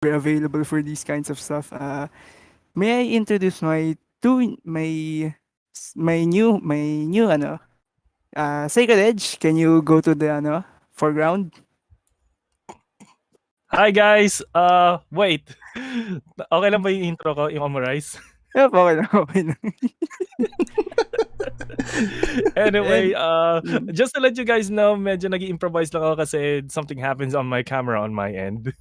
we're available for these kinds of stuff. May I introduce two my new Sacred Edge. Can you go to the foreground? Hi guys! Wait. Okay lang ba yung intro ko, yung Omarize? Yep, okay lang, okay lang. Anyway, Mm. just to let you guys know, medyo nag-improvise lang ako kasi something happens on my camera on my end.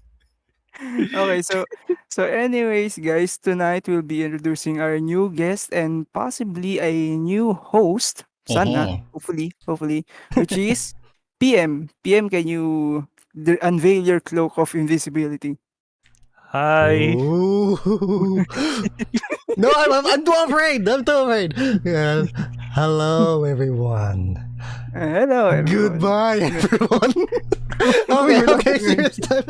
Okay, so anyways, guys, tonight we'll be introducing our new guest and possibly a new host. Sana, Mhm. hopefully, which is PM. PM, can you unveil your cloak of invisibility? Hi! Ooh. No, I'm too afraid. I'm too afraid. Yeah. Hello, everyone. Hello, everyone. Goodbye, everyone. Uy, wala Okay, pa yan. serious time.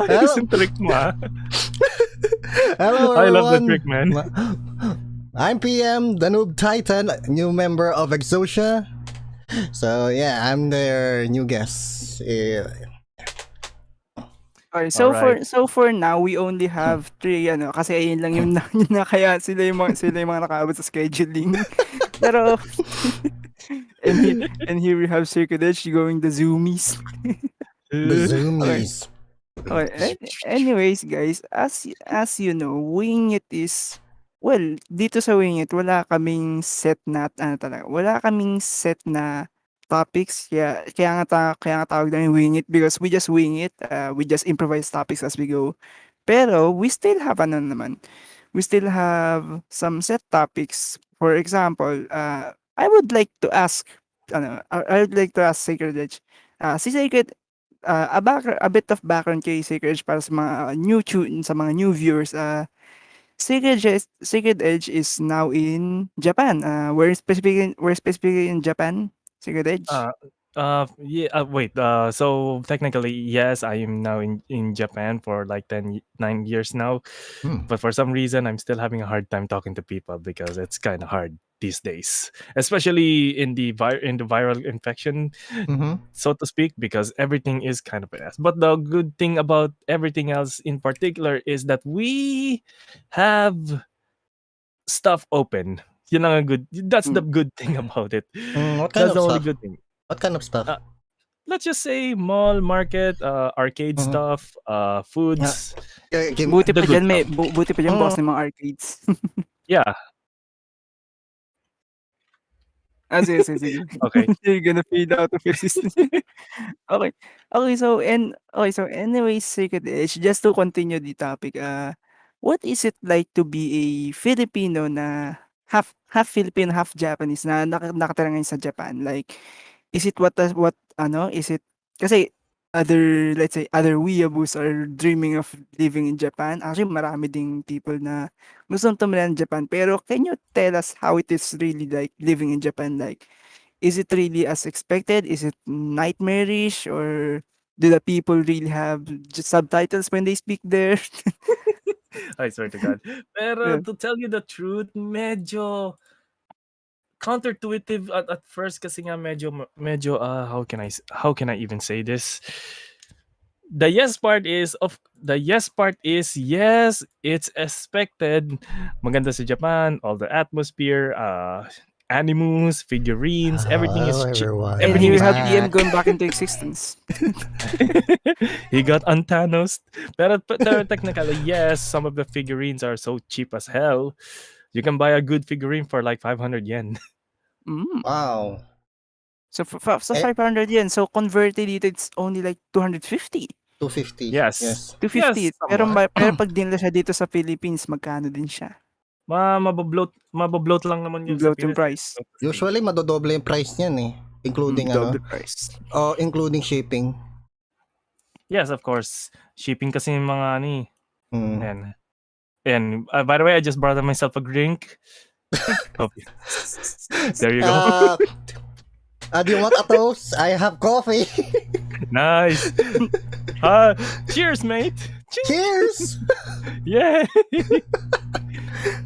Ayos yung trick mo, ah. Hello, I love the everyone. trick, man. I'm PM, the Noob Titan, new member of Exosia. So yeah, I'm their new guest. Okay, so Alright. for now we only have 3 kasi ayun lang yung yun na kaya sila yung mga nakaabot sa scheduling. Pero and here we have Circuit Edge going the zoomies. The Zoomies. Okay, anyways guys, as you know, Wing It is well, dito sa Wing It wala kaming set na topics kaya nga tawag namin Wing It because we just wing it, we just improvise topics as we go. Pero we still have we still have some set topics. For example, I would like to ask I would like to ask Sacred Edge. Si Sacred a bit of background kay Sacred Edge para sa mga sa mga new viewers. Sacred Edge is now in Japan. We're specifically in Japan. Sacred Edge. Yeah, wait, so technically, yes, I am now in Japan for like 9 years now. But for some reason, I'm still having a hard time talking to people because it's kind of hard these days, especially in the viral infection, Mm-hmm. so to speak, because everything is kind of a mess. But the good thing about everything else in particular is that we have stuff open. Yun lang ang good. That's the good thing about it. What kind That's of the only stuff? good thing. What kind of stuff? Let's just say mall, market, arcade Mhm. stuff, foods. Buti the pa good dyan may stuff. buti pa dyan bukas ng mga arcades. Yeah. Sige. Okay. You're gonna fade out of your system. Okay. So anyways, Sacred Edge, just to continue the topic, what is it like to be a Filipino na half Filipino, half Japanese na nakatira ngayon sa Japan? Like, is it is it kasi let's say other weeaboos are dreaming of living in Japan. Actually, marami ding people na gustong tumira ng Japan. Pero can you tell us how it is really like living in Japan? Like, is it really as expected? Is it nightmarish? Or do the people really have just subtitles when they speak there? I swear to God. Pero Yeah. to tell you the truth, medyo counterintuitive at first kasi nga medyo how can I even say this? The yes part is yes, it's expected. Maganda sa Japan, all the atmosphere, animals, figurines, everything is Hello, everyone. And everything here is we have cheap. PM Back. going back into existence. He got Thanos. Pero technically, yes, some of the figurines are so cheap as hell. You can buy a good figurine for like 500 yen. Mm. Wow. So, so Eh, 500 yen. So, converted dito, it's only like 250. 250. Yes. Yes. 250. Yes, Pero, somewhat. pero pag dinala siya dito sa Philippines, magkano din siya? Mababloat lang naman yun sa Bloat yung Pinas. price. Usually, madodoble yung price niyan eh. Including Double the price. including shipping. Yes, of course. Shipping kasi yung mga ani. Mm. And by the way, I just brought myself a drink. There you go. Do you want a toast? I have coffee. Nice. Cheers, mate. Cheers. Yeah.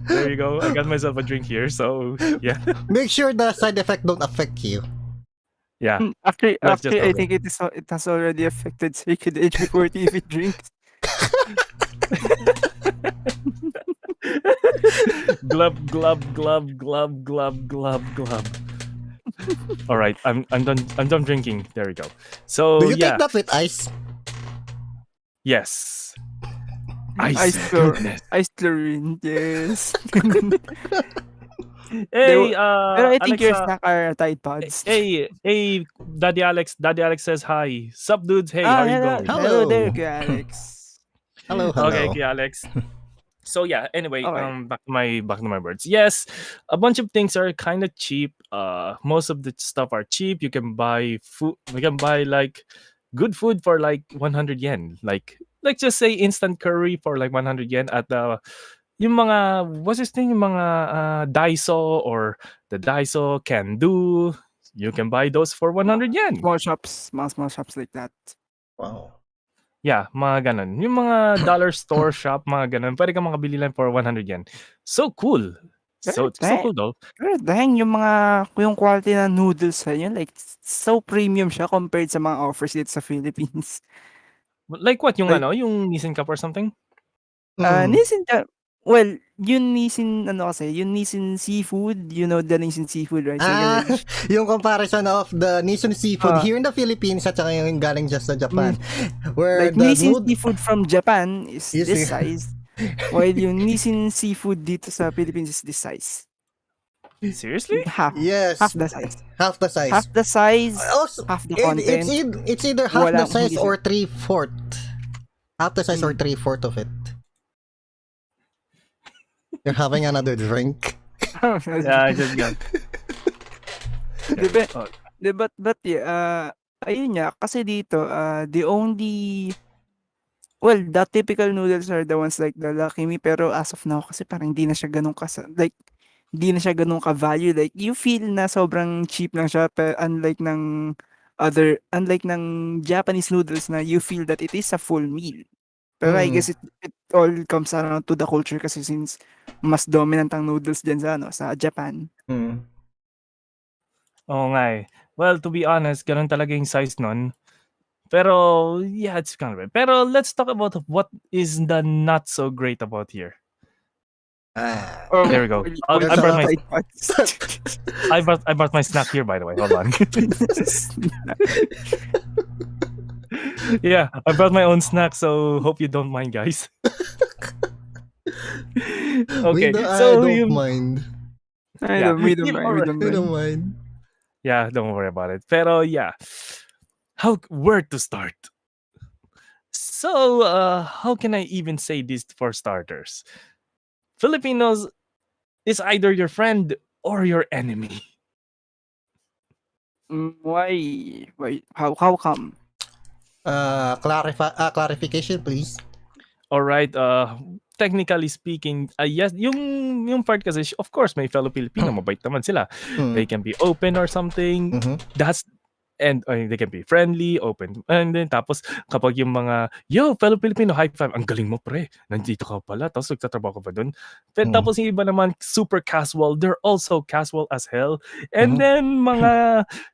There you go. I got myself a drink here, so yeah. Make sure the side effect don't affect you. Yeah, let's just Actually, I hope it. think it has already affected Circuit Edge before TV drinks. Glub glub glub glub glub glub glub. All right, I'm done. I'm done drinking. There we go. Do So you take yeah, that with ice? yes, Ice ice chlor goodness. Ice chlorine, yes. They Hey, were Pero I think your Alexa. snack are Tide Pods. Hey, Daddy Alex. Daddy Alex says hi. Sup, dudes? Hey, how are you Hello, going? hello there, Hello. Kuya Alex. Hello, Okay, hello. okay, Alex. So yeah, anyway, Okay. back to my words. Yes, a bunch of things are kind of cheap. Most of the stuff are cheap. You can buy food. You can buy like good food for like 100 yen. Like let's just say instant curry for like 100 yen at the yung mga what's this thing, yung mga Daiso or the Daiso can do. You can buy those for 100 yen. Small shops like that. Wow. Yeah, mga ganun. Yung mga dollar store shop, mga ganun. Pwede kang makabili lang for 100 yen. So cool. Pero So cool though. dahil yung quality ng noodles sa yun, like, so premium siya compared sa mga offers dito sa Philippines. Like what? Yung Like, ano? Yung Nissin Cup or something? Mm. Nissin well, yung Nissin yung Nissin Seafood, you know the Nissin Seafood, right, Sir Ah, Edge? yung comparison of the Nison seafood Ah, here in the Philippines at saka yung galing just sa mm, Japan. Where like the Nissin nood Seafood from Japan is is this size, while yung Nissin Seafood dito sa Philippines is this size. Seriously? Half. Half yes, the size. half the size. Half the size, Also, half the content. it's either half the Walang size hindi or siya. 3/4. Half the size or Mm. 3/4 of it. You're having another drink. Yeah, I just got. Diba, Oh, but yeah, ayun nga, kasi dito, the only, well, the typical noodles are the ones like the Lucky Me, pero as of now, kasi parang hindi na siya ganun like, hindi na siya ganun ka-value. Like, you feel na sobrang cheap lang siya, unlike ng Japanese noodles na you feel that it is a full meal. Pero I Mm. guess it all comes around to the culture kasi since mas dominant ang noodles dyan sa Japan. Mm. oo nga eh. Well, to be honest, ganun talaga yung size nun. Pero, yeah, it's kind of weird. Pero let's talk about what is the not so great about here. Ah. Or There we go. or I There's brought a- my Tide Pods. I brought my snack here, by the way. Hold on. Yeah, I brought my own snack, so hope you don't mind, guys. Okay, I so don't mind. yeah, We don't you mind, we alright. don't I don't mind. mind. Yeah, don't worry about it. Pero yeah, where to start? So, how can I even say this for starters? Filipinos is either your friend or your enemy. Why? How come? Clarification, please. All right, technically speaking, yes, yung part kasi, of course, may fellow Filipino, mabait naman sila. They Mm. can be open or something. Mhm. And they can be friendly, open. And then tapos kapag yung mga, yo, fellow Filipino, high five, ang galing mo pre, nandito ka pala, tapos nagtatrabaho ka pa dun. Pero Mm. tapos yung iba naman, super casual, they're also casual as hell. And Mhm. then mga,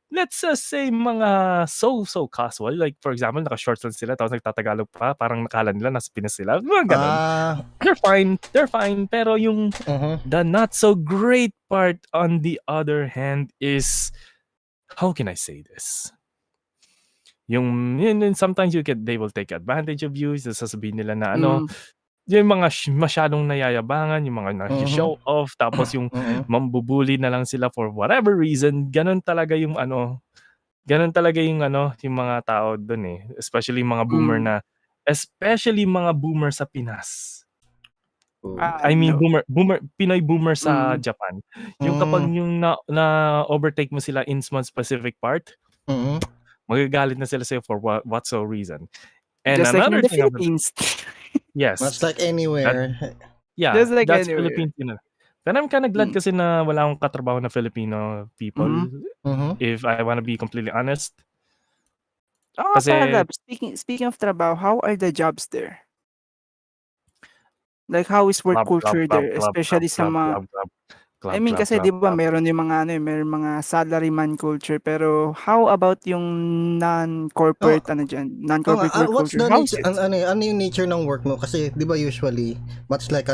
let's just say mga so casual, like for example, naka-shorts lang sila, tapos nagtatagalog pa, parang nakala nila nasa Pinas sila, mga ganun. They're fine, pero yung Mhm. the not so great part on the other hand is, how can I say this? Yun, sometimes they will take advantage of you. Sasabihin nila na ano, Mm, yung mga masyadong nayayabangan, yung mga Mhm. show off, tapos yung Mhm. mambubuli na lang sila for whatever reason. Ganun talaga yung yung mga tao doon eh. Especially mm. especially mga boomer sa Pinas. Oh. I mean No. Pinoy boomer sa Mm, Japan. Yung kapag Mm. yung na overtake mo sila in one specific part, Mhm. magagalit na sila sa'yo for what so reason. And just like in another the thing about, Philippines. Much yes, like that anywhere. Just like that's anywhere. Philippines yun. Pero I'm kind of glad Mm. kasi na wala akong katrabaho na Filipino people, Mhm. Mhm. if I wanna be completely honest. Oo nga pala, Kasi speaking of trabaho, how are the jobs there? Like, how is work club, club, culture club, there, club, club, especially sa club, mga club, club. I Clap, mean clap, kasi clap, 'di ba clap. meron yung mga ano, meron mga salaryman culture, pero how about yung Oh, non-corporate ano diyan, non-corporate work what's culture, the how is nature, it? ano yung nature ng work mo? Kasi, di ba usually, much like,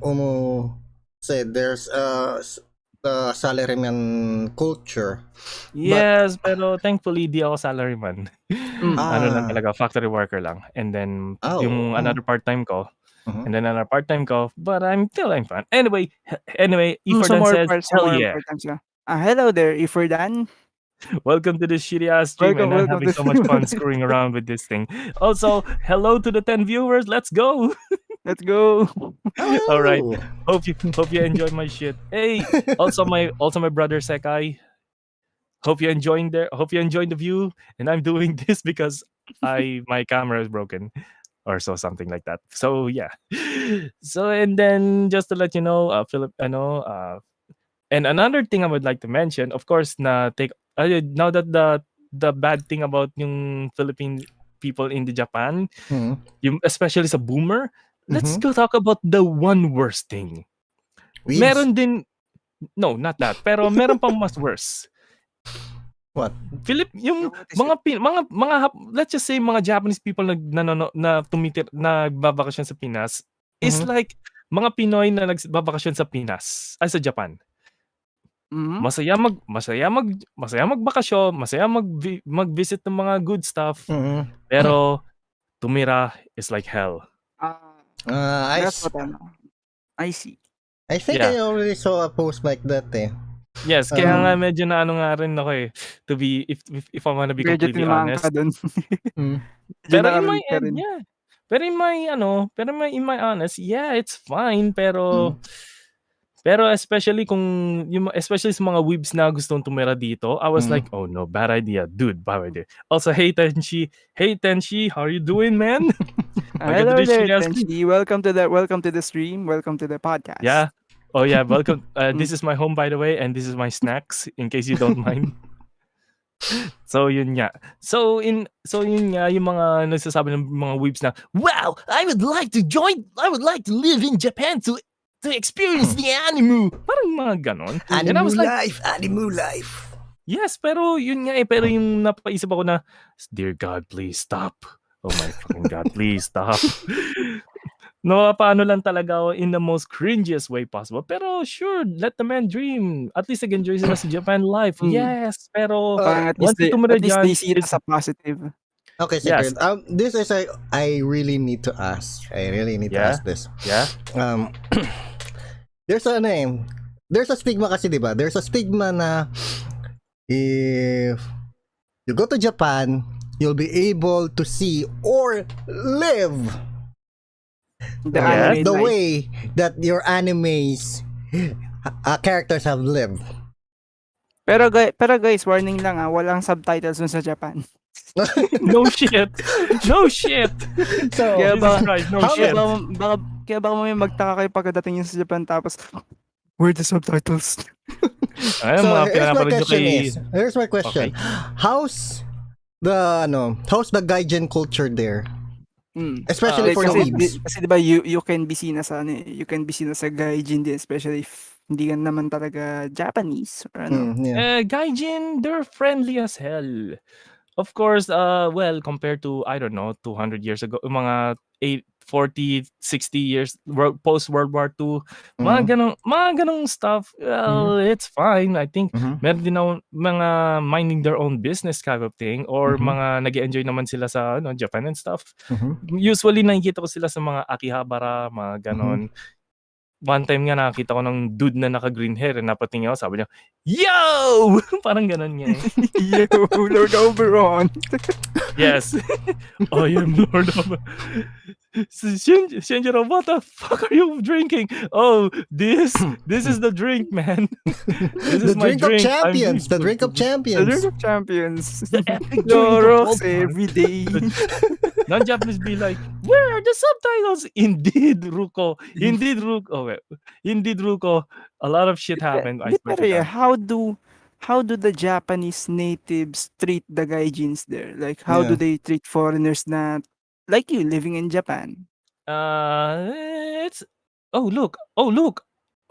Umu said, there's the salaryman culture. But, Yes, pero thankfully di ako salaryman. Hmm, Ano lang ah, talaga, factory worker lang. And then oh, yung another part-time ko, mhm. and then another part-time ko, but I'm fine. Anyway, so Ifordan says, so hell more yeah. important sila. Hello there, Ifordan. Welcome to this shitty ass stream, Welcome, and I'm welcome having to so much fun screwing around with this thing. Also, hello to the 10 viewers. Let's go. Let's go. All right. Hello! Hope you enjoy my shit. Hey, also my brother Sekai. Hope you enjoying the view. And I'm doing this because my camera is broken or so, something like that. So yeah. So and then just to let you know, Philip, I know, and another thing I would like to mention, of course, now that the bad thing about yung Philippine people in the Japan, Mhm. yung especially sa boomer, let's Mhm. go talk about the one worst thing. Weebs? Meron din, no, not that, pero meron pang mas worse. What? Yung What is it? let's just say mga Japanese people na nagbabakasyon sa Pinas is Mhm. like mga Pinoy na nagbabakasyon sa Pinas ay sa Japan. Mhm. Masaya magbakasyon, masaya mag-visit ng mga good stuff, Mhm. pero tumira is like hell. Ah, I, that's s- what I see. I think Yeah. I already saw a post like that eh. Yes, kaya nga Um, medyo na ano nga rin ako eh, to be if I wanna be Medyo completely tinamaan ka honest. dun. mm, Medyo Pero in my naka-relate ka end, rin. yeah. In my honest, yeah, it's fine, mm. pero especially sa mga weebs na gustong tumira dito, I was Mm. like, "Oh no, bad idea, dude, bad idea." Also, hey Tenshi, how you doing, man? Welcome to Hello this there, shitty ass stream. Tenchi. Welcome to the stream. Welcome to the podcast. Yeah. Oh yeah, welcome. This Mm. is my home, by the way, and this is my snacks in case you don't mind. So yun nga. So yun nga yung mga nagsasabi ng mga weebs na, "Wow, I would like to live in Japan to experience the anime." Parang mga ganon. And I was like, Animu life. yes, pero yun nga pero yung napaisip ako na, dear God, please stop. Oh my fucking God, please stop. No, paano lang talaga ako in the most cringiest way possible. Pero sure, let the man dream. At least nag-enjoy sila sa Japan life. Mm. Yes, pero Parang once you tumira at least they dyan, see it it's as a positive. Okay, yes. secret. This is I really need to ask. I really need to Yeah. ask this. Yeah. Um, there's a name. There's a stigma kasi, di ba? There's a stigma na if you go to Japan, you'll be able to see or live The anime the life. way that your animes characters have lived. Pero guys, warning lang walang subtitles dun sa Japan. No shit. No shit. So, Kaya Jesus ba Christ, no how shit. kaya baka may magtaka kayo pagkadating niyo sa Japan tapos where the subtitles? Ay, so mga here's my pinapanood nyo question kay... here's my question. Okay. How's the gaijin culture there? Especially Like, for the weebs. kasi 'di ba you can be seen as you can be seen as a gaijin din, especially if hindi ka naman talaga Japanese or ano. Yeah. Gaijin, they're friendly as hell. Of course, well, compared to, I don't know, 200 years ago, mga 60 years, post-World War II, mga ganong stuff, well, it's fine. I think, Mhm. meron din ako mga minding their own business kind of thing, or mga nag-enjoy naman sila sa Japan and stuff. Usually, nakikita ko sila sa mga Akihabara, mga ganon. One time nga nakakita ko ng dude na naka-green hair, napatingin ako, sabi niya, "Yo!" Parang ganon nga eh. Yo, Lord Oberon. Yes. I am Lord of Shinjiro, what the fuck are you drinking? Oh, this is the drink, man. This The is my drink of drink. champions. The drink of The Drink champions. of Champions. The epic drink of all Lorox time. every day. Non-Japanese be like, where are the subtitles? Indeed, Ruko. Indeed, Ruko. Okay. Indeed, Ruko. A lot of shit happened. I swear Pero to yeah, God. how do the Japanese natives treat the gaijins there? Like how do Yeah. they treat foreigners na like you living in Japan? Uh, it's oh look, oh look,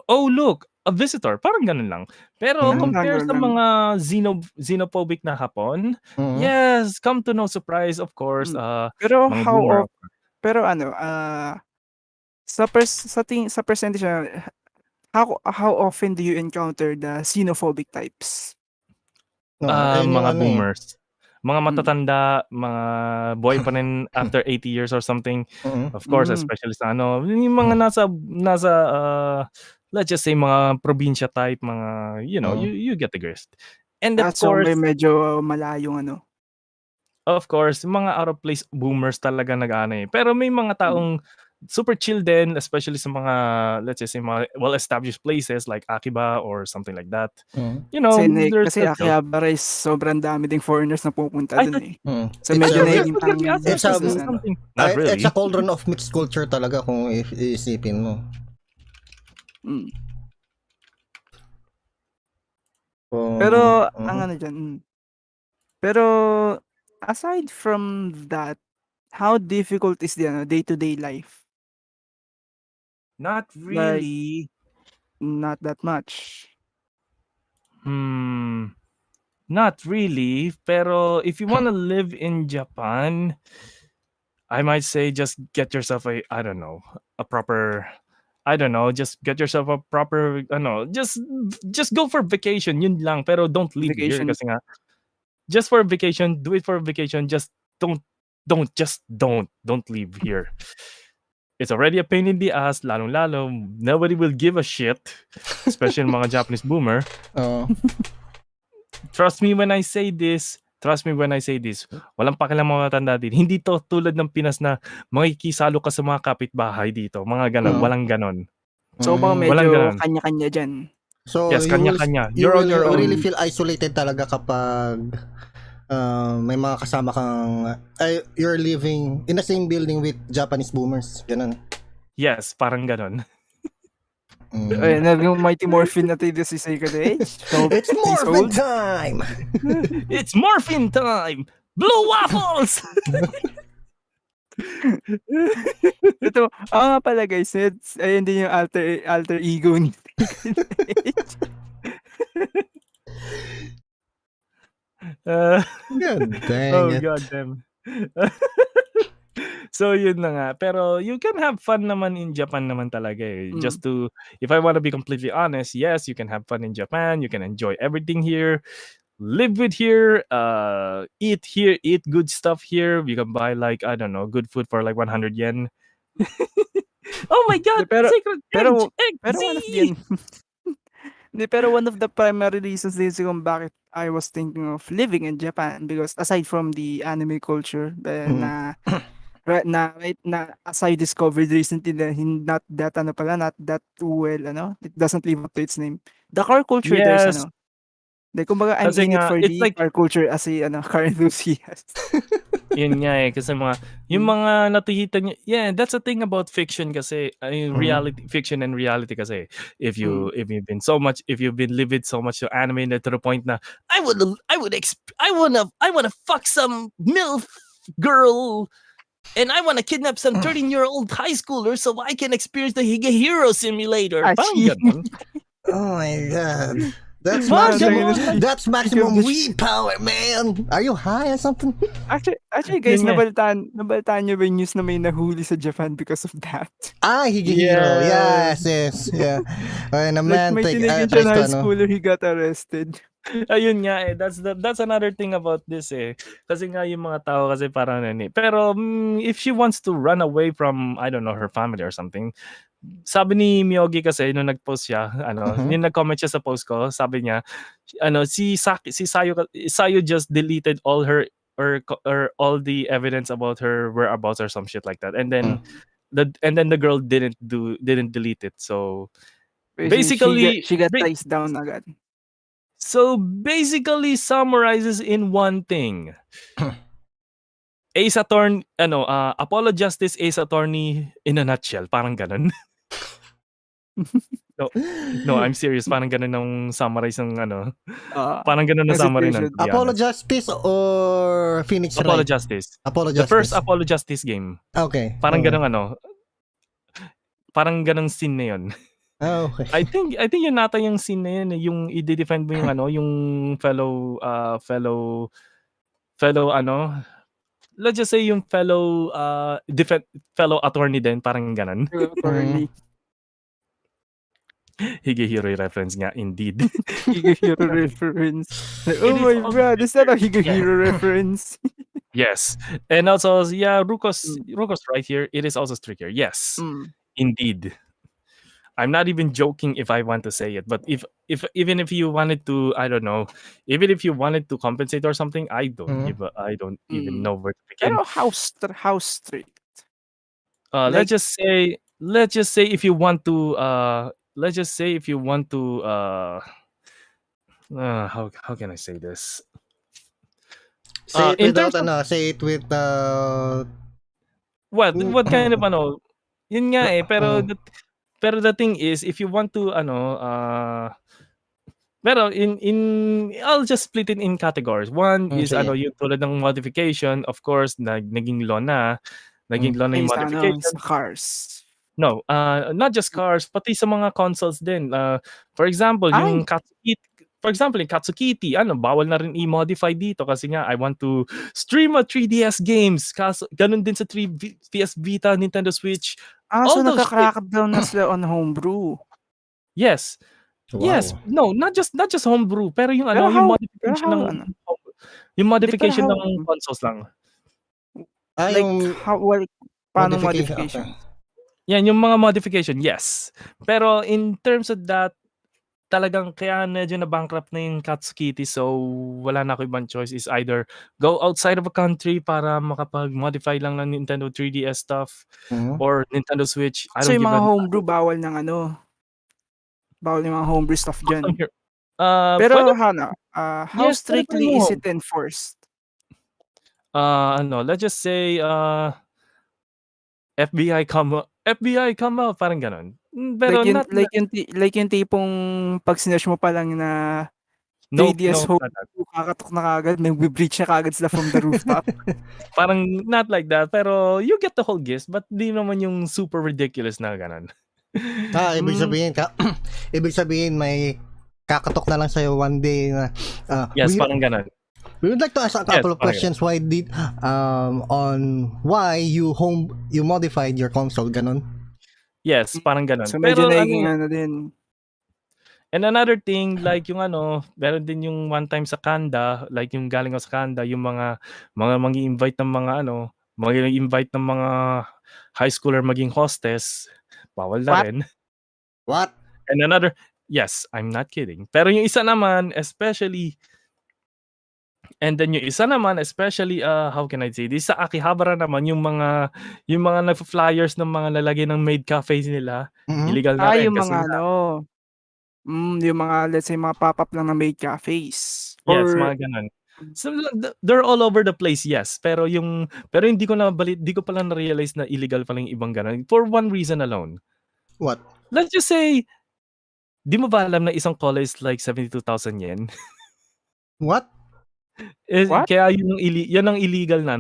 oh look, a visitor. Parang ganun lang. Pero Parang compare gano'n sa lang. mga xenophobic na Hapon, Mhm. yes, come to no surprise, of course, Hmm. Pero mga how boomer. of pero ano, sa percentage how often do you encounter the xenophobic types? Ayun yung Mga ano eh. boomers. Mga Hmm. matatanda, mga buhay pa rin after 80 years or something. Mhm. Of course, Hmm. especially sa ano, yung mga nasa let's just say mga probinsya type, mga Mhm. you get the gist. And of So may course, medyo malayong ano. mga out of place boomers talaga nag-aano eh. Pero may mga Hmm. taong super chill din, especially sa mga let's just say mga well-established places like Akiba or something like that. Mhm. You know, there's Kasi that joke. Akihabara is sobrang dami ding foreigners na pupunta I dun, thought eh. Mhm. So It's medyo a I re- thought gonna be nagiging it's ancestors a or business ano. something. Not it's a really. cauldron of mixed culture talaga kung iisipin mo. Hmm. Kung Pero ang ano diyan, pero aside from that, how difficult is the ano, day-to-day life? Not Like, really. not that much. Hmm. Not really. Pero if you wanna live in Japan, I might say just get yourself a I don't know, a proper I don't know, just get yourself a proper ano, just go for vacation, yun lang. Pero don't leave here Vacation. kasi nga just for vacation, do it for vacation, just don't leave here. It's already a pain in the ass, lalong-lalo nobody will give a shit, especially yung mga Japanese boomer. Oo. Trust me when I say this, walang pakialam mga matanda din. Hindi to tulad ng Pinas na makikisalo ka sa mga kapitbahay dito, mga gano'n, Mm. walang gano'n. So baka Walang medyo gano'n. kanya-kanya diyan. So Yes, kanya-kanya. you You're on will your really own. feel isolated talaga kapag may mga kasama kang you're living in the same building with Japanese boomers. Ganun. Yes, parang gano'n. Ayun, yung Mighty Morphin na tayo si Sacred Age. So, It's he's morphin old. time! It's morphine time! Blue waffles! Ito, nga pala guys, ayun din yung alter ego ni Sacred Age. Uh, God dang oh, it. god damn. So yun na nga. Pero you can have fun naman in Japan naman talaga eh. Mm. If I want to be completely honest, yes, you can have fun in Japan. You can enjoy everything here. Live with here, eat good stuff here. You can buy like I don't know, good food for like 100 yen. Oh my Hindi, god, Sacred Age, pero one of the XZ! hindi, pero one of the primary reasons din kung bakit I was thinking of living in Japan because aside from the anime culture Mm. na as I discovered recently na not that ano pala, not that well ano, it doesn't live up to its name. The car culture there's Yes, ano, like kumbaga I'm kasi in it nga for it's the like car culture as a ano, car enthusiast. yun nga eh kasi yung Hmm. mga nakikita niyo, yeah, that's the thing about fiction kasi fiction and reality kasi if Mm. you've been living so much to anime to the point na I wanna fuck some MILF girl and I wanna kidnap some 13-year-old high schooler so I can experience the Hero Simulator. Parang Ashi. ganon. Oh my god. That's Mga maximum. ganon. Like, That's maximum weed power, man. Are you high or something? Actually guys, yun nga. nabalitaan niyo ba yung news na may nahuli sa Japan because of that? Higehiro. Yes. Yes. Yeah. Na Like man may tinigil siya tries na to high schooler, he got arrested. Ayun nga eh, that's another thing about this eh. Kasi nga yung mga tao kasi parang pero if she wants to run away from I don't know her family or something, sabi ni Miyogi kasi nung nag-post siya, yung nag-comment siya sa post ko, sabi niya, si Sayo just deleted all her or all the evidence about her whereabouts or some shit like that. And then the girl didn't delete it. So basically She got ties down agad. So basically summarizes in one thing. Ace Attorney, Apollo Justice Ace Attorney in a nutshell. Parang ganun. No, I'm serious. Parang ganun ang summarize ng parang ganun na As it summary nun, should. to be Apollo honest. Justice or Phoenix Apollo Wright? Justice. Apollo The Justice. first Apollo Justice game. Okay. Parang Okay. ganun parang ganong scene na yun. Ah, okay. I think yun nata yung scene na yun, yung ide-defend mo yung yung fellow let's just say yung fellow attorney din, parang ganon. Attorney. Higehiro reference nga indeed. Higehiro reference. Oh It is my also god, is that a yeah. Higehiro reference? Yes. And also Ruko's Mm. right here. It is also trickier. Yes. Mm. Indeed. I'm not even joking if I want to say it, but if even if you wanted to, I don't know, even if you wanted to compensate or something, I don't even Mm. know where to begin. Pero how strict? Let's Like, just say if you want to let's just say if you want to how can I say this? Say it In without terms of say it with what kind of yun nga pero the thing is if you want to pero in I'll just split it in categories. One is sige. yung tulad ng modification, of course, naging law na. Naging law na ay yung sa modification. cars. No, not just cars, pati sa mga consoles din. For example, Ay, yung Katsukiti, bawal na rin i-modify dito kasi nga I want to stream a 3DS games. Kaso ganun din sa PS Vita, Nintendo Switch, so all those shit. nagka-crackdown na sila on homebrew. Yes. Yes. Wow. No, not just homebrew, pero yung Pero yung pero modification how ng ano? yung Hindi, pero modification how ng consoles lang. like Yung paanong modification. modification? Yan, yung mga modification, yes. Pero in terms of that, talagang kaya medyo na-bankrupt na yung Katsukiti, so wala na ako ibang choice is either go outside of a country para makapag-modify lang ng Nintendo 3DS stuff or Nintendo Switch. I So don't yung give mga a homebrew bawal yung mga homebrew stuff dyan. here. Pero Pwede, how yes, pwede pa rin strictly yung is home. it enforced? Let's just say FBI come out, parang ganon. Pero not Like yung tipong pag sinearch mo pa lang na nope, 3DS not that. homebrew, kakatok na kaagad, may breach na kaagad sila from the rooftop. Parang not like that, pero you get the whole gist, but di naman yung super ridiculous na ganon. Ibig sabihin may kakatok na lang sa'yo one day na Yes, parang ganon. we would like to ask a couple of questions why you modified your console, ganon? Yes, parang ganon. So medyo Pero naging din. and another thing, like yung meron din yung one time sa Kanda, like yung galing ako sa Kanda, yung mga mag-i-invite ng mag-i-invite ng mga high schooler maging hostess, bawal na rin. What? And another, yes, I'm not kidding. Pero yung isa naman, especially, how can I say this? Sa Akihabara naman, yung mga nagfa-flyers ng mga lalagay ng maid cafes nila, illegal na rin. Yung Kasi mga yung mga, let's say, mga pop-up lang na maid cafes. yes, mga ganun. So, they're all over the place, yes. Pero hindi ko pala na-realize na illegal pala yung ibang ganun. For one reason alone. What? Let's just say, di mo ba alam na isang cola is like 72,000 yen? What? What? Kaya yan ang illegal na,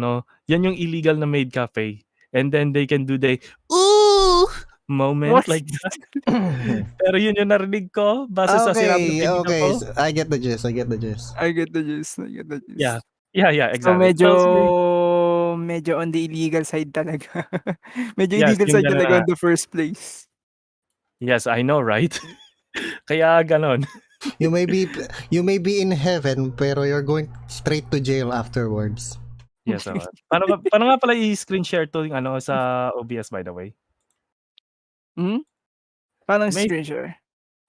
yan yung illegal na maid cafe. And then they can do the, ooh, moment What? like that. Pero yun yung narinig ko base sa sinabi ng kaibigan ko. So I get the gist. I get the gist. Yeah, So exactly. medyo on the illegal side talaga. Medyo Yes, illegal yung side gano'n talaga na. in the first place. Yes, I know, right? Kaya ganon. You may be in heaven pero you're going straight to jail afterwards. Yes, paano nga pala i-screen share to yung sa OBS, by the way? Paano screen share?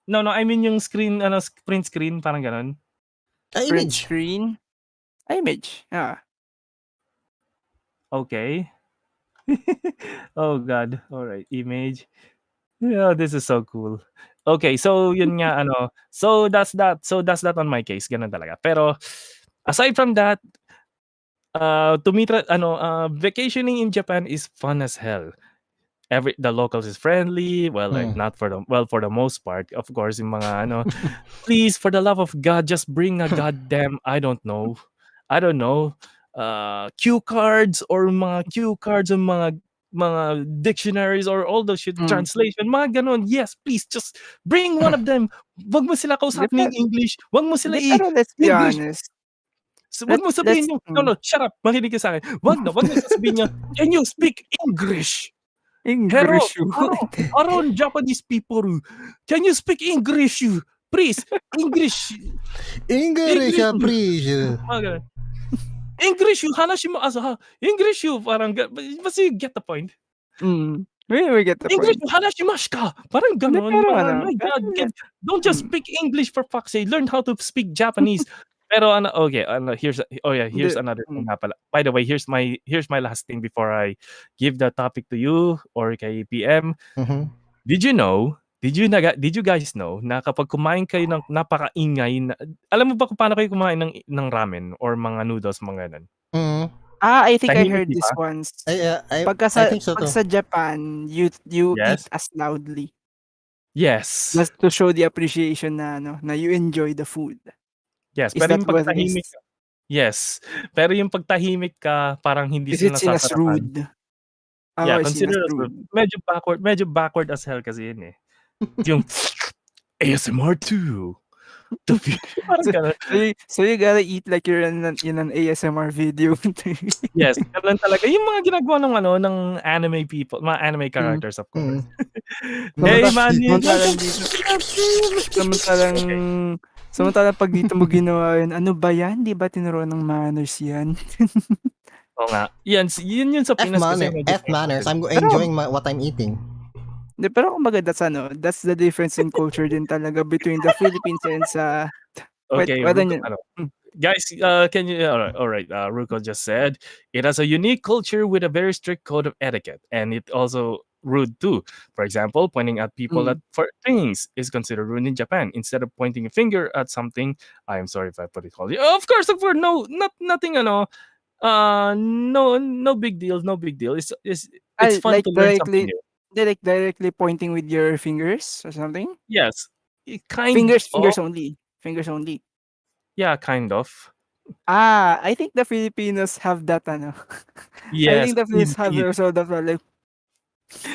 No, I mean yung screen, print screen, parang ganon. Print screen? Image. Okay. Oh God. Alright, image. Yeah, this is so cool. Okay, so yun nga, so that's that. So that's that on my case. Ganun talaga. Pero aside from that, vacationing in Japan is fun as hell. The locals is friendly, like not for the most part, of course, yung mga please, for the love of God, just bring a goddamn, I don't know, cue cards or mga mga dictionaries or all those shit, Mm. translation, mga ganon. Yes, please, just bring one of them. Wag mo sila Hindi kausapin ng English. Wag mo sila pero let's be English. honest. So, wag mo Let's sabihin yung, no, shut up, makinig ka sa akin. Wag niyo sasabihin niya, can you speak English? Hero, English. aron Japanese people, can you speak English? Please, English. English, English. please. Mga ganun. English, hanashimasu asa, English, parang, basta you get the point. We get the English, point. hanashimasu ka. Parang Hindi, ganon. pero Parang, my pero God, don't just speak English for fuck's sake. Learn how to speak Japanese. Pero okay, here's hindi, another thing nga pala. By the way, here's my last thing before I give the topic to you or kay PM. Mhm. Did you guys know na kapag kumain kayo ng napakaingay na, alam mo ba kung paano kayo kumain ng ramen or mga noodles, mga ganun? Mhm. I think I Tahimik, heard di this ba? once. I think so Pag too. sa Japan, you eat Yes. as loudly Yes. just to show the appreciation na you enjoy the food. Yes, Is pero that yung what it is? pagtahimik ka, yes. Pero yung pagtahimik ka, parang hindi Is sila it seen as nasasarapan. rude? Yeah, Ako is seen as consider as rude. medyo backward as hell kasi yun, eh. Yung ASMR too. Parang gano'n. So you gotta eat like you're in an ASMR video. Yes, gano'n talaga. Yung mga ginagawa ng anime people, mga anime characters, of course. Hey, man, Samantalang dito, samantalang okay. samantalang pag dito mo ginawa yun, ano ba yan? Di ba tinuruan ng manners yan? Oo nga. Yun sa Pinas kasi medyo F manners. I'm Pero enjoying what I'm eating. pero kumbaga that's the difference in culture din talaga between the Philippines and sa Okay, whether Ruko, yun. guys, can you all right, Ruko just said it has a unique culture with a very strict code of etiquette, and it also rude too. For example, pointing at people Mm. for things is considered rude in Japan. Instead of pointing a finger at something, I am sorry if I put it coldly. Of course, no, nothing, no big deal, no big deal. It's Ay, fun to learn something new. directly pointing with your fingers or something? Yes, kind Fingers of, only. Fingers only. yeah, kind of. I think the Filipinos have that I Yes, think the Filipinos have indeed. also that like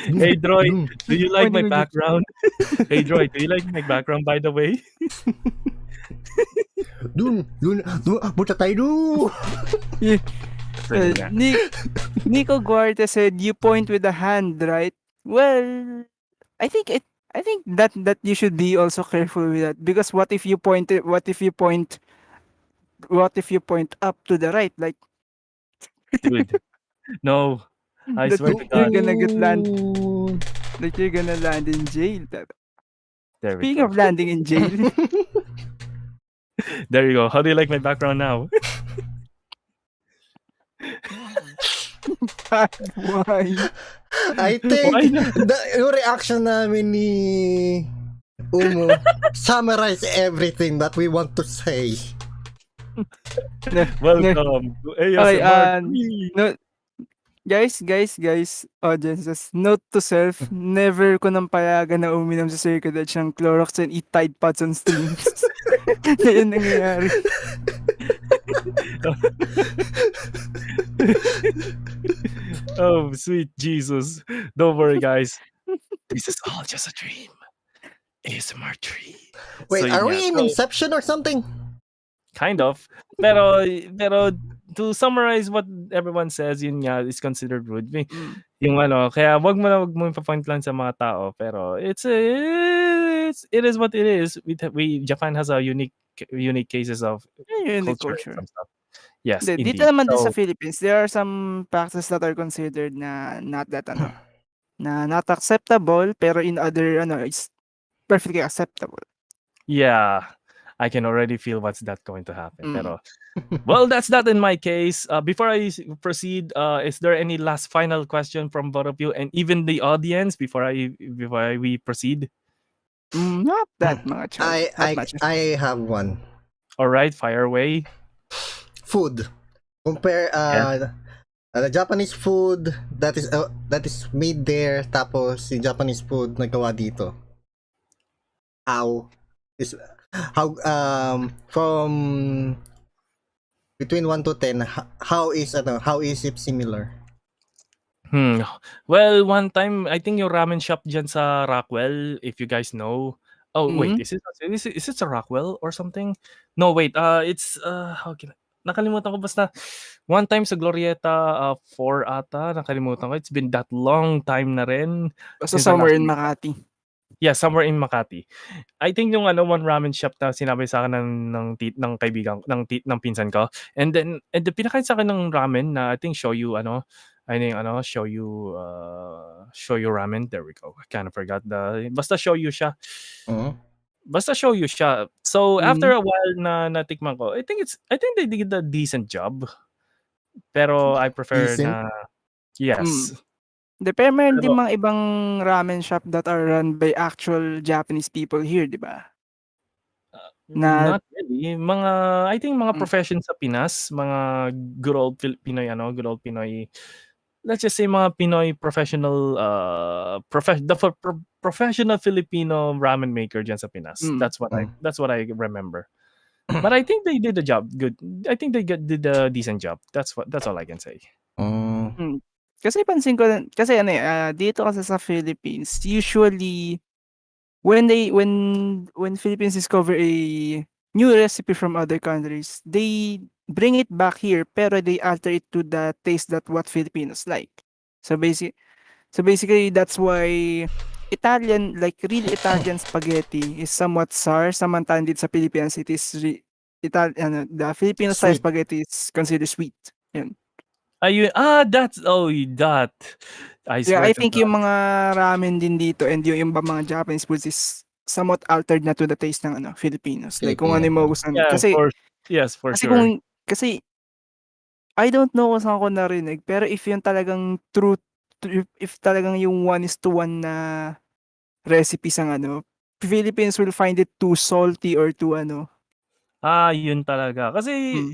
Hey, Droy, do you like my pointing with your background? Hey, Droy, do you like my background, by the way? Dun, punta tayo dun. Yeah. Pwede nga. Nico Guarte said you point with the hand, right? Well, I think that you should be also careful with that because what if you point up to the right like Dude, no. I that swear to you're God. gonna get land Dun. like you're gonna land in jail. There we Speaking go. of landing in jail, There you go. How do you like my background now? why? I Why think not? yung reaction namin ni Umo summarize everything that we want to say. Welcome to Okay, ASMR 3. no, guys, audiences, note to self, never ko nang payagan na uminom sa Circuit Edge ng Clorox and eat Tide Pods on streams. Na yun nangyayari. Oh, sweet Jesus. Don't worry, guys. This is all just a dream. ASMR 3. Wait, So, are yun we nga. in So, Inception or something? kind of. Pero to summarize what everyone says, yun nga is considered rude. Mm. Yung kaya wag mo ipa-point lang sa mga tao, pero it is what it is. Japan has a unique cases of Yun yung culture and culture. some stuff. Yes, Hindi, dito indeed. naman din sa So, Philippines, there are some practices that are considered na not that na not acceptable pero in other it's perfectly acceptable. yeah, I can already feel what's that going to happen. Mm. Pero well, that's that in my case. Before I proceed, is there any last final question from both of you and even the audience before we proceed? Not that much. Not much. I have one. All right, fire away. Food. Compare the Japanese food that is made there tapos yung Japanese food na gawa dito. How from between 1 to 10 how is it similar? Well, one time, I think yung ramen shop dyan sa Rockwell, if you guys know. Oh, wait, Mm. is it sa Rockwell or something? No, wait, it's, how can I nakalimutan ko basta one time sa Glorieta, 4 ata, nakalimutan ko. It's been that long time na rin Basta since the somewhere last in Makati. yeah, somewhere in Makati. I think yung ano, one ramen shop na sinabi sa'kin ng kaibigan ng pinsan ko, and the pinakain sa'kin ng ramen na I think show you ramen, there we go. I kinda forgot basta shoyu siya. Mhm. Basta shoyu siya. So, after Mm. a while na natikman ko, I think they did a decent job, pero I prefer Decent. na Mm. yes. Pero meron din Pero mga ibang ramen shop that are run by actual Japanese people here, 'di ba? Na not really. I think mga hmm, profession sa Pinas, mga good old Pinoy good old Pinoy, let's just say mga Pinoy professional, professional Filipino ramen maker diyan sa Pinas. hmm, Mm. That's what I remember. But I think they did the job good. I think did a decent job. That's all I can say. Mm. hmm. Kasi pansin ko din kasi ano, dito kasi sa Philippines usually when Philippines discover a new recipe from other countries, they bring it back here pero they alter it to the taste that what Filipinos like. So basically that's why like really Italian spaghetti is somewhat sour samantalang dito sa Pilipinas it is the Filipino style Sweet. spaghetti is considered sweet. Yun. That's that. I Yeah, swear I to think yung God. mga ramen din dito and yung iba mga Japanese foods is somewhat altered na to the taste ng Filipinos. Like kung ano Filipino. yung magugustuhan Yeah, kasi yes, for kasi sure. kasi I don't know kung saan ko narinig pero if yun talagang if talagang yung 1:1 na recipe sang Philippines will find it too salty or too Yun talaga. Kasi hmm,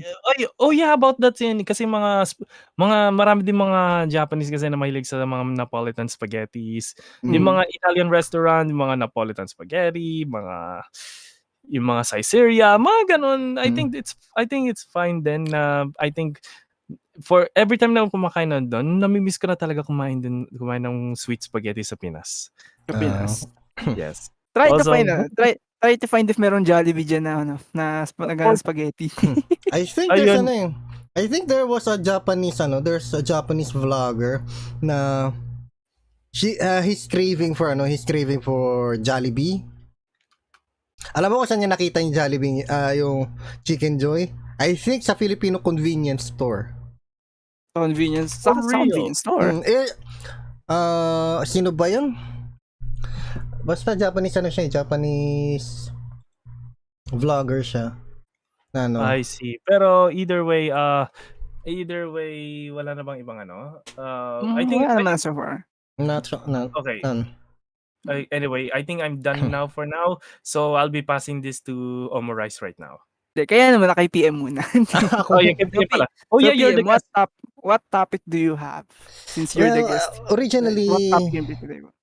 oh yeah, about that yun kasi marami din mga Japanese kasi na mahilig sa mga Napolitan spaghettis. Yung hmm, mga Italian restaurant, yung mga Napolitan spaghetti, yung mga Caesarea, mga gano'n. Mm. I think it's fine din na I think for every time na kumakain na dun, nami-miss ko na talaga kumain ng sweet spaghetti sa Pinas. sa Ah. Pinas. Yes. Try to Also, find try to find if meron Jollibee diyan na na for ganong spaghetti. I think there's ayun, ano eh. I think there was a there's a Japanese vlogger na he's craving for Jollibee. Alam mo kung saan niya nakita yung Jollibee, yung Chicken Joy? I think sa Filipino convenience store. for Sa real. convenience store. Sino ba yun? Basta Japanese Japanese vlogger siya. Ano? I see. Pero either way, wala na bang ibang I think Wala naman so far. Not sure. Not, okay. none. Anyway, I think I'm done now for now. So I'll be passing this to Omorice right now. Kaya naman naka-PM muna. Ako. Oh, yeah, So, PM pala. Oh so yeah, you're the PM, guest. what topic do you have? Since you're the Well, guest. What originally, topic yung today mo?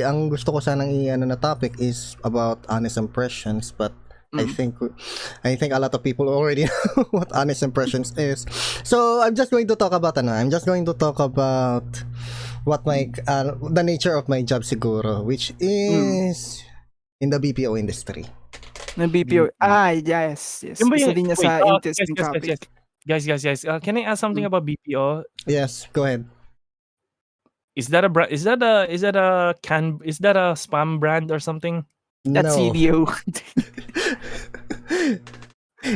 ang gusto ko sanang na topic is about honest impressions, but I Mm. think a lot of people already know what honest impressions is. So I'm just going to talk about what the nature of my job siguro, which is in the BPO industry. Na BPO. Yes. Yun ba Isa yung, din niya wait, sa interesting topic. Guys. Can I ask something Mm. about BPO? Yes, go ahead. Is that a spam brand or something? That's No, CDO.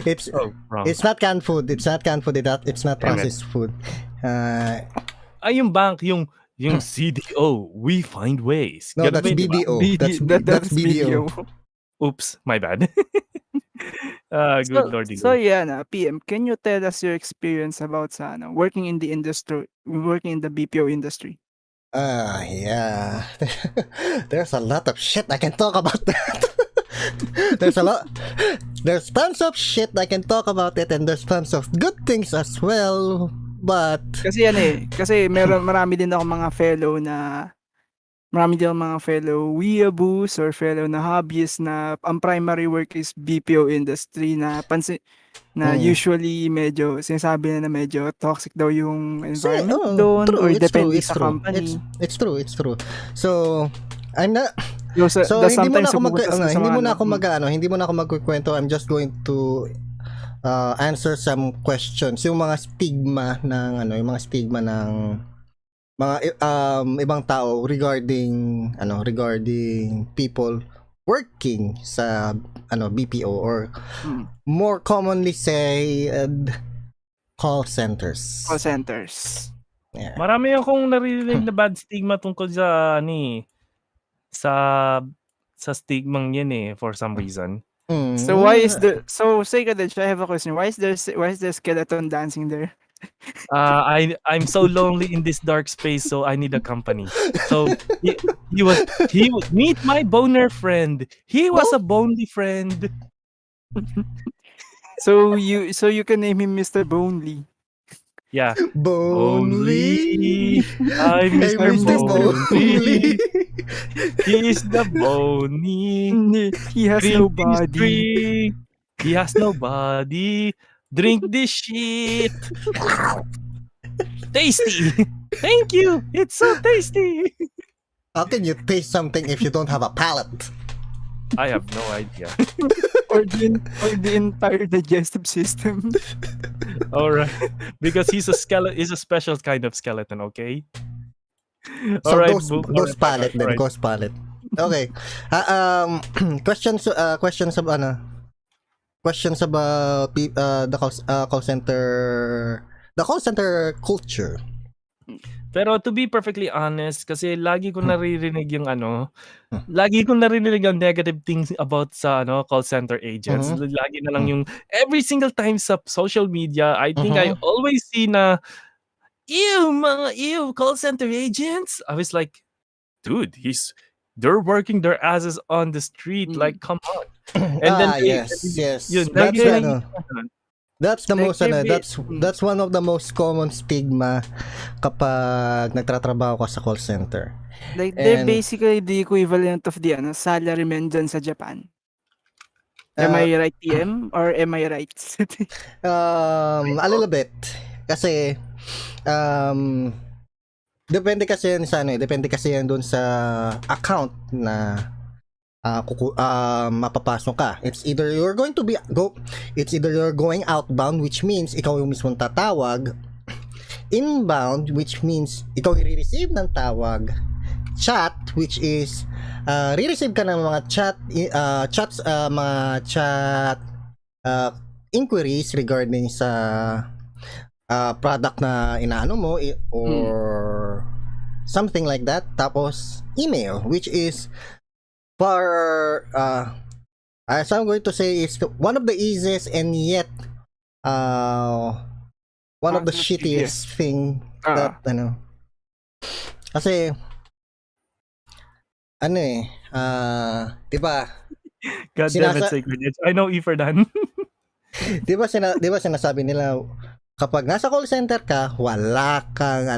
it's Oh, wrong. it's not canned food. It's not canned food. It's not Damn it. processed food. Yung bank, yung CDO, we find ways. No, Ganun that's ba yun, di ba? BDO. That's That's BDO. BDO. Oops, my bad. Good lordy So lord. yeah, PM, can you tell us your experience about working in the BPO industry? Yeah. There's a lot of shit I can talk about that. there's a lot. There's tons of shit I can talk about it, and there's tons of good things as well. But Kasi marami din ako mga fellow na marami din akong mga fellow weeaboos or fellow na hobbyists na ang primary work is BPO industry na Mm. usually medyo sinasabi na medyo toxic daw yung Say, environment doon true. or It's true. depende It's sa true. company. It's true. It's true. So, I'm not. So, That's hindi mo na sometimes ako napupunta sa hindi mga mo na ano. ako hindi mo na ako magkukwento. I'm just going to answer some questions. Yung mga stigma ng yung mga stigma ng mga ibang tao regarding people working sa BPO or Mm, more commonly say call centers. call centers. Yeah. Marami akong naririnig na bad stigma tungkol sa sa stigmang yan for some reason. So why is say ka din, I have a question. Why is the skeleton dancing there? I'm so lonely in this dark space, so I need a company. So he would meet my boner friend. He was a bonely friend. So you can name him Mr. Bonely. Yeah. Bonely. I'm Hey, Mr. Mr. Bonely. He is the bony. He has Drink no this body. drink. He has no body. Drink this shit. Tasty. Thank you. It's so tasty. How can you taste something if you don't have a palate? I have no idea. or the entire digestive system. All right, because he's a skeleton. He's a special kind of skeleton. Okay. So All right, ghost palate then, right. ghost palate. Okay. Questions questions about the call center culture. Pero to be perfectly honest, kasi lagi ko naririnig yung lagi ko naririnig ang negative things about sa call center agents. Lagi na lang yung every single time sa social media, I think I always see na ew call center agents. I was like, dude, they're working their asses on the street. Like, come on. And then yes. Yun, That's the most Like, that's one of the most common stigma kapag nagtatrabaho ka sa call center. Like they're basically the equivalent of the salarymen dyan sa Japan. Am I right, TM? Or am I right? A little bit. Kasi depende kasi yan sa depende kasi yan doon sa account na mapapasok ka. It's either you're going outbound, which means ikaw yung mismong tatawag. Inbound, which means ikaw i-receive ng tawag. Chat, which is re-receive ka ng mga chat inquiries regarding sa product na inaano mo or something like that. Tapos email, which is as I'm going to say, it's one of the easiest and yet one of the shittiest thing that kasi diba God damn it, Sacred Edge. I know E for Dan. diba sinasabi nila kapag nasa call center ka, wala kang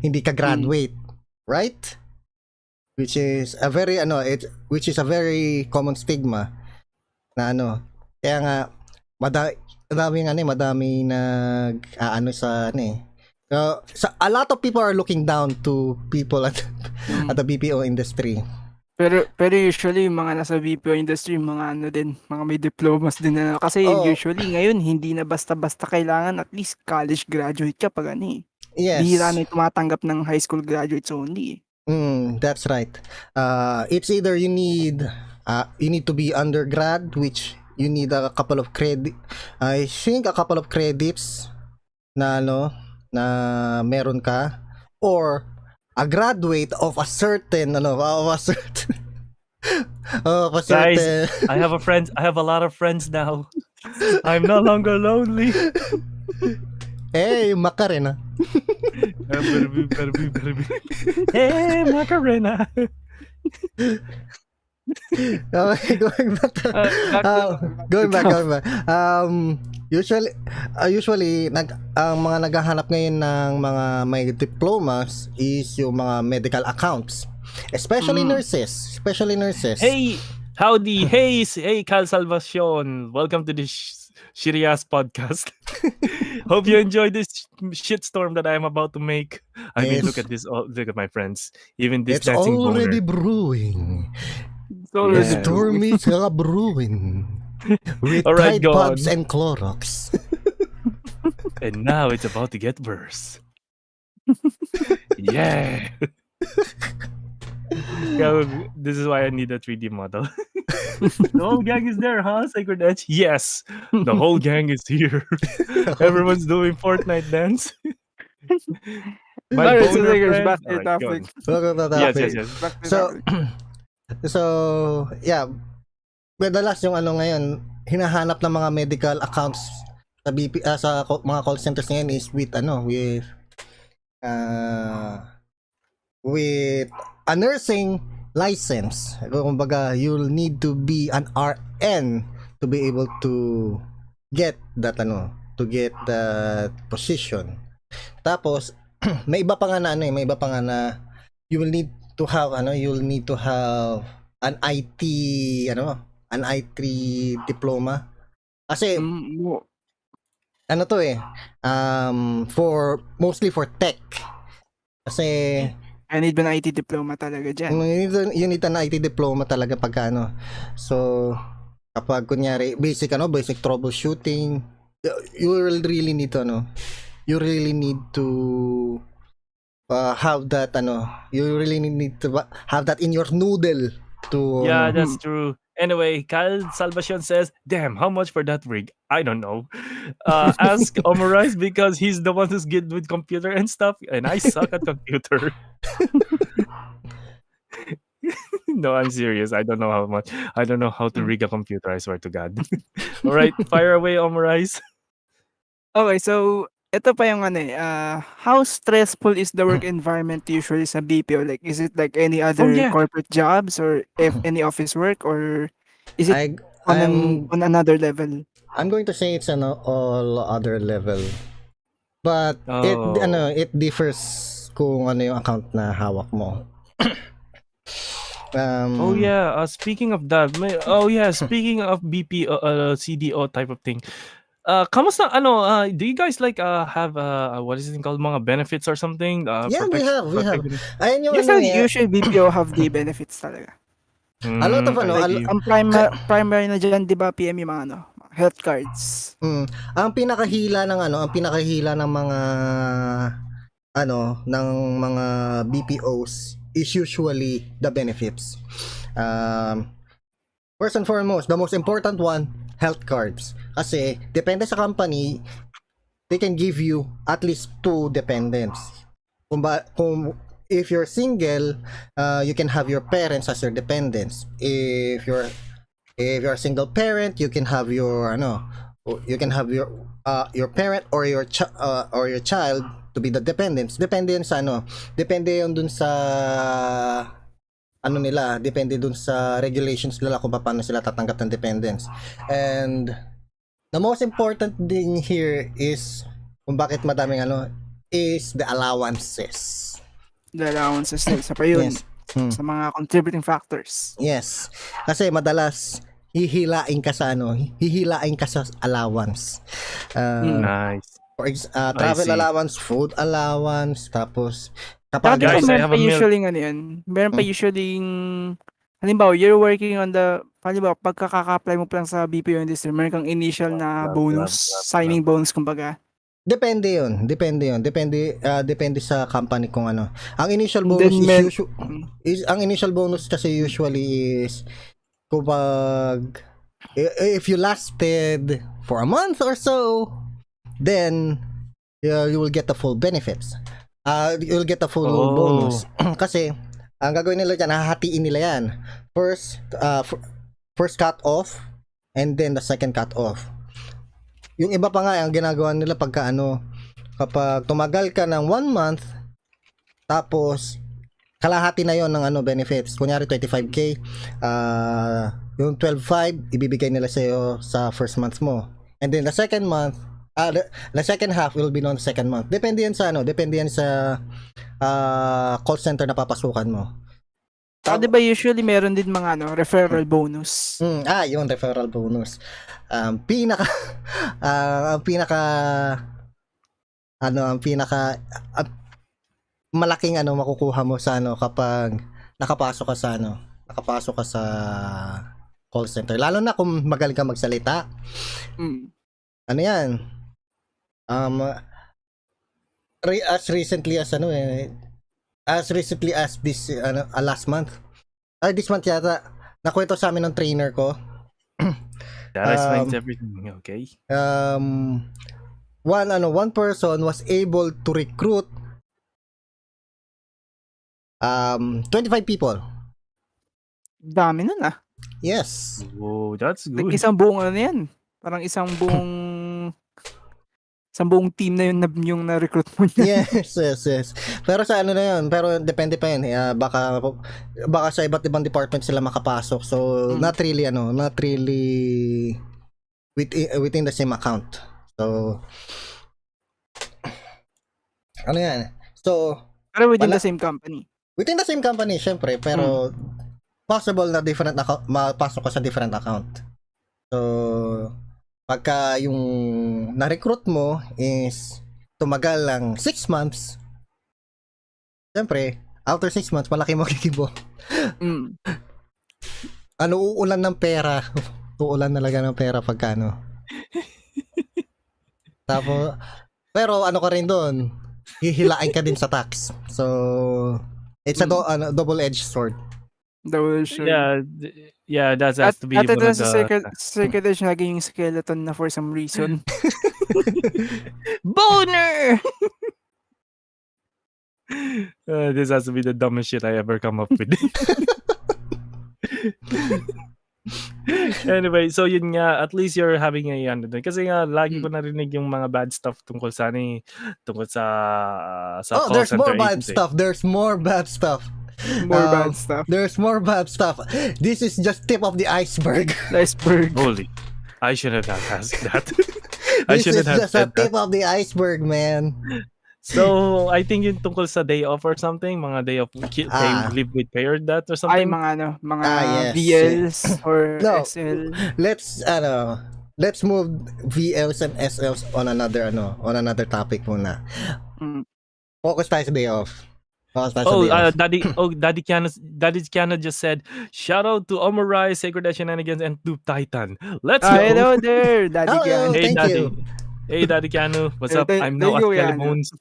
hindi ka graduate, right? Which is a very common stigma na kaya nga madaming a lot of people are looking down to people at the BPO industry. Pero usually yung mga nasa BPO industry, mga mga may diplomas din na kasi usually ngayon hindi na basta-basta kailangan at least college graduate ka pag Yes. Bihira na yung tumatanggap ng high school graduates only. That's right. It's either you need to be undergrad, which you need a couple of credits na na meron ka, or a graduate of a certain Guys, I have a lot of friends now. I'm no longer lonely. Hey, Macarena. Hey, Macarena. Okay, going back. Usually ang mga naghahanap ngayon ng mga may diplomas is yung mga medical accounts. Especially nurses. Hey, howdy, hey, Cal Salvacion. Welcome to this Shirias podcast. Hope you enjoy this shitstorm that I'm about to make. I mean, Yes. look at this. Look at my friends. Even this It's dancing already boner. brewing. So, The Yeah. storm is brewing. With All right, Tide go Pods on. and Clorox. And now it's about to get worse. Yeah. This is why I need a 3D model. The whole gang is there, huh? Sacred Edge? Yes, the whole gang is here. Everyone's doing Fortnite dance. My Alright, so boner Lakers, friend. back to your Alright, go topic. on. Welcome to the Yes, topic. yes, yes. Back to the So, topic. So, yeah. Madalas yung ngayon, hinahanap ng mga medical accounts sa mga call centers ngayon is with with a nursing license. Kumbaga, you'll need to be an RN to be able to get that position. Tapos may iba pa nga na you will need to have an IT diploma. Kasi mostly for tech. Kasi I need ba ng IT diploma talaga dyan? you need an IT diploma talaga pagka So kapag kunyari basic troubleshooting, you will really need to you really need to have that you really need to have that in your noodle to Yeah, that's true. Anyway, Kyle Salvacion says, "Damn, how much for that rig? I don't know. Ask Omarice because he's the one who's good with computer and stuff, and I suck at computer." No, I'm serious. I don't know how much. I don't know how to rig a computer. I swear to God. All right, fire away, Omarice. Okay, so ito pa yung how stressful is the work environment usually sa BPO? Like, is it like any other yeah. corporate jobs or if any office work, or is it on another level? I'm going to say it's all other level. But it differs kung ano yung account na hawak mo. Oh yeah, speaking of that, speaking of BPO, CDO type of thing. Kamusta do you guys like have what is it called, mga benefits or something? Yeah, we have. Ayun yung Yes, usually BPO have the benefits talaga. A lot of ang primary na dyan, di ba, PM yung mga health cards. Ang pinakahila ng mga BPOs is usually the benefits. First and foremost, the most important one, health cards. Kasi depende sa company, they can give you at least 2 dependents. Kung if you're single, you can have your parents as your dependents. If you're a single parent, you can have your parent or your child to be the dependents. Depende yun dun sa depende dun sa regulations nila kung paano sila tatanggap ng dependents. And the most important thing here is kung bakit madaming is the allowances. The allowances, isa pa yun. Yes. Sa mga contributing factors. Yes. Kasi madalas hihilain ka sa allowance. Nice. Travel allowance, food allowance, tapos Kapag Guys, I have a milk. Meron pa usually halimbawa, you're working on pagkaka-apply mo pa lang sa BPO industry, meron kang initial na bonus, signing bonus kumbaga. Depende yun. Depende sa company kung ano. Ang initial bonus ang initial bonus kasi usually is kapag if you lasted for a month or so, then you will get the full benefits. You'll get the full bonus. Kasi ang gagawin nila dyan, hahatiin nila yan. First cut off and then the second cut off. Yung iba pa nga, ang ginagawa nila kapag tumagal ka ng 1 month, tapos kalahati na yon ng benefits. Kunyari 25k, yung 12.5 ibibigay nila sa iyo sa first month mo. And then the second month, the second half will be on the second month. Depende yan sa call center na papasukan mo. Di ba usually meron din mga referral bonus? Yung referral bonus. Ang pinaka malaking makukuha mo sa kapag nakapasok ka sa call center. Lalo na kung magaling ka magsalita. Ano yan? As recently as this last month. This month yata nakwento sa amin ng trainer ko. That explains everything, okay? One person was able to recruit 25 people. Dami nun ah. Yes. Oh, that's Like good. isang buong yan. Parang isang buong team na yun yung na-recruit mo niya. Yes. Pero sa na yun, pero depende pa yun. Baka sa iba't ibang department sila makapasok. So, not really within the same account. So, ano yan? So, pero within the same company. Within the same company, syempre. Pero, possible na different account, mapasok ka sa different account. So, pagka yung na-recruit mo is tumagal lang 6 months, syempre, after 6 months, malaki makikibo. Uulan ng pera. Uulan talaga ng pera pagka Tapos, pero ka rin doon, hihilain ka din sa tax. So, it's a double-edged sword. Yeah, that has to be one of the second edge naging yung skeleton na for some reason. Boner! This has to be the dumbest shit I ever come up with. Anyway, so yun nga, at least you're having a kasi nga lagi ko narinig yung mga bad stuff tungkol sa tungkol sa call there's center more bad agency. stuff. There's more bad stuff. There's more bad stuff. This is just tip of the iceberg. Holy, I shouldn't have asked that. This is just a tip of the iceberg, man. So, I think yung tungkol sa day off or something, mga day off, they live with pay or that or something. Ay, mga yes. VLs or No. SL. Let's move VLs and SLs on another topic muna. Focus tayo sa day off. Daddy Kiano just said, shout out to Omurai, Sacred Shenanigans, and Tube Titan. Let's go. Hello there, Daddy Hello, Kiano. thank you. Hey, Daddy Kiano. What's up? I'm now at Kelebones.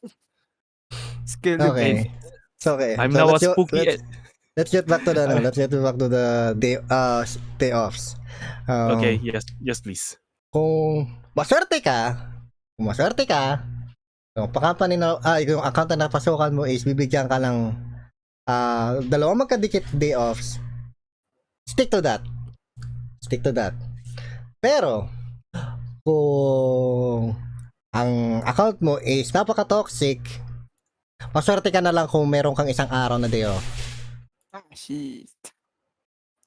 Okay. It's okay. I'm So now a spooky. Let's get back to the day offs. Okay, yes, please. Kung maswerte ka, yung pa-company yung account na napasukan mo is bibigyan ka ng dalawang magkadikit day offs. Stick to that. Pero kung ang account mo is napaka-toxic, maswerte ka na lang kung meron kang isang araw na day off. Shit.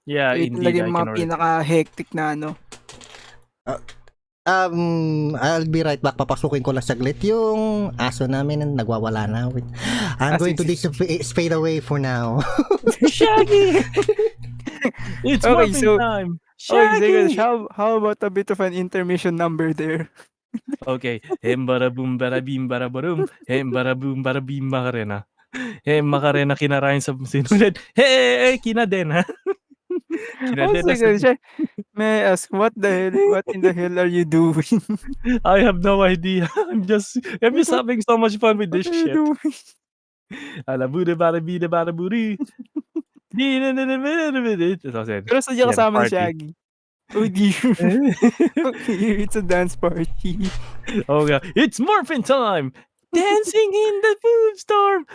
Yeah, indeed. Laging mga pinaka-hectic na I'll be right back. Papasukin ko lang saglit yung aso namin na nagwawala na. I'm going to fade away for now. Shaggy! It's okay, morphing time! Shaggy! How about a bit of an intermission number there? Okay. Hembara boom bara bim bara barum. Hembara boom bara bim makarena. Makarena kinarayan sa sinunod. Hey, kinaden ha. May I ask, what in the hell are you doing? I have no idea. I'm just having so much fun with this shit. Alabudi barabida barabudi. Pero sadya kasama ni Shaggy. Oh dear. It's a dance party. Oh god. It's morphin time! Dancing in the food storm!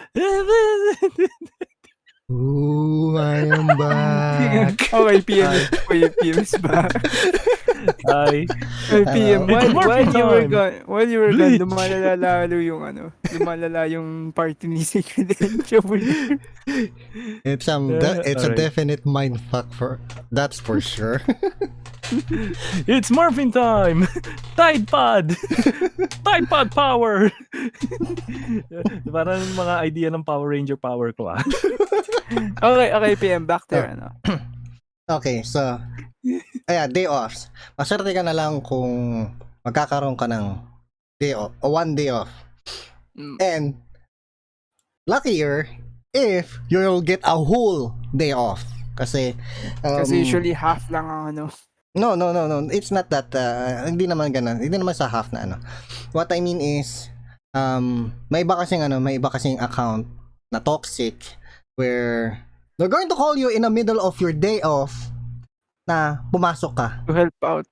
Ooh, I am back. Okay, PMS back. Ay, PM, Ano? it's morphine time. while you were gone, Bleach. lumalala yung lumalala yung party ni Secret Edge over there. It's a Alright. definite mindfuck for that's for sure. It's morphine time. Tide Pod. Tide Pod power. Parang mga idea ng Power Ranger power ko ah. Okay, PM, back to your Okay, so day offs. Maswerte ka na lang kung magkakaroon ka ng day off o one day off. And luckier if you'll get a whole day off. Kasi usually half lang ang No. It's not that hindi naman ganun. Hindi naman sa half na What I mean is may iba kasing account na toxic where they're going to call you in the middle of your day off na pumasok ka. to help out.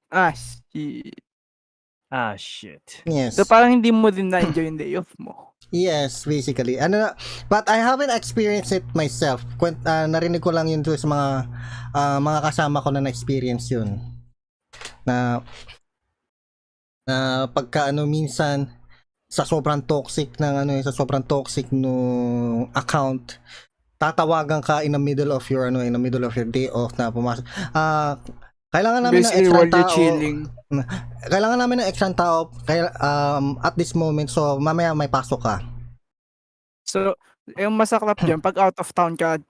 Shit. Yes. So parang hindi mo din na-enjoy yung day off mo. Yes, basically. But I haven't experienced it myself. Narinig ko lang yun to sa mga kasama ko na na-experience yun. Na pagka minsan sa sobrang toxic nung account, tatawagan ka in the middle of your day off na pumasok. Kailangan namin ng Basically, extra while you're tao. chilling. Kailangan namin ng extra tao at this moment, so mamaya may pasok ka. So, yung masaklap dyan, pag out of town ka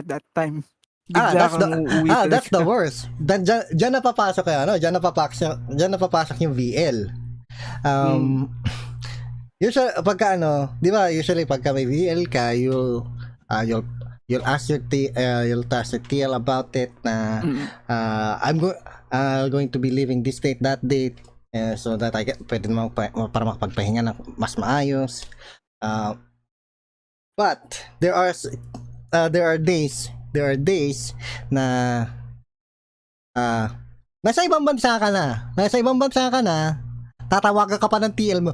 that time. Bigla kang uuwi That's the talaga. worst. Diyan na papasok diyan na papasok yung VL. Usually pagka di ba, usually pagka may VL ka, you'll ask your TL about it na I'm going to be leaving this date, that date, so that pwede naman para makapagpahinga ng mas maayos. But there are days na nasa ibang bansa ka na, tatawagan ka pa ng TL mo.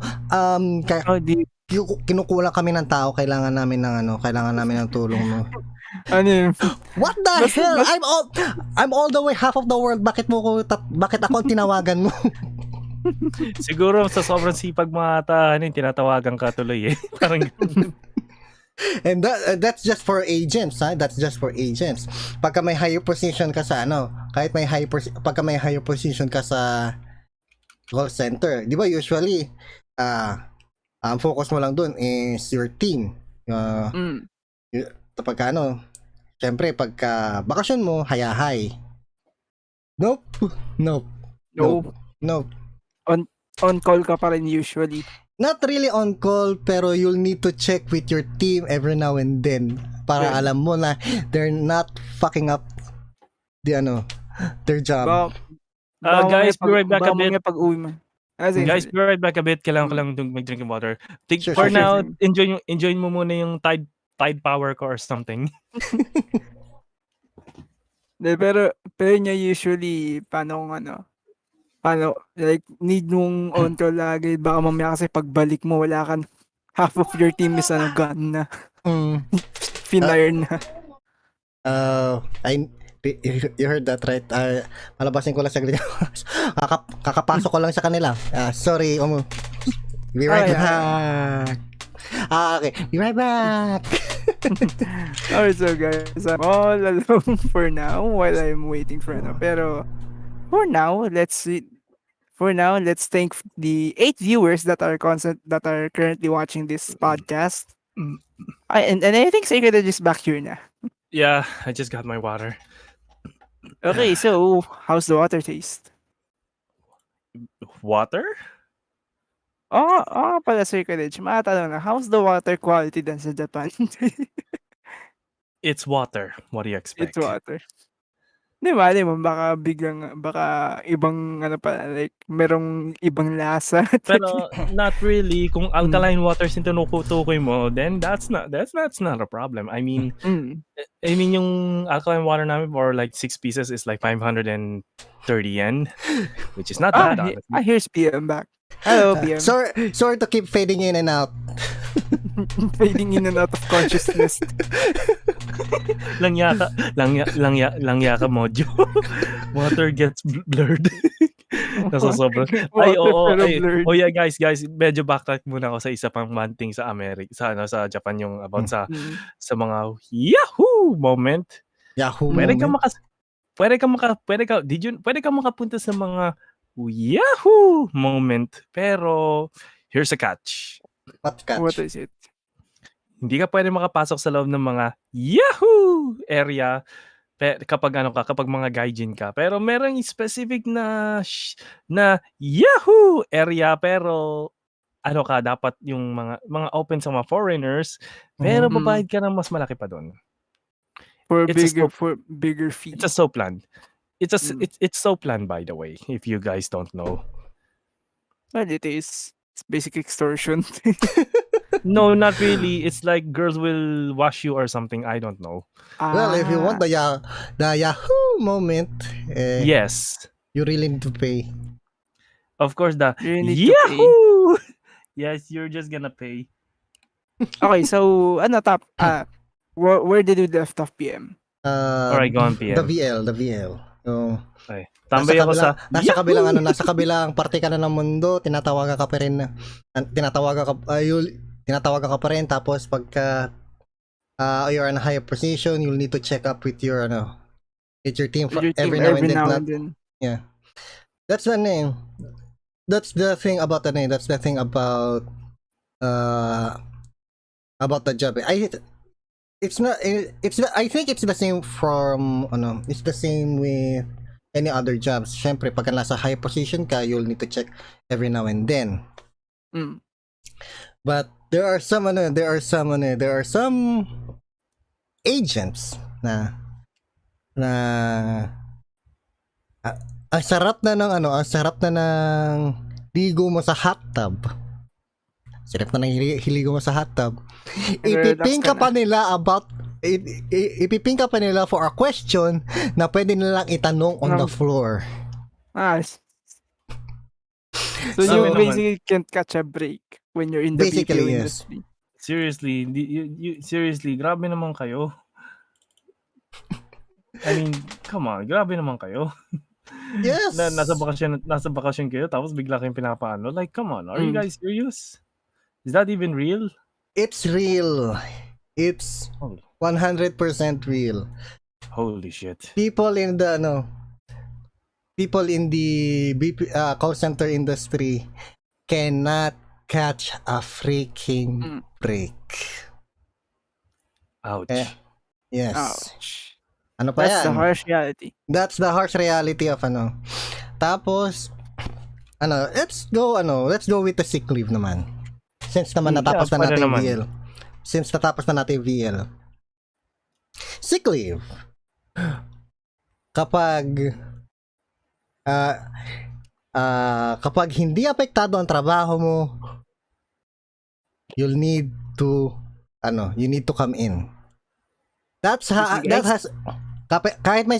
Kinukulang kami ng tao, kailangan namin ng tulong mo. What the hell? I'm all the way half of the world. Bakit ako ang tinawagan mo? Siguro sa sobrang sipag mo ata, tinatawagan ka tuloy eh. Parang And that's just for agents, ha? That's just for agents. Pagka may higher position ka sa pagka may higher position ka sa call center, di ba usually ang focus mo lang dun is your team. Pagka syempre pagka bakasyon mo, hayahay. Nope. On call ka pa rin usually. Not really on call, pero you'll need to check with your team every now and then para alam mo na they're not fucking up their job. Guys, be right back a bit. Pag-uwi mo. Guys, be right back a bit. Kailangan ko lang mag-drink ng water. Sure, For sure, now, enjoy mo muna yung Tide Power ko or something. Pero niya usually paano like need mong on call lagi, baka mamaya kasi pagbalik mo wala kan half of your team is gone na. Finire na. You heard that right? Malabasin ko lang saglit. Kakapasok ko lang sa kanila. Sorry, be right back. Okay, be right back. Alright, so guys, I'm all alone for now while I'm waiting for pero for now, let's thank the 8 viewers that are currently watching this podcast. And I think Sacred is just back here na. Yeah, I just got my water. Okay, so how's the water taste? Water? Pala Sacred Edge. Matanong na, how's the water quality dun sa Japan? It's water. What do you expect? It's water. Di ba, baka ibang like merong ibang lasa. Pero not really. Kung alkaline waters yung tinutukoy mo, then that's not a problem. I mean, yung alkaline water namin for like 6 pieces is like 530 yen, which is not bad, honestly. Here's PM back. Hello, PM. Sorry to keep fading in and out. Fading in and out of consciousness. Langya ka mojo. Water gets blurred. Nasa sobrang. Ay, Water oo. pero Ay, blurred. oh yeah, guys, medyo backtrack muna ako sa isa pang manting sa America, sa Japan yung about Mm. sa mga Yahoo moment. Yahoo Pwede ka moment. pwede ka makapunta sa mga Yahoo moment, pero here's a catch. What What catch? is it? Hindi ka pwede makapasok sa loob ng mga Yahoo area kapag mga gaijin ka. Pero merong specific na Yahoo area, pero dapat yung mga open sa mga foreigners, pero Mhm. babayad ka ng mas malaki pa doon. For It's bigger fee. a so planned. Mm. It's so planned, by the way, if you guys don't know. Well, it is. It's basic extortion. No, not really. It's like girls will wash you or something. I don't know. Well, if you want Ah, the Yahoo moment, Yes. you really need to pay. Of course, the you need to pay. Yahoo! Yes, you're just gonna pay. Okay, so where did we left off PM? Alright, go on, PM. The VL. Yung Okay. Tambay ako sa nasa kabilang parte ka na ng mundo, tinatawagan ka pa rin tinatawagan ka pa rin, tapos pagka you're in a higher position, you'll need to check up with your team With your team every now and now then. and then. Yeah. That's the name. That's the thing about the name. That's the thing about the job. I think it's the same it's the same with any other jobs. Syempre, pagka nasa high position ka, you'll need to check every now and then. Mm. But there are some agents na ang sarap na ng ligo mo sa hot tub. Sarap na ng hiligo mo sa hot tub. Ipiping ka pa nila for a question na pwede nilang itanong on the floor. So Sabi you naman, basically can't catch a break when you're in the Basically, BPO yes. industry. seriously, grabe naman kayo. I mean, come on, grabe naman kayo. Yes. Nasa bakasyon kayo, tapos bigla kayong pinapaano. Like, come on, are you guys serious? Is that even real? It's real. It's 100% real. Holy shit. People in the call center industry cannot catch a freaking break. Ouch. Yes. Ouch. Ano pa That's yan? the harsh reality. That's the harsh reality of Tapos let's go with the sick leave naman. Since naman natapos na natin yung VL. Since natapos na natin yung VL. Sick leave. Kapag hindi apektado ang trabaho mo, you need to come in. Kahit may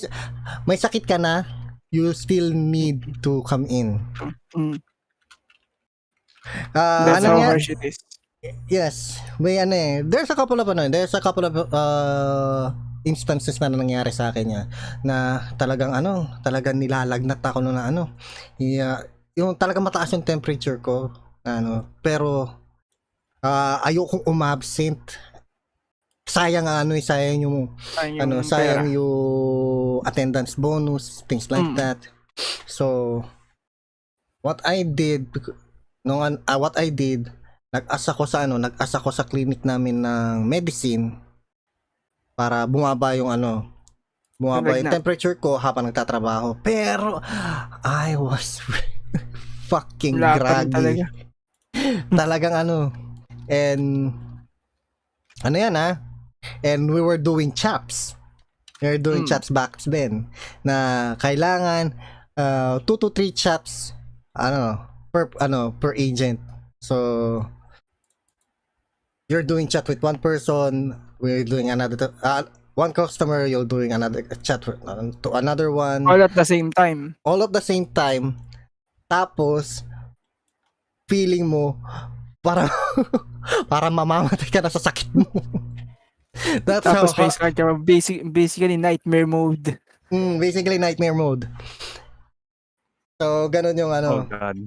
sakit ka na, you still need to come in. That's how harsh it is. Yes, there's a couple of instances na nangyari sa akin na talagang nilalagnat ako na yung talagang mataas yung temperature ko, pero ayokong umabsent. Sayang yung attendance bonus, things like that. So what I did, nag-asa ko sa clinic namin ng medicine para bumaba yung temperature ko habang nagtatrabaho. Pero I was fucking groggy. Talagang and and we were doing chaps. We were doing chaps back then na kailangan 2 to 3 chaps per agent. So you're doing chat with one person, we're doing another one customer, you're doing another chat to another one. All at the same time. Tapos feeling mo para para mamamatay ka na sa sakit mo. That's how Tapos may start ka basically nightmare mode. basically nightmare mode. So ganun yung Oh ano, God.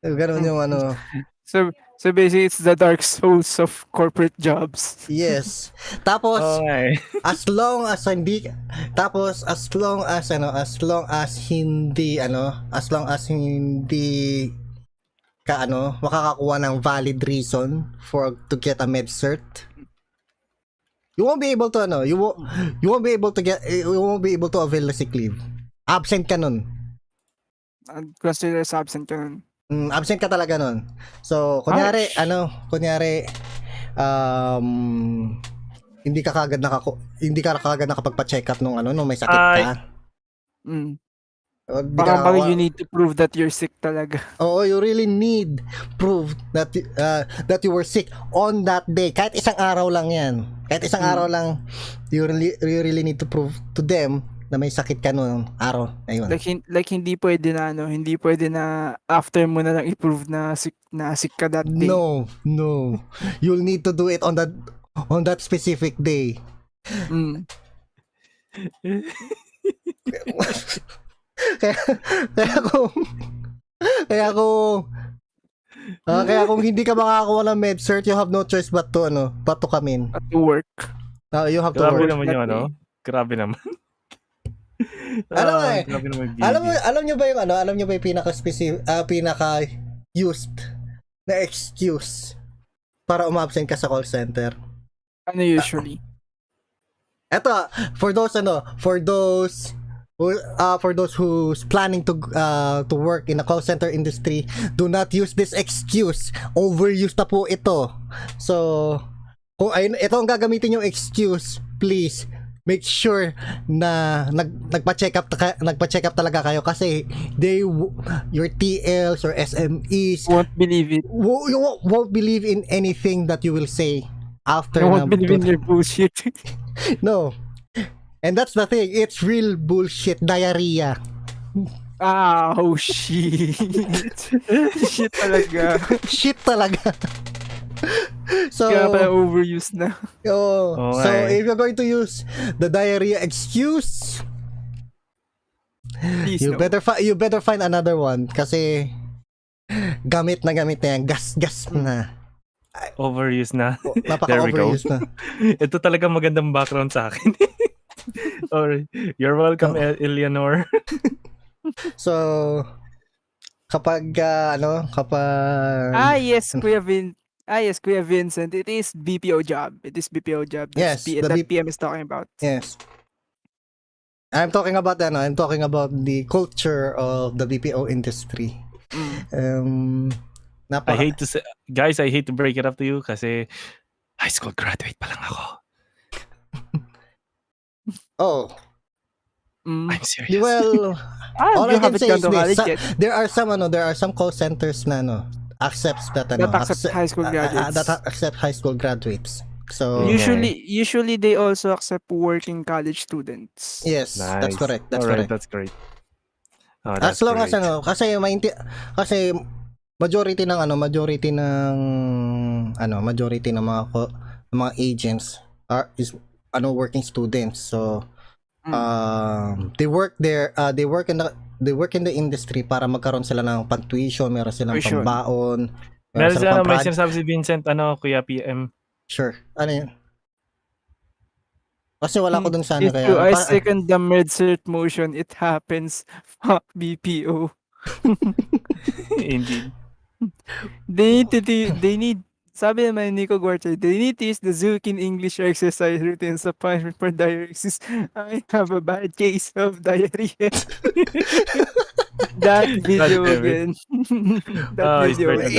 ganun yung ano. So basically it's the dark souls of corporate jobs. Yes. Tapos Okay. as long as hindi tapos as long as hindi ka makakakuha ng valid reason to get a med cert, you won't be able to you won't be able to avail the sick leave. Absent ka nun. Consider as absent ka nun. Absent ka talaga nun. So kunyari Harsh. hindi ka kagad nakapagpa-check up nung may sakit ka. Mm. O, di ka Parang nakakuha- you need to prove that you're sick talaga. Oo, you really need proof that you were sick on that day. Kahit isang araw lang 'yan. Kahit isang araw lang, you really need to prove to them na may sakit ka noong araw na yun. Like hindi pwede na after mo na lang i-prove na sick ka that day. No. You'll need to do it on that specific day. Mm. kaya kung hindi ka makakakuha ng med cert, you have no choice but to come in. At to work. You have to Grabe work. naman yung ano. Grabe naman. Alam mo eh. Grabe naman yung Alam niyo ba yung pinaka used na excuse para umabsent ka sa call center? Ano usually? Eto, for those who's planning to work in a call center industry, do not use this excuse. Overused na po ito. So, kung ito ang gagamitin yung excuse, please make sure na nagpa-check up talaga kayo kasi your TLs or SMEs Won't believe it. you won't believe in anything that you will say after. You won't believe in your bullshit. No. And that's the thing, it's real bullshit diarrhea. Oh shit. Shit talaga. Shit talaga. So, Kaya pala overused na. so Okay. if you're going to use the diarrhea excuse, Please you no. better find another one kasi gamit na yan, gas na. Overused na. Napaka-overused na. Ito talaga magandang background sa akin. Alright. You're welcome, Eleanor. So, kapag Yes, Kuya Vincent. It is BPO job. Yes, That PM is talking about. yes. I'm talking about the culture of the BPO industry. I hate to say, guys, I hate to break it up to you kasi high school graduate pa lang ako. Oh, I'm serious. well, all I you can haven't say gone is to this. college yet. There are some call centers na accepts that accept high school graduates. that accept high school graduates. So Usually they also accept working college students. yes, that's Nice. correct. That's Alright, correct. that's great. Oh, As that's long as great. kasi majority ng mga agents is working students. So they work in the industry para magkaroon sila ng pang-tuition, meron silang Tuition. pambaon, Meron silang sila, may pang-project. sinasabi si Vincent, Kuya PM. Sure. Ano yun? Kasi wala ko dun sa It's kaya. true. I second the med-cert motion. It happens. Fuck BPO. Indeed. They need, sabi naman ni Nico Guarter, they need to use the Zukin English exercise routine sa punishment for diuresis. I have a bad case of diarrhea. That video God damn it. again. He's very good.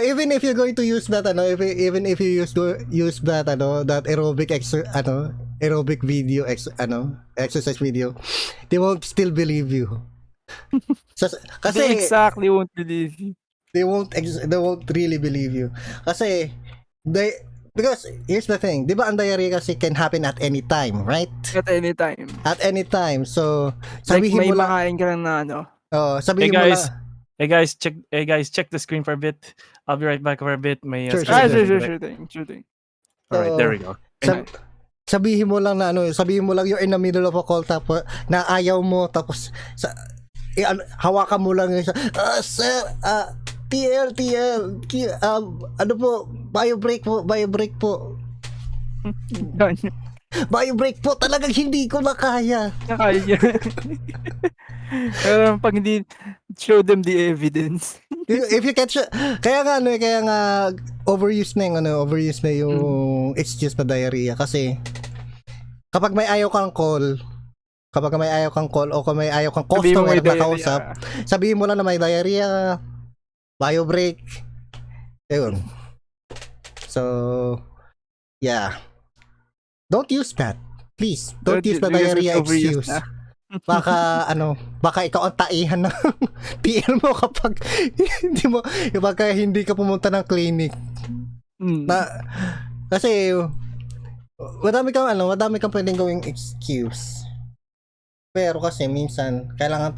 Even if you're going to use that even if you use that that aerobic video exercise video, they won't still believe you. Kasi They exactly won't believe you. they won't really believe you kasi because here's the thing, di ba ang diarrhea kasi can happen at any time, right? At any time. At any time. So Like sabihin may mo lang makain ka lang na sabihin Hey mo guys, lang check the screen for a bit. I'll be right back for a bit. May Sure, Ah, sure, sure, sure. sure thing, sure thing. All right, there So, we go. sab- sabihin mo lang na sabihin mo lang you're in the middle of a call tapos na ayaw mo tapos hawakan mo lang yung sir, TL, ano po, bio break po. Done. Bio break po, talagang hindi ko na kaya. Nakaya. Pero pag hindi, show them the evidence. If you catch, kaya nga overuse na yung excuse na diarrhea kasi kapag may ayaw kang call o kung may ayaw kang Sabihin mo customer may na kausap, diarrhea. sabihin mo lang na may diarrhea, bio break, ayun. So, yeah. Don't use that. Please, don't use the diarrhea excuse. Baka ikaw ang taihan ng TL mo kapag hindi ka pumunta ng clinic. Kasi madami kang pwedeng gawing excuse. Pero kasi minsan kailangan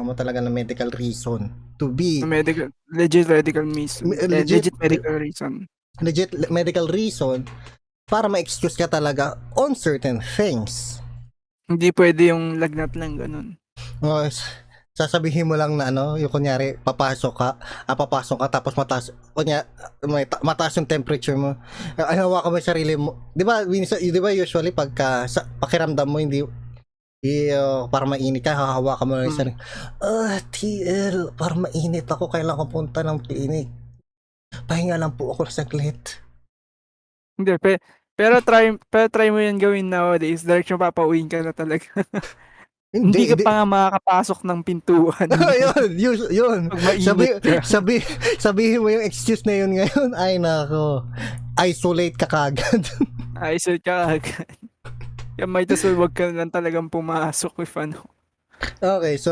mo talaga ng medical reason to be Legit medical reason. Legit medical reason para ma-excuse ka talaga on certain things. Hindi pwede yung lagnat lang ganun. Sasabihin mo lang na yung kunyari papasok ka tapos mataas yung temperature mo. Hawakan mo yung sarili mo. 'Di ba usually pagka pakiramdam mo hindi para mainit ka, hahawakan mo lang yung sarili. TL, para mainit ako, kailangan ko punta ng clinic. Pahinga lang po ako saglit. Hindi, pero try mo yan gawin nowadays. Direct papauwiin ka na talaga. Hindi ka pa nga makakapasok ng pintuan. yun. Pag mainit ka. Sabihin mo yung excuse na yun ngayon, ay nako, isolate ka kagad. Isolate ka agad. Kaya might as well wag ka lang talagang pumasok if ano. Okay, so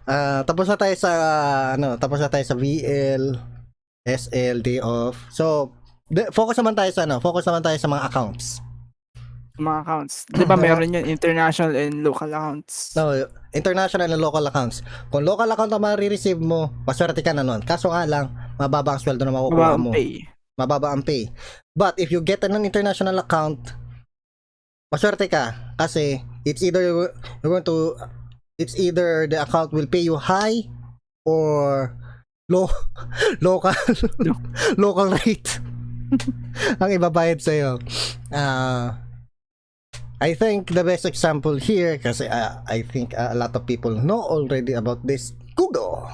tapos na tayo sa VL, SL, day off. So focus naman tayo sa mga accounts. Mga accounts. 'Di ba meron yan international and local accounts? No, international and local accounts. Kung local account ang ma-receive mo, maswerte ka na nun. Kaso nga lang, mababa ang sweldo na makukuha mo. Mababa ang pay. But if you get an international account, maswerte ka kasi it's either the account will pay you high or local rate ang ibabayad sa'yo. I think the best example here, kasi I think a lot of people know already about this, Google.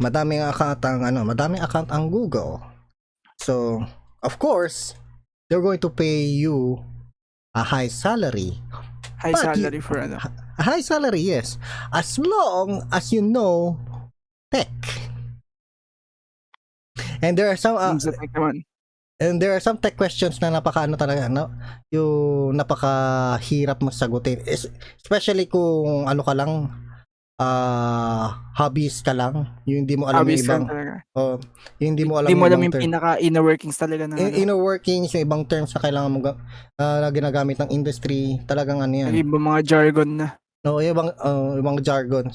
Madaming account ang Google. So, of course, they're going to pay you a high salary. High salary for ano? A high salary, yes. As long as you know tech. And there are some tech questions na yung napakahirap mong sagutin. Especially kung ka lang, hobbies ka lang, yung hindi mo alam yung ibang yung hindi mo alam yung pinaka inner workings talaga na inner workings, yung ibang terms na kailangan mo na ginagamit ng industry, talagang yan. Ibang mga jargon na. Ibang jargon.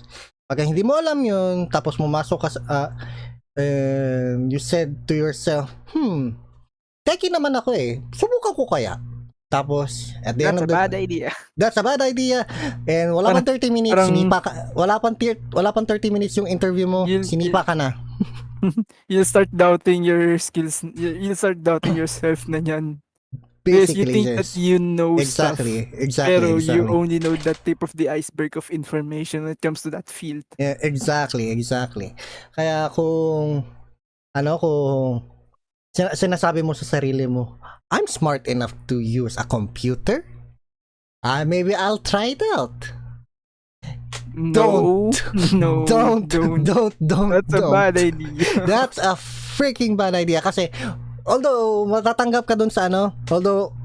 Pag hindi mo alam yun, tapos pumasok ka and you said to yourself, techie naman ako subukan ko kaya. Tapos at the end of bad idea. That's a bad idea. And wala pang 30 minutes, wala pang 30 minutes yung interview mo, sinipa ka na. You'll start doubting your skills. You'll start doubting yourself na yan. Because you think that you know stuff. Exactly. Pero you only know that tip of the iceberg of information when it comes to that field. Yeah, exactly. Kaya kung sinasabi mo sa sarili mo, I'm smart enough to use a computer, maybe I'll try it out. Don't. That's a bad idea. That's a freaking bad idea kasi although matatanggap ka dun sa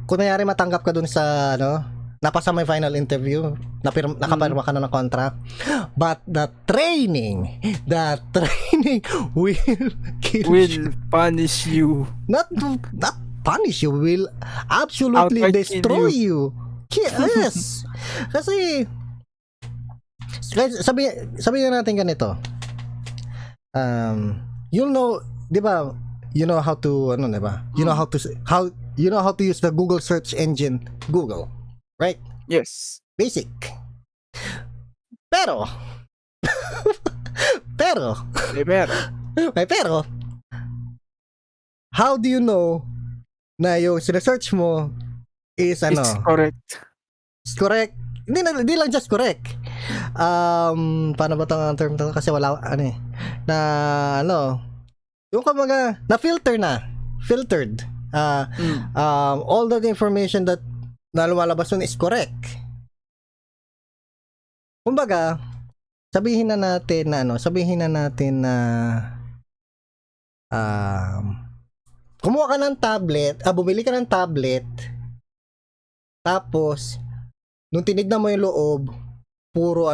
kunyari matanggap ka dun sa napasa mo yung final interview, nakapirma ka na ng contract, but the training will punish you. Not punish you, will absolutely destroy you. Yes. Kasi Guys, sabi na natin ganito. You'll know, 'di ba? You know how to ano, 'di ba? You know how to use the Google search engine Google, right? Yes. Basic. Pero pero May pero. how do you know na yung sinesearch mo is ano? It's correct. Is correct? Hindi lang just correct. Paano ba tong term to? Kasi wala ano eh. Na ano, yung kumbaga na filtered. All the information that na lumalabas nun is correct. Kumbaga, sabihin na natin na kumuha ka ng tablet, bumili ka ng tablet, tapos nung tinignan mo yung loob, puro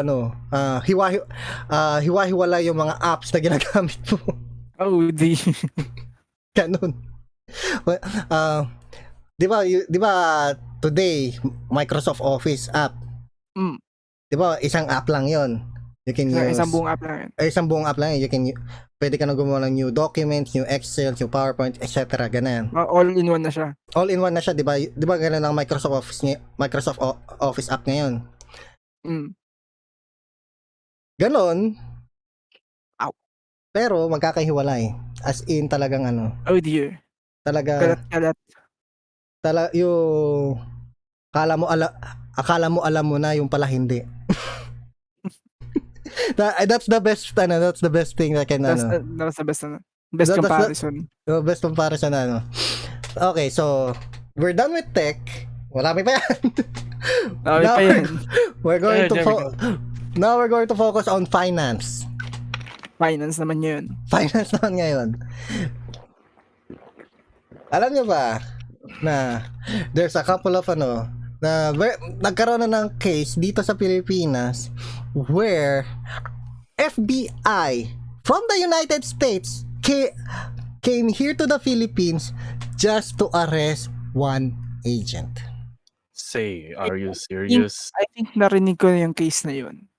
hiwa-hiwala yung mga apps na ginagamit mo. Oh, Ganun. Di ba today Microsoft Office app, di ba isang app lang yon. You can use isang buong app lang yan. Isang buong app lang yun. Pwede ka na gumawa ng new documents, new Excel, new PowerPoint, etc. Ganun. All-in-one na siya. All-in-one na siya, di ba? Di ba ganun ang Microsoft Office app ngayon? Ganon. Ow. Pero magkakahiwalay. As in talagang ano. Oh dear. Talaga. Kalat. Yung akala mo alam mo na, yung pala hindi. That's the best thing that can That's the best comparison. Best comparison Okay, so we're done with tech. Marami pa yan. Now we're going to focus on finance. Finance naman yun. Finance naman ngayon. Alam nyo ba na there's a couple of na nagkaroon na ng case dito sa Pilipinas where FBI from the United States came here to the Philippines just to arrest one agent. Say, are you serious? I think narinig ko na yung case na yun.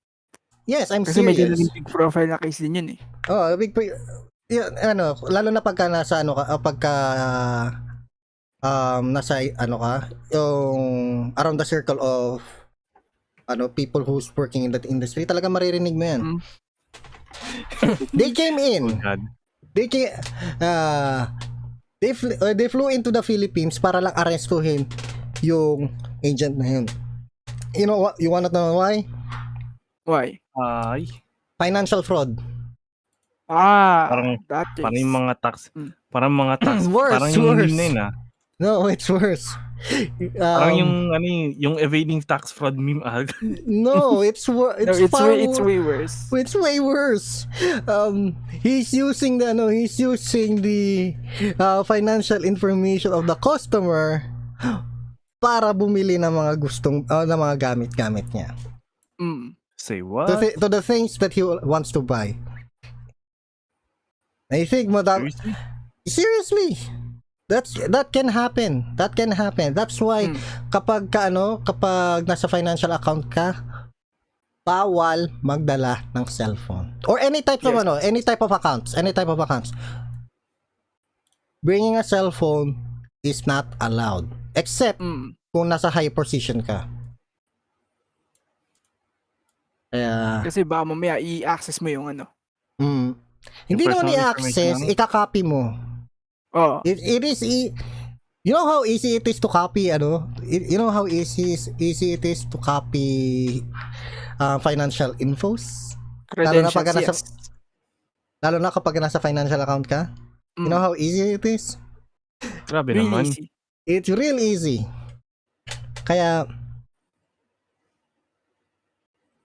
Yes, I'm Kasi serious. Kasi big profile na case din yun eh. Oh, lalo na pagka nasa nasa yung around the circle of people who's working in that industry, talaga maririnig mo yan. They came in. God. They flew into the Philippines para lang arestuhin yung agent na yun. You know what? You wanna know why? Why? Financial fraud. Parang yung mga tax. Parang mga tax. Worse, parang yung worse. meme na yun. No, it's worse. Parang yung evading tax fraud meme. No, it's way worse. It's way worse. He's using the financial information of the customer para bumili ng mga ng mga gamit niya. Say what? To the things that he wants to buy. I think, madam, seriously, that can happen. That's why kapag nasa financial account ka, bawal magdala ng cellphone or any type of accounts. Bringing a cellphone is not allowed except kung nasa high position ka. Kasi baka mamaya i-access mo yung hindi naman i-access, ika-copy mo. Oh. It is you know how easy it is to copy you know how easy it is to copy financial infos? Lalo na kapag nasa financial account ka. You know how easy it is? Grabe really naman. Easy. It's real easy. Kaya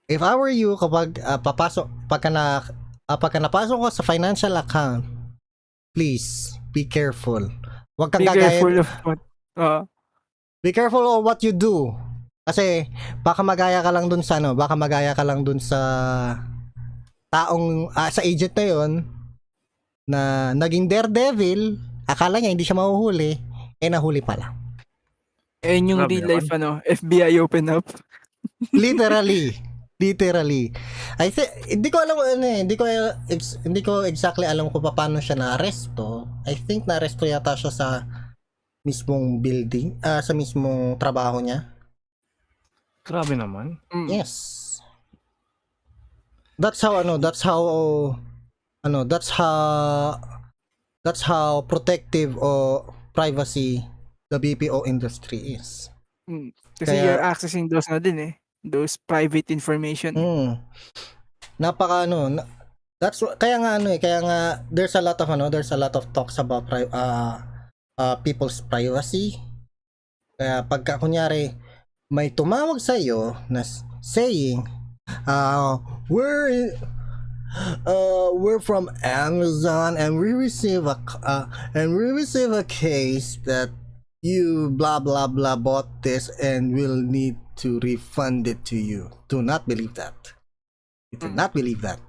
if I were you, kapag pagka napasok ko sa financial account, please be careful. Huwag kang gagaya. Be careful of what you do. Kasi baka magaya ka lang dun sa taong sa agent na yon na naging daredevil, akala niya hindi siya mahuhuli, nahuli pala. Yung real life FBI open up. Literally. Literally. I think hindi ko alam kung ano eh. Hindi ko exactly alam kung paano siya na-aresto. I think na-aresto yata siya sa mismong building, sa mismong trabaho niya. Grabe naman. Yes. That's how that's how protective o privacy the BPO industry is. Kasi you're accessing those na din those private information. Napaka that's kaya nga there's a lot of talks about people's privacy. Kaya pagka kunyari may tumawag sa iyo na saying we're from Amazon and we receive a case that you blah blah blah bought this and we'll need to refund it to you. Do not believe that. You do not believe that.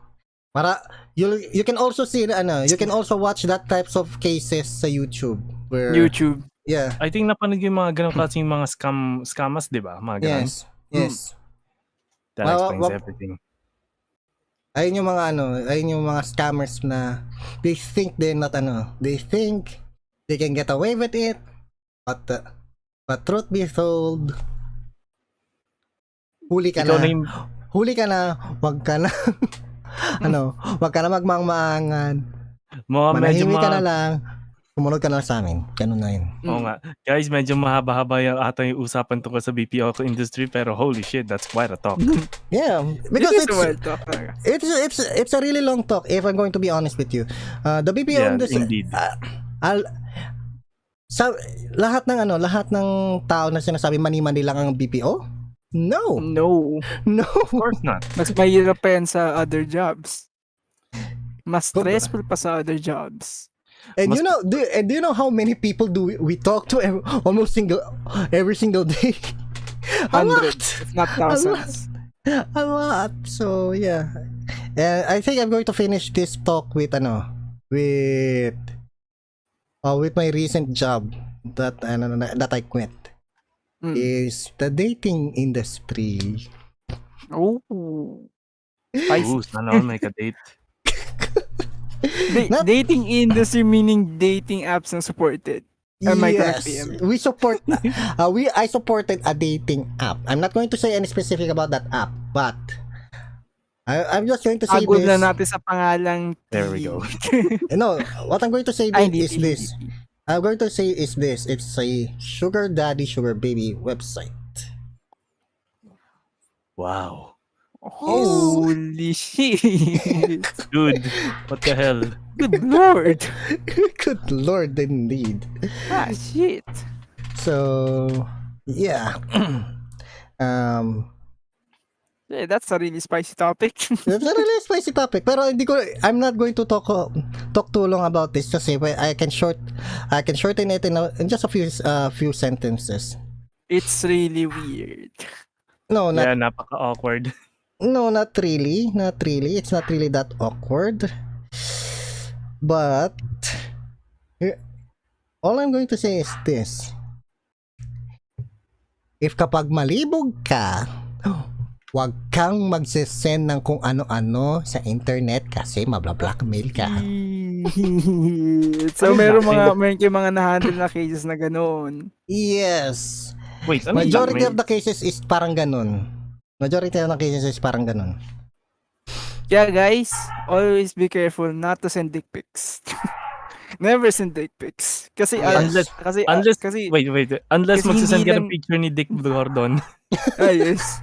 Para you can also see you can also watch that types of cases sa YouTube where yeah. I think napanood yung mga ganong klaseng mga scammers, di ba? Mga ganon. Yes. That explains everything. Ayun yung mga scammers na they think they think they can get away with it, but truth be told, huli ka na, wag ka na wag ka na magmangmaangan, manahimik ka na lang, sumunod ka na sa amin, ganun na yun. Oo nga. Guys, medyo mahaba-haba yung usapan tungkol sa BPO industry, pero holy shit, that's quite a talk. Yeah, because it's a really long talk if I'm going to be honest with you. The BPO industry, indeed. Sa lahat ng tao na sinasabi mani-mani lang ang BPO? No. Of course not. Mas mahirap pa yan sa other jobs. Mas stressful pa sa other jobs. And do you know how many people do we talk to almost every single day? Hundreds, if not thousands. A lot. So yeah. I think I'm going to finish this talk with my recent job that I quit. Is the dating industry. Sana all may ka-date. Dating industry meaning dating apps na supported. Am I correct? We support I supported a dating app. I'm not going to say any specific about that app, but I'm just going to say this. Na natin sa pangalang There we go. No, what I'm going to say is this. I'm going to say is this. It's a sugar daddy, sugar baby website. Wow. Holy shit. Dude, what the hell? Good lord. Good lord indeed. Shit. So, yeah. That's a really spicy topic. That's a really spicy topic. Pero I'm not going to talk too long about this kasi I can shorten it in just a few sentences. It's really weird. No, not napaka-awkward. No, not really. It's not really that awkward. But all I'm going to say is this. If kapag malibog ka, wag kang magsisend ng kung ano-ano sa internet kasi mabla-blackmail ka. So meron mga na-handle na cases na ganoon. Yes. Wait, Majority of the cases is parang ganun. Yeah, guys, always be careful not to send dick pics. Never send dick pics. Kasi unless magsisend ka ng picture ni Dick Gordon. Yes.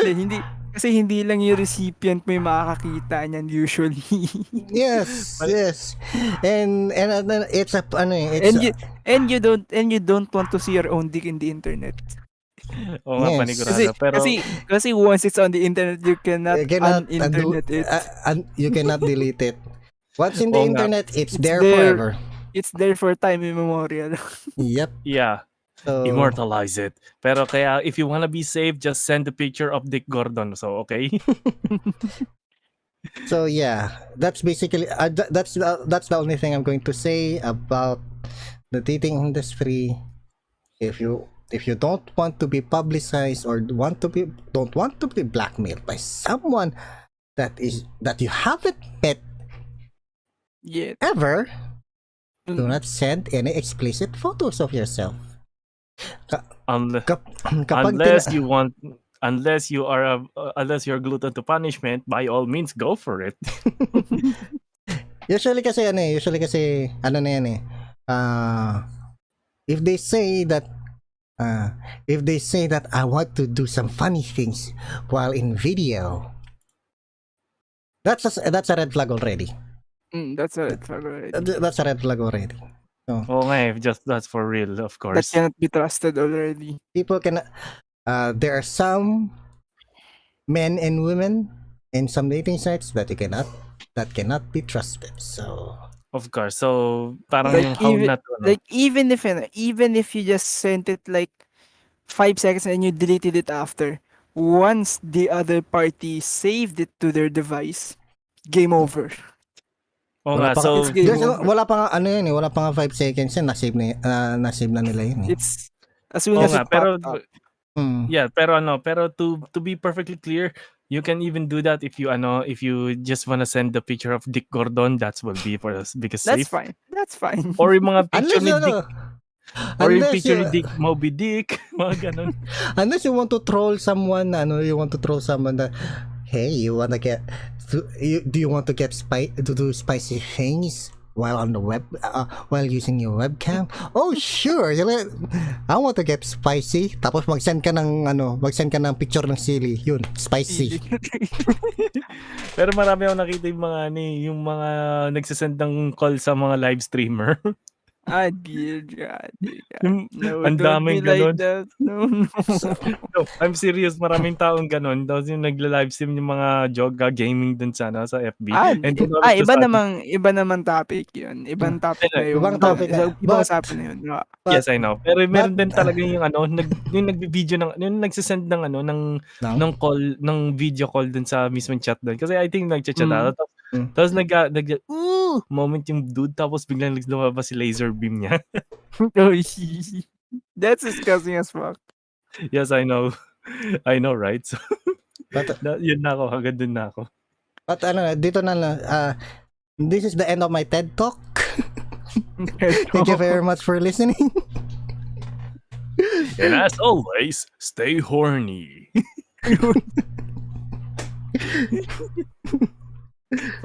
Hindi lang yung recipient mo yung makakakita niyan usually. Yes. And it's you don't want to see your own dick in the internet. Oo nga, panigurado. Kasi once it's on the internet, you cannot un-internet it. You cannot delete it. What's in the internet, it's there forever. It's there for time immemorial. Yep. Yeah. So, immortalize it. Pero kaya, if you wanna be safe, just send a picture of Dick Gordon. So, okay? So, yeah. That's basically, that's the only thing I'm going to say about the dating industry. If if you don't want to be publicized or don't want to be blackmailed by someone that you haven't met Yeah. ever, do Mm. not send any explicit photos of yourself. Unle- Kapag unless you're glutton to punishment, by all means go for it. usually kasi ano na yan eh. If they say that I want to do some funny things while in video, that's a red flag already. That's a red flag already. That's a red flag already. So Oo nga eh, just that's for real, of That course. cannot be trusted already. people can there are some men and women in some dating sites that cannot be trusted. So Of course. So, parang Like yung how even na to, ano? like even if you just sent it like 5 seconds and you deleted it after, once the other party saved it to their device, game over. Oo wala nga, pa so, It's game over. wala pa nga ano yun eh, wala pa nga 5 seconds yan, na-save na nila yun eh. It's as soon oo as nga, it pero, popped up. yeah, pero to be perfectly clear, you can even do that if you just wanna send the picture of Dick Gordon, that will be for us because That's safe. fine. That's fine. Or yung mga picture Unless ni Dick, or yung unless picture you ni Dick Moby Dick, mga ganun. unless you want to troll someone that, hey, do you want to do spicy things while on the web, while using your webcam? Oh sure, I want to get spicy. Tapos mag-send ka ng picture ng sili, yun, spicy. Pero marami akong nakita yung mga nagsasend ng call sa mga live streamer. Dear God. Yung, No, ang don't be daming like ganun. that. No, no. No, I'm serious, maraming taong ganun. Tapos yung nagla-livestream yung mga joga gaming dun sa FB. And then Iba naman topic yun. Ibang topic na yung Ibang topic na. ibang But- usapan na yun. Diba? Yes, I know. Pero meron but- din talaga yung yung nagvi-video yung nagsisend ng ng call, ng video call dun sa mismong chat dun. Kasi I think nagchat-chat ako. Tapos moment yung dude, tapos biglang lumabas si laser beam niya. Oh, that's disgusting as fuck. Yes, I know. I know, right? So, But yun na ako. Hanggang dun na ako. But dito na lang, this is the end of my TED Talk. Thank you very much for listening. And as always, stay horny.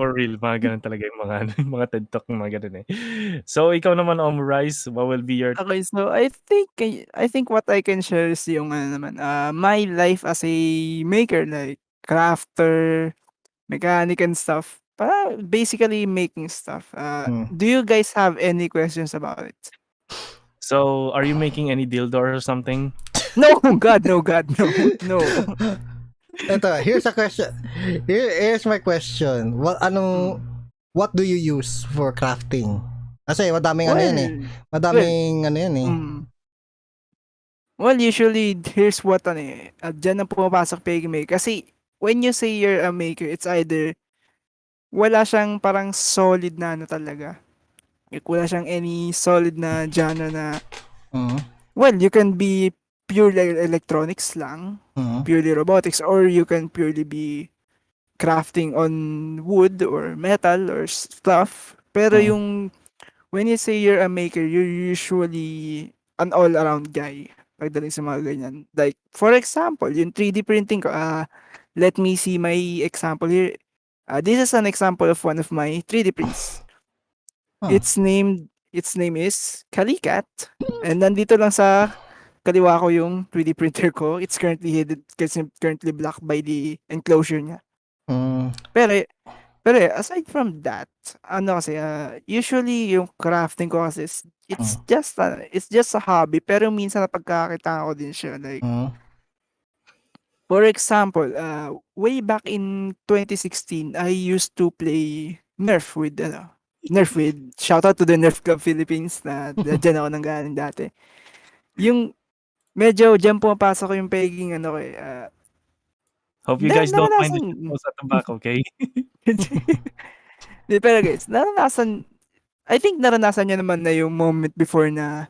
For real, mga ganun talaga yung mga TED Talk, mga ganun eh. So, ikaw naman, Rice, what will be your... Okay, so I think what I can share is yung my life as a maker, like crafter, mechanic and stuff. Basically making stuff. Do you guys have any questions about it? So, are you making any dildo or something? No, God, no. Ito, here's a question. Here's my question. What do you use for crafting? Kasi madaming Well, usually here's what dyan na pumapasok pigme. Kasi when you say you're a maker, it's either wala siyang parang solid na talaga. Like, wala siyang any solid na genre na well, you can be purely electronics lang, purely robotics, or you can purely be crafting on wood or metal or stuff. Pero yung when you say you're a maker, you're usually an all-around guy pagdating sa mga ganyan. Like, for example, yung 3D printing ko, let me see my example here. This is an example of one of my 3D prints. Its name is Calicat. And nandito lang sa kaliwa ko yung 3D printer ko. It's currently hidden kasi currently blocked by the enclosure niya. Pero aside from that, usually yung crafting ko kasi it's just a hobby, pero minsan napagkakita ko din siya, like for example, way back in 2016, I used to play Nerf with shout out to the Nerf Club Philippines na dyan ako nanggaling dati. Yung medyo dyan pumapasok yung pegging Hope you guys don't mind the shit sa tobacco, okay? Pero guys, I think naranasan nyo naman na yung moment before na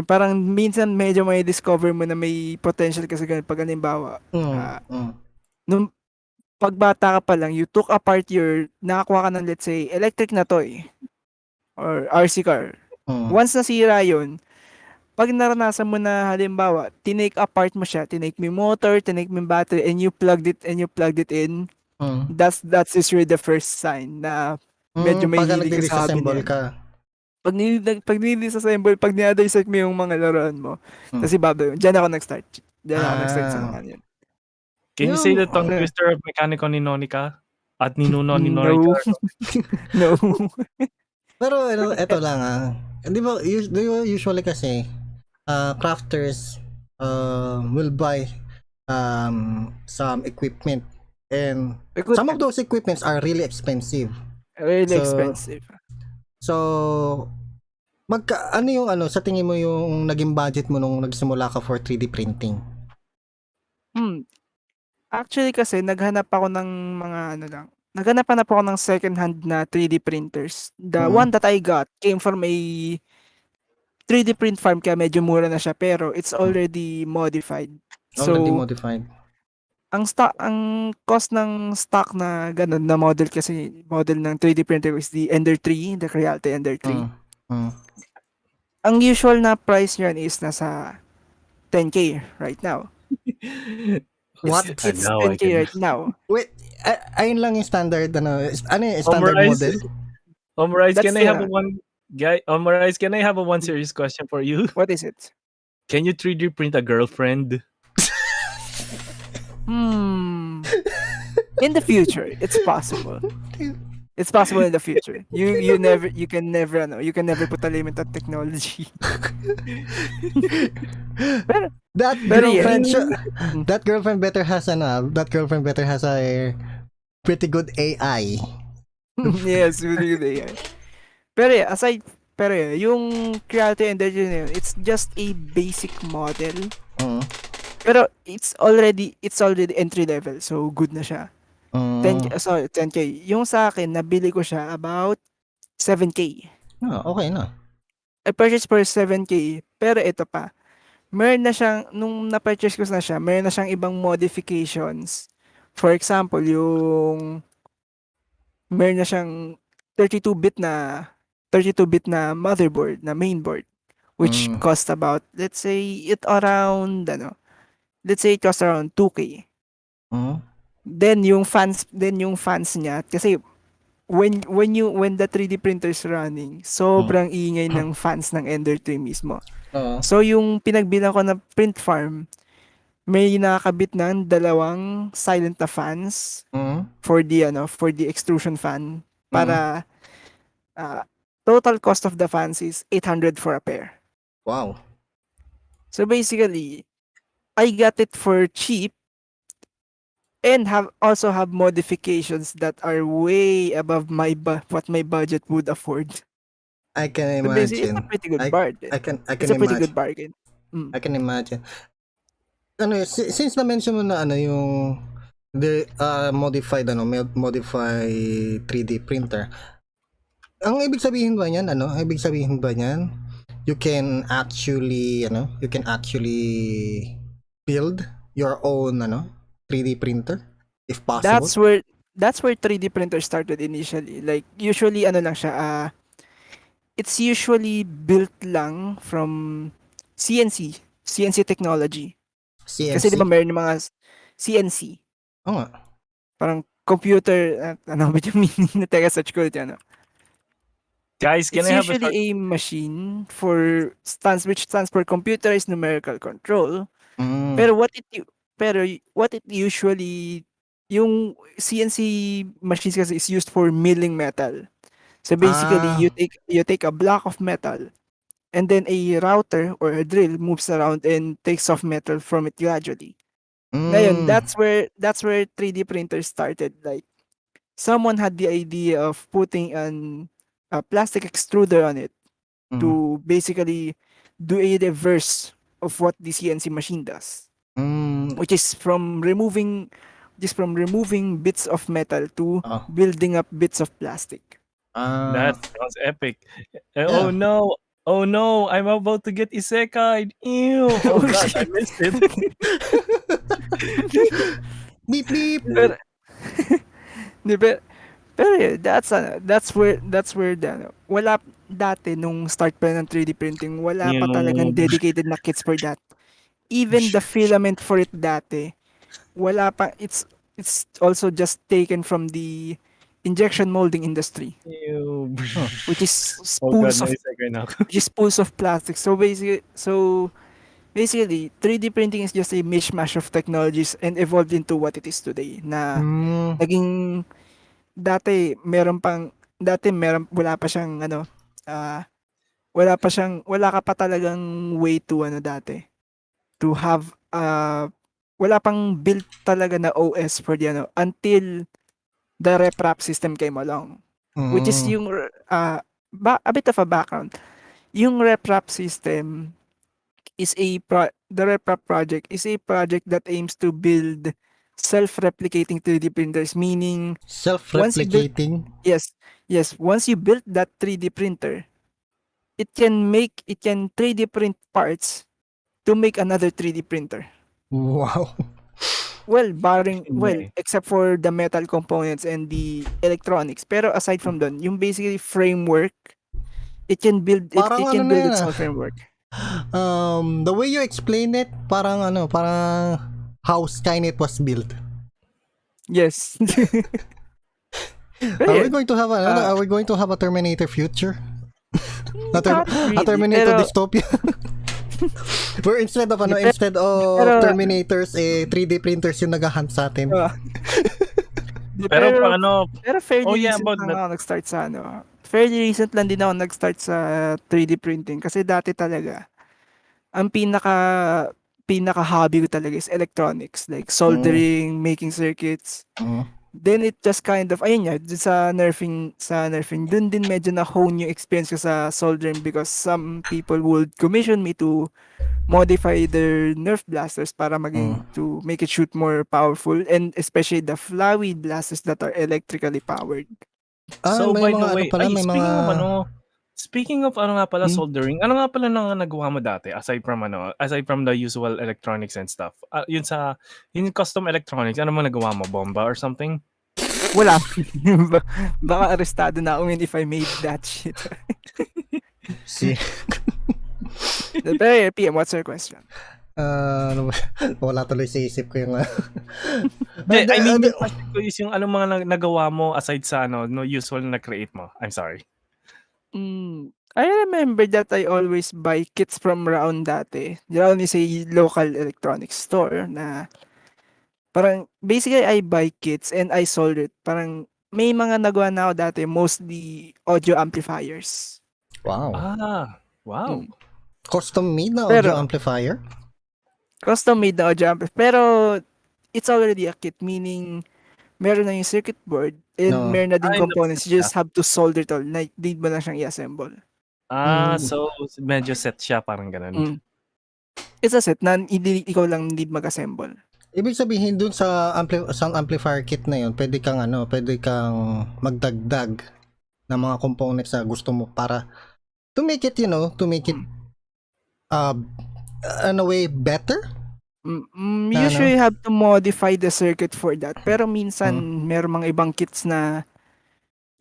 Parang minsan medyo may discover mo na may potential ka sa ganun 'pag halimbawa, Mm, ah, mm, nung pagbata ka pa lang you took apart nakakuha ka ng let's say electric na toy or RC car. mm, Once nasira yun, 'pag naranasan mo na halimbawa tinake apart mo siya, tinake mo yung motor, tinake mo yung battery and you plugged it in, mm. that's usually the first sign na medyo may Pagka hilig ka sa hobby na nagdi-disassemble yan. ka. 'Pag nidi-disassemble, 'pag dissect mo yung mga laruan mo, Mm. tas ibabaw diyan ako nag-start. Diyan ako nag-start sa mga Ah, yun. Can you say yung the tongue Ano, twister of Mekaniko ni Nonica? At Ninuno ni Nonica no, or something? no. pero ano, eto lang di ba, do you usually kasi, crafters, will buy, some equipment, and some of Equipment, those equipments are really expensive. really So, expensive. so, ano yung ano, sa tingin mo yung naging budget mo nung nagsimula ka for 3D printing? Hmm, actually kasi naghanap ako ng second hand na 3D printers. The Mm, one that I got came from a 3D print farm kaya medyo mura na siya pero it's mm. already modified. Already So, modified. ang cost ng stock na gano'n na model ng 3D printer is the Ender 3, the Creality Ender 3. Mm, mm. Ang usual na price niyan is nasa 10K right now. What? And It's now I 10K can right now. Wait, ayun lang yung standard, ano yung standard Omarize. model? Omarize, That's can I have a the one guy? Omarize, can I have a one serious question for you? what is it? Can you 3D print a girlfriend? Hmm. In the future, it's possible. It's possible in the future. You can never put a limit on technology. pero That pero yeah. girlfriend, Mm. that girlfriend better has a pretty good AI. Yes, really good AI. Pero yeah, pero yeah, yung Creality Energy na yun, it's just a basic model. Mm, Pero it's already entry level, so good na siya. 10K. Yung sa akin, nabili ko siya about 7K. okay na. I purchased for 7K, pero ito pa. Meron na siyang, nung na-purchase ko na siya, meron na siyang ibang modifications. For example, meron na siyang 32-bit na 32-bit na motherboard, na mainboard, which Mm, cost about, let's say it cost around 2K. mm, Then yung fans niya, kasi when the 3D printer is running, mm. sobrang ingay ng fans ng Ender 3 mismo. Oo. So yung pinagbilang ko na print farm, may nakakabit ng 2 silent na fans Mm, for the extrusion fan mm. para total cost of the fans is 800 for a pair. Wow. So basically, I got it for cheap and also have modifications that are way above what my budget would afford. I can So basically, it's a imagine. pretty good I bargain. I can I It's can a pretty good imagine. bargain. Mm. I can imagine. Ano, since na-mention mo na ano yung modified 3D printer. Ang ibig sabihin ba niyan, you can actually build your own 3D printer if possible. That's where that's where 3D printer started initially. Like usually ano lang siya, it's usually built lang from CNC technology. Kasi 'di ba CNC? meron yung mga CNC, Oo nga. parang computer, ano ba yung meaning na teka search ko ulit yan, ano. Guys, can It's I have a short? usually a machine which stands for computerized numerical control. Mm. Pero what it usually yung CNC machines kasi is used for milling metal. So basically, Ah. you take a block of metal and then a router or a drill moves around and takes off metal from it gradually. Ngayon, Mm. that's where 3D printers started. Like someone had the idea of putting a plastic extruder on it Mm. to basically do a reverse of what the CNC machine does, Mm. which is from removing bits of metal to Oh. building up bits of plastic. That sounds epic. Yeah. Oh no, Oh no, I'm about to get isekai. Ew. Oh Oh, god, I shit. missed it. Beep beep. Pero 'di ba pero yun, that's where the ano, wala dati nung start pa ng 3D printing, wala pa talagang Ew. dedicated na kits for that. Even the filament for it dati, wala pa it's also just taken from the injection molding industry, Ew. Huh. which is Oh god, spools na of isekai na ako. plastic. So basically 3D printing is just a mishmash of technologies and evolved into what it is today na Mm, naging dati wala pa siyang ano, wala ka pa talagang way to ano dati, to have wala pang built talaga na OS for the ano until the reprap system came along, which is mm. yung a bit of a background. Yung reprap system is the reprap project is a project that aims to build self-replicating 3D printers, meaning once you build Self-replicating. yes, yes, once you built that 3D printer, it can 3D print parts to make another 3D printer. Wow. Yeah. Except for the metal components and the electronics. Pero aside from dun, yung basically framework, Parang it ano can na build yan its ah. own framework. The way you explain it, parang how Skynet was built. Yes. Pero Are we yun, going to have uh, are we going to have a Terminator future? not A really, Terminator pero dystopia? Where instead of dep- instead of pero Terminators 3D printers yung naghahunt sa atin. uh, Pero pero pang ano, pero oh fairly yeah, recent about lang that. ako nag-start sa ano. Fairly recent lang din ako nag-start sa 3D printing kasi dati talaga ang pinaka-hobby ko talaga is electronics, like Mm, soldering, making circuits. mm. Then it just kind of ayun nga, dun sa nerfing dun din medyo na-hone yung experience ko sa soldering because some people would commission me to modify their Nerf blasters para Mm. to make it shoot more powerful, and especially the Flywheel blasters that are electrically powered. So May by the mga ano way, pala, ay may mga speaking of ano nga pala Hmm? soldering, ano nga pala nang nagawa mo dati aside from the usual electronics and stuff? Yun custom electronics, ano mo nagawa mo? Bomba or something? Wala. Baka arestado na ako if I made that shit. si Pero PM, what's your question? ano ba? Wala tuloy sa isip ko yung Hindi, I mean yung question ko is yung anong mga nagawa mo aside sa no usual na create mo. I'm sorry. I remember that I always buy kits from Round dati. Round is a local electronics store na parang basically I buy kits and I sold it. Parang may mga nagawa na ako dati, mostly audio amplifiers. Wow. Wow. Mm. Custom made na Pero audio amplifier? custom made na audio amplifier. Pero it's already a kit, meaning meron na yung circuit board and No. meron na din Nakaset components. You siya. just have to solder it all. Need mo lang siyang i-assemble. So medyo set siya parang ganun. It's a set na ikaw lang need mag-assemble. Ibig sabihin dun sa sound amplifier kit na yun, pwede kang magdagdag ng mga components na gusto mo para to make it in a way better. Usually you have to modify the circuit for that. Pero minsan meron mga ibang kits na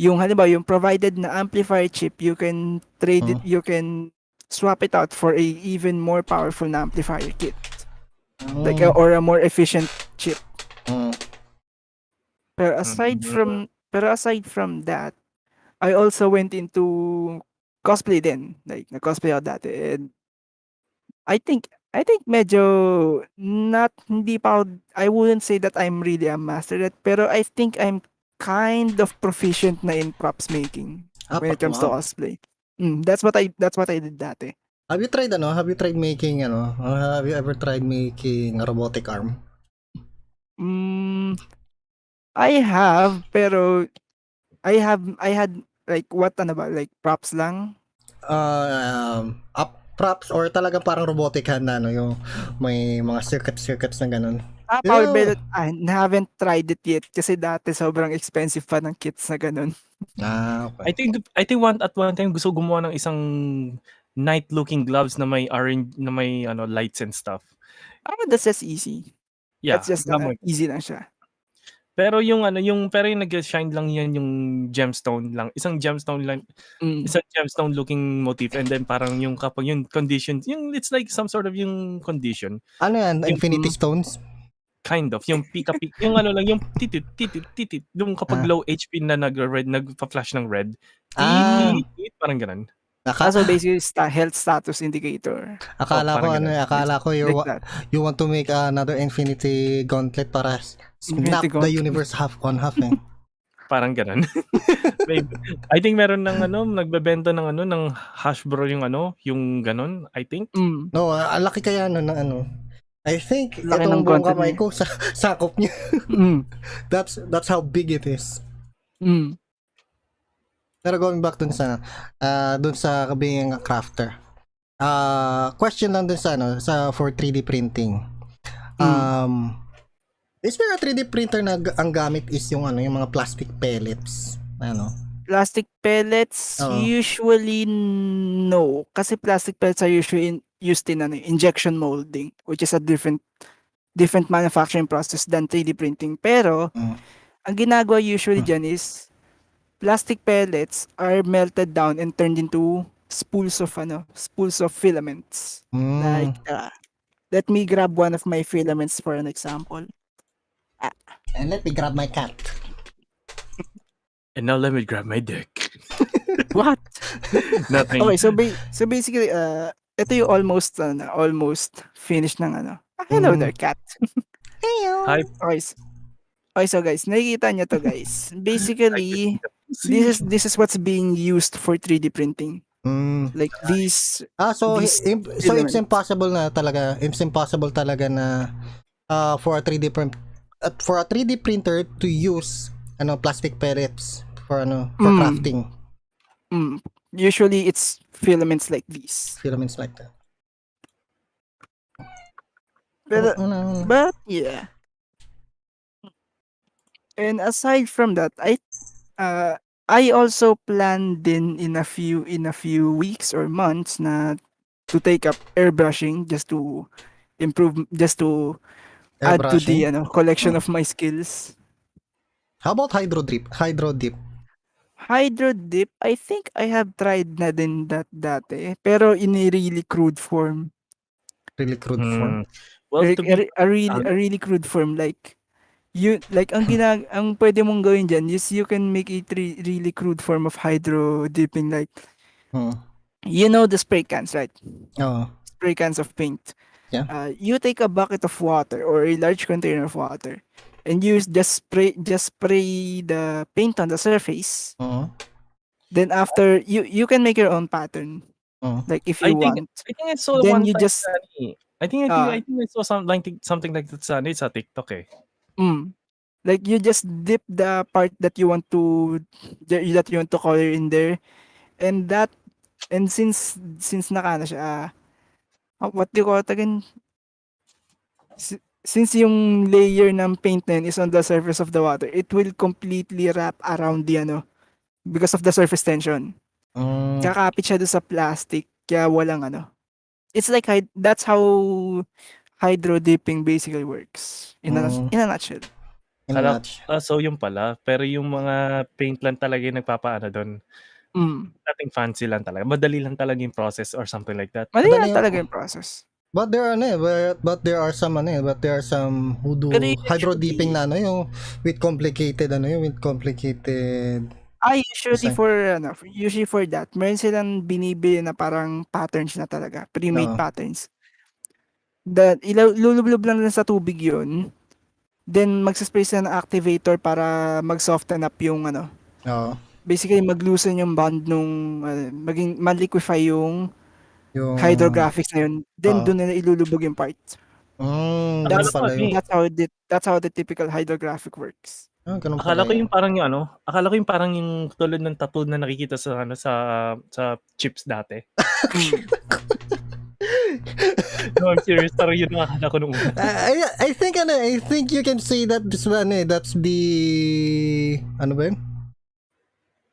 yung halimbawa yung provided na amplifier chip, you can trade it, you can swap it out for a even more powerful na amplifier kit. Like or a more efficient chip. Pero aside from that, I also went into cosplay din. Like nag-cosplay ako dati, and I think medyo hindi pa ako, I wouldn't say that I'm really a master at, pero I think I'm kind of proficient na in props making when it comes to cosplay. That's what I did dati. Have you tried making have you ever tried making a robotic arm? I have, pero I had like like props lang. Props or talaga parang robotic hand na yung may mga circuits na ganun. Power belt, I haven't tried it yet kasi dati sobrang expensive pa ng kits na ganun. Okay. I think one time gusto gumawa ng isang night-looking gloves na may orange na may lights and stuff. That's just easy. Yeah, That's just gamay. easy lang siya. Pero yung nag-shine lang yan yung gemstone lang. Isang gemstone looking motif, and then parang yung kapag yung condition, yung it's like some sort of yung condition. Ano yan? Yung Infinity Stones? kind of yung pika-pika, yung lang yung titit yung kapag low HP na nag-red, nagpa-flash ng red. Titit, parang ganun. So basically health status indicator. Akala ko parang ganun. akala ko Like that. you want to make another Infinity Gauntlet para snap Infinity the Gauntlet. universe half on half eh. Parang ganun. I think meron ng nagbebenta ng Hasbro yung ganun, I think. No, laki kaya ng I think Laki itong ng buong content kamay niya. ko sakop niya. That's how big it is. Pero going back dun sa being a crafter. Question lang dun sa for 3D printing. Is there a 3D printer na ang gamit is yung mga plastic pellets? Plastic pellets, usually no. Kasi plastic pellets are usually used in injection molding, which is a different manufacturing process than 3D printing. Pero, ang ginagawa usually dyan is, plastic pellets are melted down and turned into spools of filaments. Like, let me grab one of my filaments for an example. And let me grab my cat. And now let me grab my dick. What? Nothing. Okay, so basically, ito yung almost finished ng hello there, cat. Hi. Okay, so guys, nakikita nyo to guys. Basically, this is what's being used for 3D printing. Like these. So these it's impossible talaga na for a 3D printer to use plastic pellets for crafting. Usually it's filaments like these. Filaments like that. But yeah. And aside from that, I also plan din in a few weeks or months to take up airbrushing just to add to the collection of my skills. How about hydro dip? Hydro dip, I think I have tried na din that dati, pero in a really crude form. Really crude form? Well, a really crude form, like ang pwede mong gawin dyan is you can make a really crude form of hydro dipping, like the spray cans, right? Spray cans of paint. Yeah. You take a bucket of water or a large container of water and just spray the paint on the surface. Then after you can make your own pattern. Like if you want. I think I saw then one you time just I think I saw something like that sa TikTok eh. Like you just dip the part that you want to color in there, and since naka siya, what do you call it again? Since yung layer ng paint na yun is on the surface of the water, it will completely wrap around the because of the surface tension. Kakapit siya doon sa plastic, kaya walang It's like that's how hydro dipping basically works in a nutshell. So yung pala, pero yung mga paint lang talaga yung nagpapaano doon. Nothing fancy lang talaga. Madali lang talaga yung process or something like that. Madali lang talaga yung process. But there are some who do hydro dipping na yung with complicated usually for that, meron silang binibili na parang patterns na talaga, pre-made patterns. That ilulublob lang sa tubig yun. Then magsaspray sila ng activator para mag-soften up yung basically mag-loosen yung bond nung maging ma-liquefy yung hydrographics na yun. Then doon na ilulubog yung part. That's how the typical hydrographic works. Akala ko yung parang yung tulad ng tattoo na nakikita sa chips dati. No, I'm serious. Parang yun ang akala ko nung una. I think you can say that that's the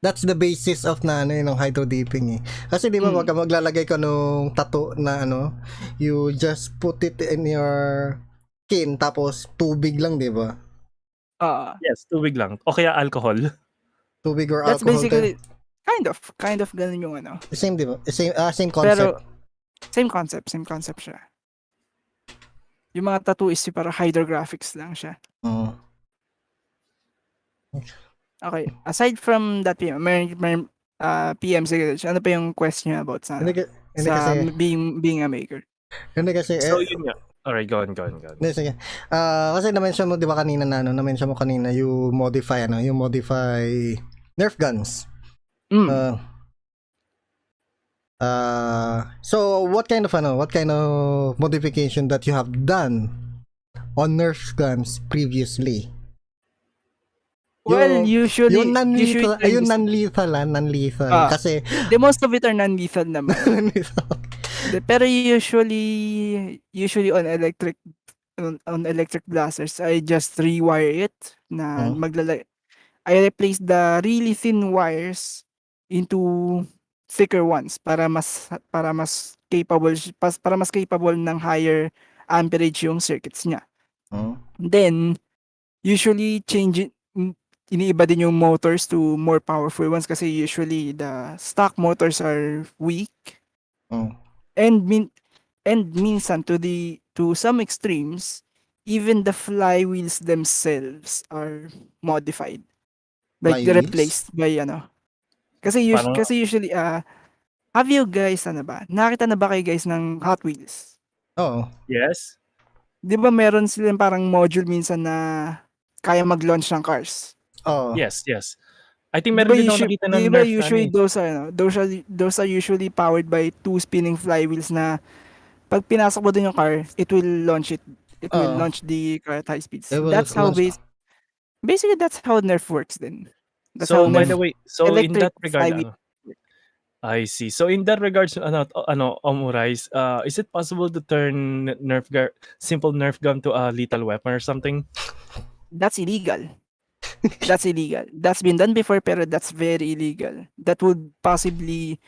that's the basis of na ano yung hydro dipping eh. Kasi di ba wag ka maglalagay ka nung tattoo na ano, you just put it in your skin tapos tubig lang, di ba? Yes, tubig lang. O kaya alcohol. Tubig or That's alcohol basically kind of ganun yung ano. same, di ba? Same Pero concept. same concept siya. Yung mga tattoo is para hydrographics lang siya. Oo. Okay, aside from that PM, may PM sige, ano pa yung question about sa Hindi sa kasi being a maker? hindi kasi So yun nga. Alright, go on. Hindi, sige. Kasi na-mention mo 'di ba kanina na ano, na-mention mo kanina you modify Nerf guns. So what kind of modification that you have done on Nerf guns previously? Well, usually non-lethal, like non-lethal kasi the most of it are non-lethal naman. non-lethal. Pero usually on electric blasters, I just rewire it na I replace the really thin wires into thicker ones para mas capable ng higher amperage yung circuits niya. Then usually iniiba din yung motors to more powerful ones kasi usually the stock motors are weak. And minsan to some extremes, even the flywheels themselves are modified. Like Flywheels? replaced by ano. Kasi usually have you guys nakita na ba kayo guys ng Hot Wheels? Oo. Yes. 'Di ba meron silang parang module minsan na kaya mag-launch ng cars? Oo. Yes. I think meron din ako nakita ng Nerf usually those are usually powered by two spinning flywheels na pag pinasok mo din yung car, it will launch the car at high speeds. That's how basically that's how Nerf works then. That's how So by Nerf the way, so in electric that regard, flywheel. I see. So in that regards, Omurais, is it possible to turn simple Nerf gun to a lethal weapon or something? That's illegal. That's been done before pero that's very illegal. That would possibly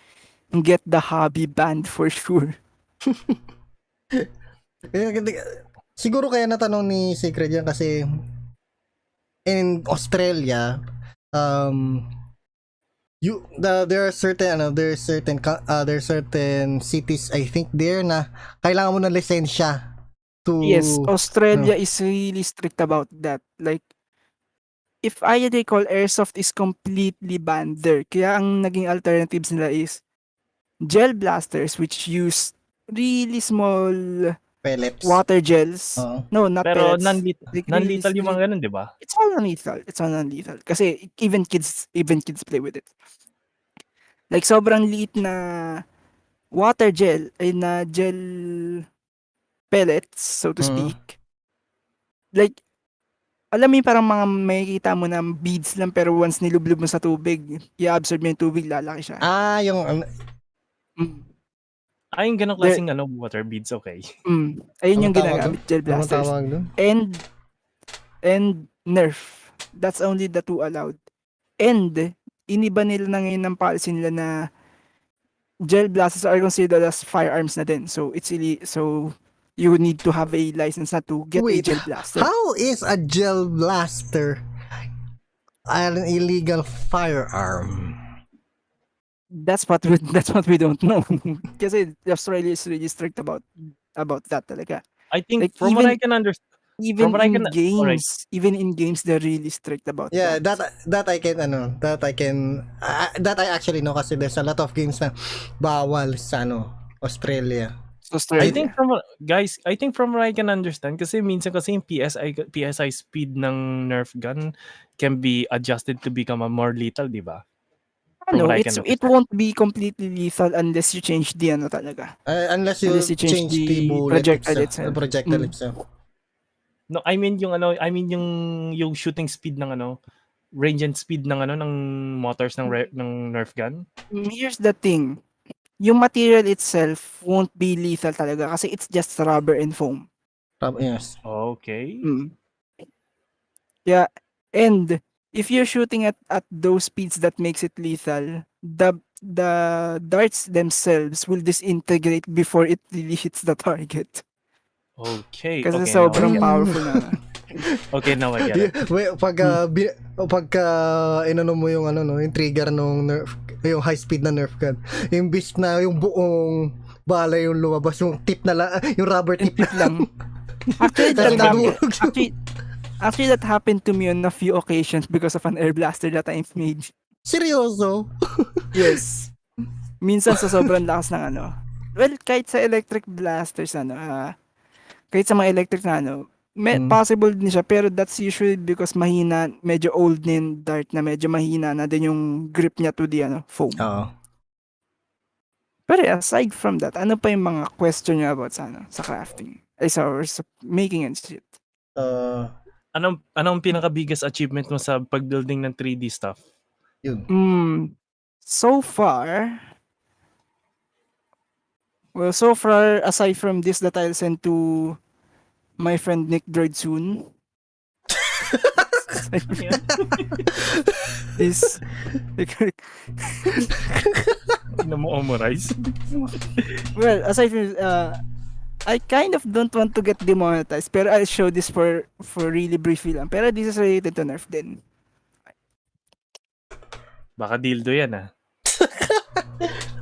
get the hobby banned for sure. Siguro kaya natanong ni Secret yan kasi in Australia, there are certain cities I think there na kailangan mo ng lisensya to Yes, Australia is really strict about that. Like if I recall, airsoft is completely banned there. Kaya ang naging alternatives nila is gel blasters which use really small pellets. water gels. No, not Pero pellets. non-lethal yung mga ganun, di ba? It's all non-lethal. Kasi even kids play with it. Like sobrang liit na water gel ay na gel pellets, so to speak. Like alam mo yung parang mga makikita mo na beads lang pero once nilublob mo sa tubig, i-absorb mo yung tubig, lalaki siya. Yung yung ganong klaseng water beads, okay. Ayun yung ginagamit, gel blasters. And Nerf. That's only the two allowed. And iniba nila na ngayon ng policy nila na gel blasters are considered as firearms na din. So you need to have a license na to get a gel blaster. How is a gel blaster an illegal firearm? That's what we don't know. Kasi Australia is really strict about that talaga. I think Like, from what I can understand, even in games they're really strict about that. That I actually know kasi there's a lot of games na bawal sa Australia. I think from what I can understand kasi minsan kasi yung PSI speed ng Nerf gun can be adjusted to become a more lethal, di ba? It won't be completely lethal unless you change the talaga. Unless you change the bullet projectile itself. No, I mean yung shooting speed ng range and speed ng ng motors ng Nerf gun. Here's the thing. Yung material itself won't be lethal talaga kasi it's just rubber and foam. Yes. Okay. Yeah, and if you're shooting at those speeds that makes it lethal, the darts themselves will disintegrate before it really hits the target. Okay, Kasi okay, now I sobrang get it. powerful na. Okay, now I get it. Hmm. Pagka inano mo yung ano no, yung trigger nung nerf, yung high speed na nerf gun. Imbis na yung buong bala yung lumabas, yung tip na lang, yung rubber Yung tip tip na lang. lang. Actually, Tapos that happened. nadurog yung... Actually, that happened to me on a few occasions because of an air blaster that I made. Seryoso? Yes. Minsan sa sobrang lakas ng ano. Well, kahit sa electric blasters, kahit sa mga electric na possible din siya, pero that's usually because mahina, medyo old na yung dart na medyo mahina na din yung grip niya to the foam. Oo. Pero aside from that, ano pa yung mga question niya about sa crafting? Ay, sa making and shit. Anong pinaka-biggest achievement mo sa pag-building ng 3D stuff? Yun. So far, aside from this that I'll send to my friend Nick Droid soon, is Tingnan mo, Omorize. well, aside from I kind of don't want to get demonetized, pero I'll show this for really briefly lang. Pero this is related to Nerf din. Baka dildo yan, ah.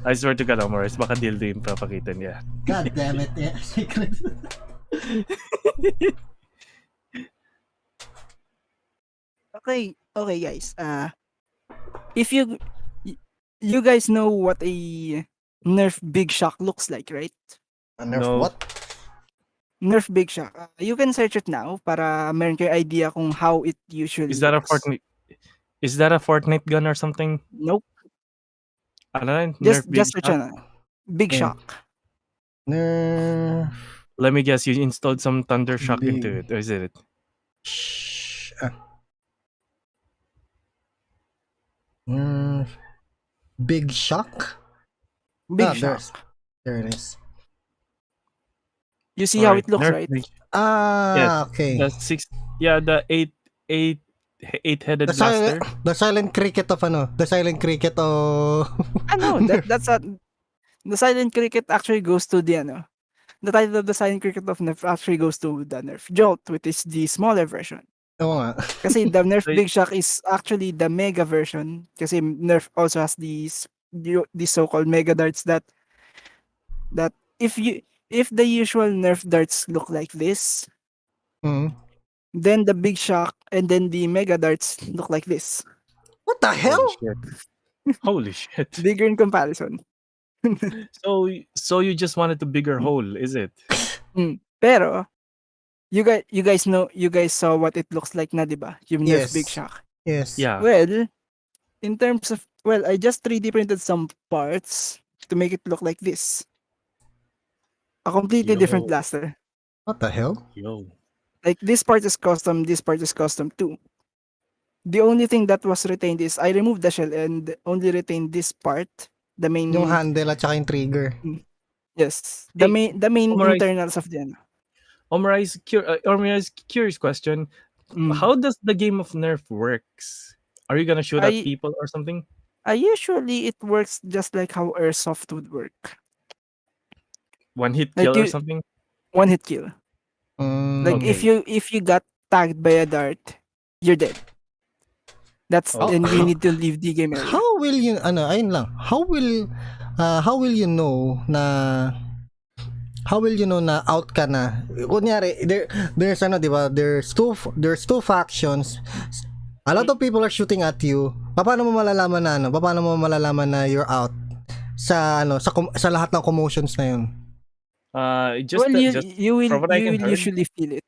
I swear to God, Omorize, baka dildo yung papakita niya. God damn it. Yeah. Secret. Okay, guys. If you guys know what a Nerf Big Shock looks like, right? Nerf No. what? Nerf Big Shock. You can search it now para meron kayo idea kung how it usually Is that a looks. Fortnite? Is that a Fortnite gun or something? Nope. Ano yun? Just Nerf Big search Shot? Big Yeah. Shock. Nerf. Let me guess, you installed some Thunder Shock Big. into it, or is it? Nerf. Big Shock? Big Shock. Shock. There it is. You see how Alright, it looks, Nerf right? Big- Yes. Okay. The eight-headed The blaster. silent cricket of the silent cricket of That's the silent cricket actually goes to the the title of the silent cricket of Nerf actually goes to the Nerf Jolt, which is the smaller version. Oo nga. Kasi the Nerf So, Big Shock is actually the mega version. Kasi Nerf also has these so-called mega darts that if the usual Nerf darts look like this, then the Big Shock and then the mega darts look like this. What the hell? Holy shit. Bigger in comparison. So you just wanted a bigger hole, is it? Pero you guys saw what it looks like na, diba? Yung Nerf Yes. Big Shock. Yes. Yeah. Well, in terms of I just 3D printed some parts to make it look like this. A completely different Yo. blaster. What the hell? Yo. Like this part is custom, this part is custom too. The only thing that was retained is I removed the shell and only retained this part, the main. Yung handle at saka yung trigger. Yes, the main Omorize. internals of the. Omorize, curious question. How does the game of Nerf works? Are you gonna shoot at people or something? Usually it works just like how airsoft would work. One hit Like kill or something? One hit kill. Like Okay. if you got tagged by a dart, you're dead. And you need to leave the game area. How will you ayun lang. How will you know na out ka na? Kunyari, there's di ba? There's two factions. A lot of people are shooting at you. Paano mo malalaman na you're out sa sa lahat ng commotions na yun? You will from what I can heard, usually feel it.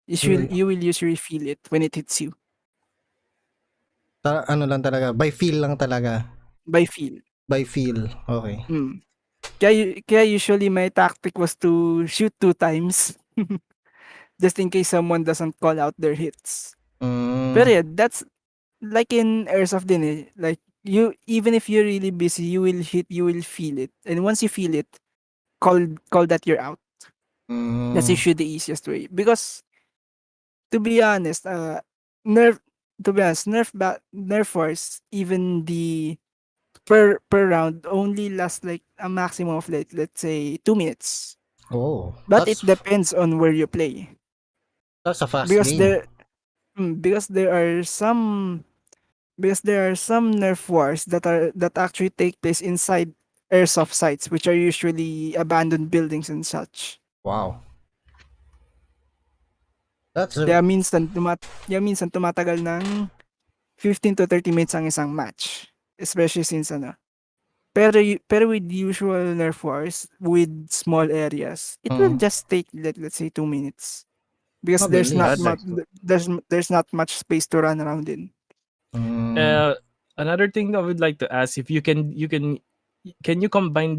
You will usually feel it when it hits you. Lang talaga, by feel lang talaga. By feel. Okay. Kaya usually my tactic was to shoot 2 times just in case someone doesn't call out their hits. Pero yeah, that's like in airsoft din eh. Like you, even if you're really busy, you will feel it. And once you feel it, call that you're out. That's usually the easiest way. Because to be honest, to be honest, Nerf wars, even the per round only lasts like a maximum of like let's say 2 minutes. Oh, But it depends on where you play. that's a fast Because game. there because there are some Nerf wars that actually take place inside airsoft sites, which are usually abandoned buildings and such. Wow. That's Kaya minsan tumatagal ng 15 to 30 minutes ang isang match. Especially since pero with usual Nerf wars with small areas, it will mm, just take let's say 2 minutes because mabilis. there's not much space to run around in. Mm. Another thing I would like to ask, if can you combine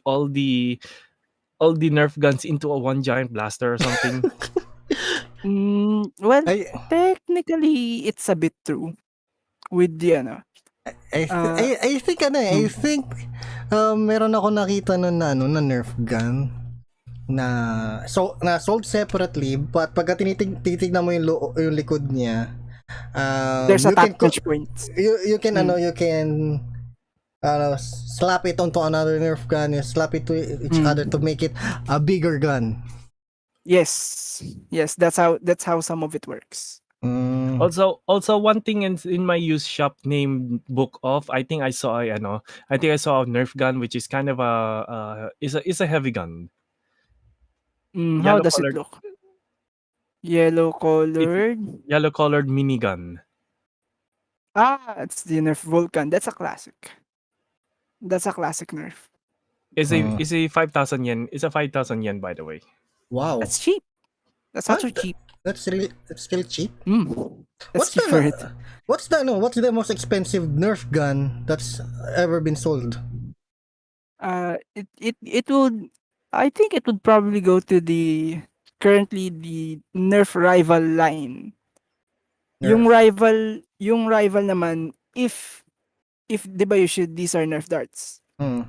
all the Nerf guns into a one giant blaster or something? Well, I, technically it's a bit true with the uh I think I mm, think meron ako nakita nun na na Nerf gun na sold separately, but pagka titignan mo yung likod niya, there's you can attachment points. you can Mm, you can slap it onto another Nerf gun, you slap it to each other mm. to make it a bigger gun. Yes. Yes, that's how some of it works. Mm, Also one thing in my used shop named Book Off, I think I saw a Nerf gun which is kind of is a heavy gun. How Yellow does it colored look? Yellow it colored. yellow colored minigun. It's the Nerf Vulcan. That's a classic. That's a classic Nerf. mm. Is a 5,000 yen. It's a 5,000 yen, by the way. Wow. That's cheap. That's Ah, actually cheap. that's still cheap. That's What's cheap for it. the what's the most expensive Nerf gun that's ever been sold? It would. I think it would probably go to the currently the Nerf rival line. Nerf. Yung rival naman, if 'di ba usually these are Nerf darts. Hmm.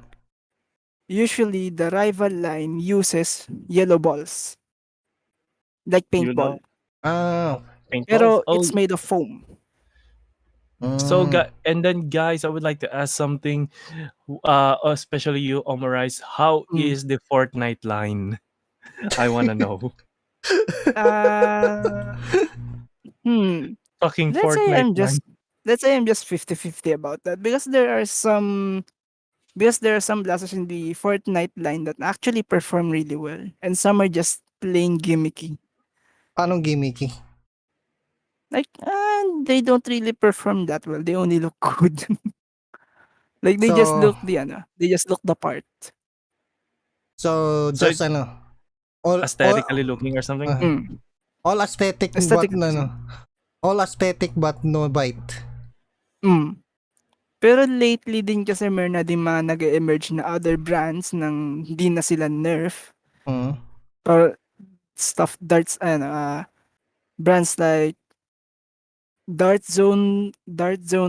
Usually the rival line uses yellow balls like You paintball, know, Ah. paintballs. pero it's made of foam. Mm. And then guys, I would like to ask something. Especially you, Omarize. How Mm. is the Fortnite line? I wanna know. Uh, hmm. Fucking Let's say Fortnite I'm line. just let's say I'm just 50-50 about that because there are some blasters in the Fortnite line that actually perform really well and some are just plain gimmicky. Anong gimmicky? Like they don't really perform that well. They only look good. Like So they just look the part. so So just it's all aesthetically looking or something. uh, Mm. all aesthetic but Aesthetic. all aesthetic but no bite. Mm. Pero lately din kasi meron na din mga nag-emerge na other brands ng hindi na sila Nerf. Mm. Or stuff darts brands like Dart Zone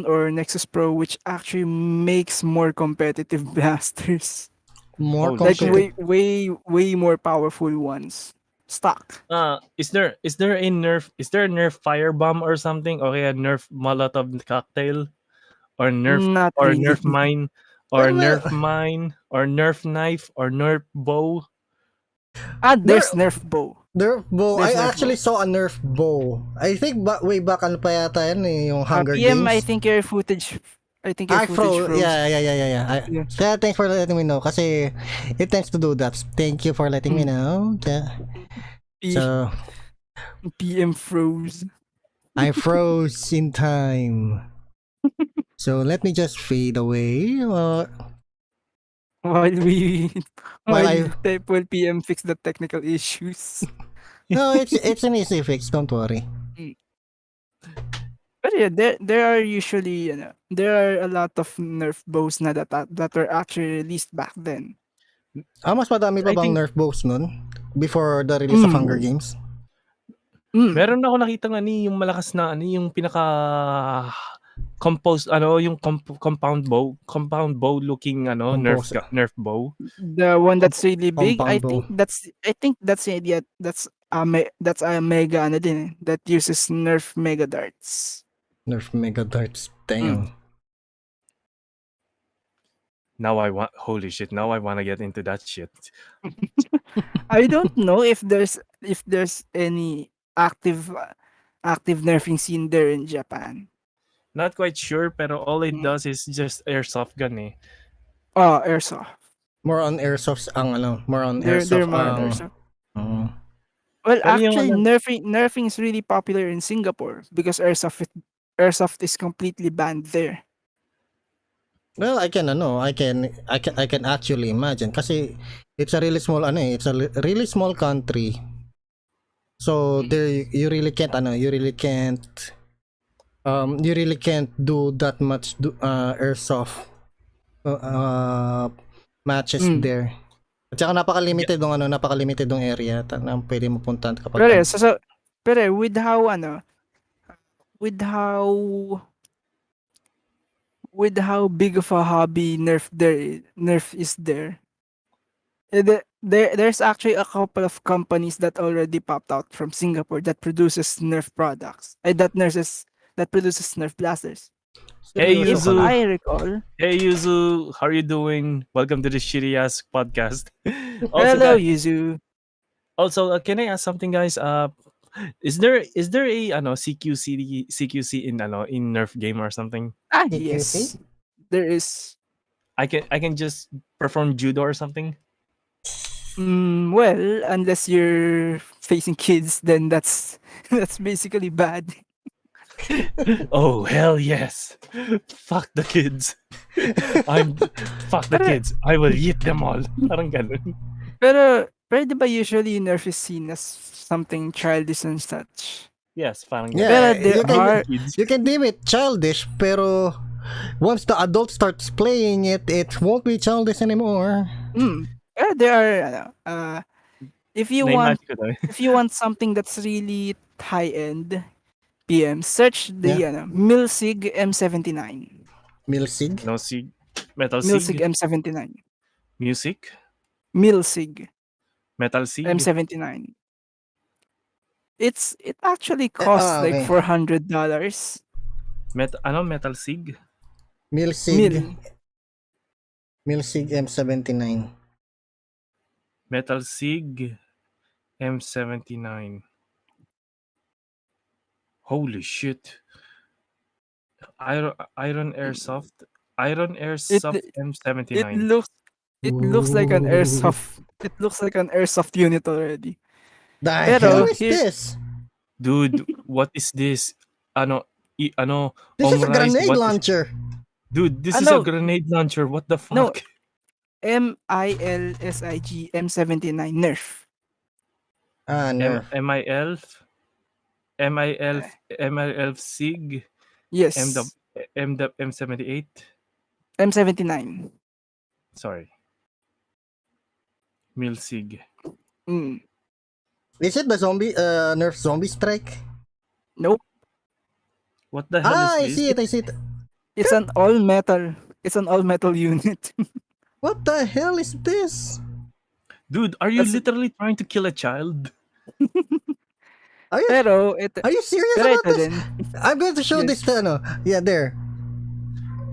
or Nexus Pro, which actually makes more competitive blasters. More Holy Like shit. competitive. way more powerful ones. Stock. Is there a Nerf firebomb or something? Or a Nerf Molotov cocktail? Or Not really. Nerf mine? Or Well, Nerf mine? Or Nerf knife? Or Nerf bow? There's Nerf Nerf Bow. Nerf bow. I There's Nerf actually Bow. saw a Nerf bow. I think way back ano pa yata yan yung Hunger PM, Games. I think your footage froze. Yeah. Yeah. Yeah, thanks for letting me know kasi it tends to do that. Thank you for letting me know. Yeah. So, PM froze. I froze in time. So, let me just fade away. While we While while PM fix the technical issues. No, it's an easy fix. Don't worry. But yeah, there are usually there are a lot of Nerf bows na that were actually released back then. Mas madami pa I bang think Nerf bows nun? Before the release of Hunger Games? meron ako nakita yung malakas na yung pinaka yung compound bow looking Nerf bow. The one that's really big. Compound bow. I think that's the idea. That's a mega ano din eh, that uses Nerf Mega Darts. Nerf Mega Darts. Mm. Damn. Now I want. Holy shit! Now I want to get into that shit. I don't know if there's any active nerfing scene there in Japan. Not quite sure, pero all it Mm. does is just airsoft gun eh. Oh, airsoft. More on airsofts ang ano, more on They're airsoft more on ang airsoft. mm. Well, Pero yung actually, ano, nerfing is really popular in Singapore because airsoft is completely banned there. Well, I can actually imagine kasi it's a really small ano eh, it's a really small country. So there you really can't you really can't do that much airsoft matches Mm. there. At saka napaka-limited ng area na pwede mo puntahan kapag Pero ano. pero with how big of a hobby Nerf is there. There's actually a couple of companies that already popped out from Singapore that produces Nerf products. That produces Nerf blasters. Hey If Seryoso ka na? Yuzu, I recall, hey Yuzu, how are you doing? Welcome to the shitty ass podcast. also, hello guys, Yuzu. can I ask something, guys? Is there a CQC in Nerf game or something? CQC? Yes, there is. I can just perform judo or something. Well, unless you're facing kids, then that's that's basically bad. Oh hell yes! Fuck the kids. Fuck the Pero, kids. I will eat them all. Parang ganun. pero di ba usually Nerf is seen as something childish and such? Yes, parang ganun. Yeah, Pero there are Kids. you can deem it childish, pero once the adult starts playing it, it won't be childish anymore. pero there are if you want Na-imagine ko to. if you want something that's really high end PM, search the Yeah. Milsig M79. Milsig? No sig. Metal Milsig sig. M79. Music. Milsig Metal sig. M79. It actually costs like Okay. $400. Metal sig? Milsig. Mil. Milsig M79. Metal sig M79. Holy shit. Iron Airsoft. Iron Airsoft It M79. looks like an Ooh. airsoft. It looks like an airsoft unit already. The Pero hell is here- this? Dude, what is this? This is a Omurice, grenade what is- launcher. Dude, this is a Ano? grenade launcher. What the fuck? No. MILSIG M79 Nerf. Nerf. MIL MIL SIG Yes. M78. M79. Sorry. Milsig. Mm. Is it the Nerf zombie strike? Nope. What the hell I is see this? it, I see it. It's an all metal unit. What the hell is this? Dude, are you That's- literally trying to kill a child? Are you, Pero are you serious pero about ito this? din. I'm going to show Yes. this to ano. Yeah, there.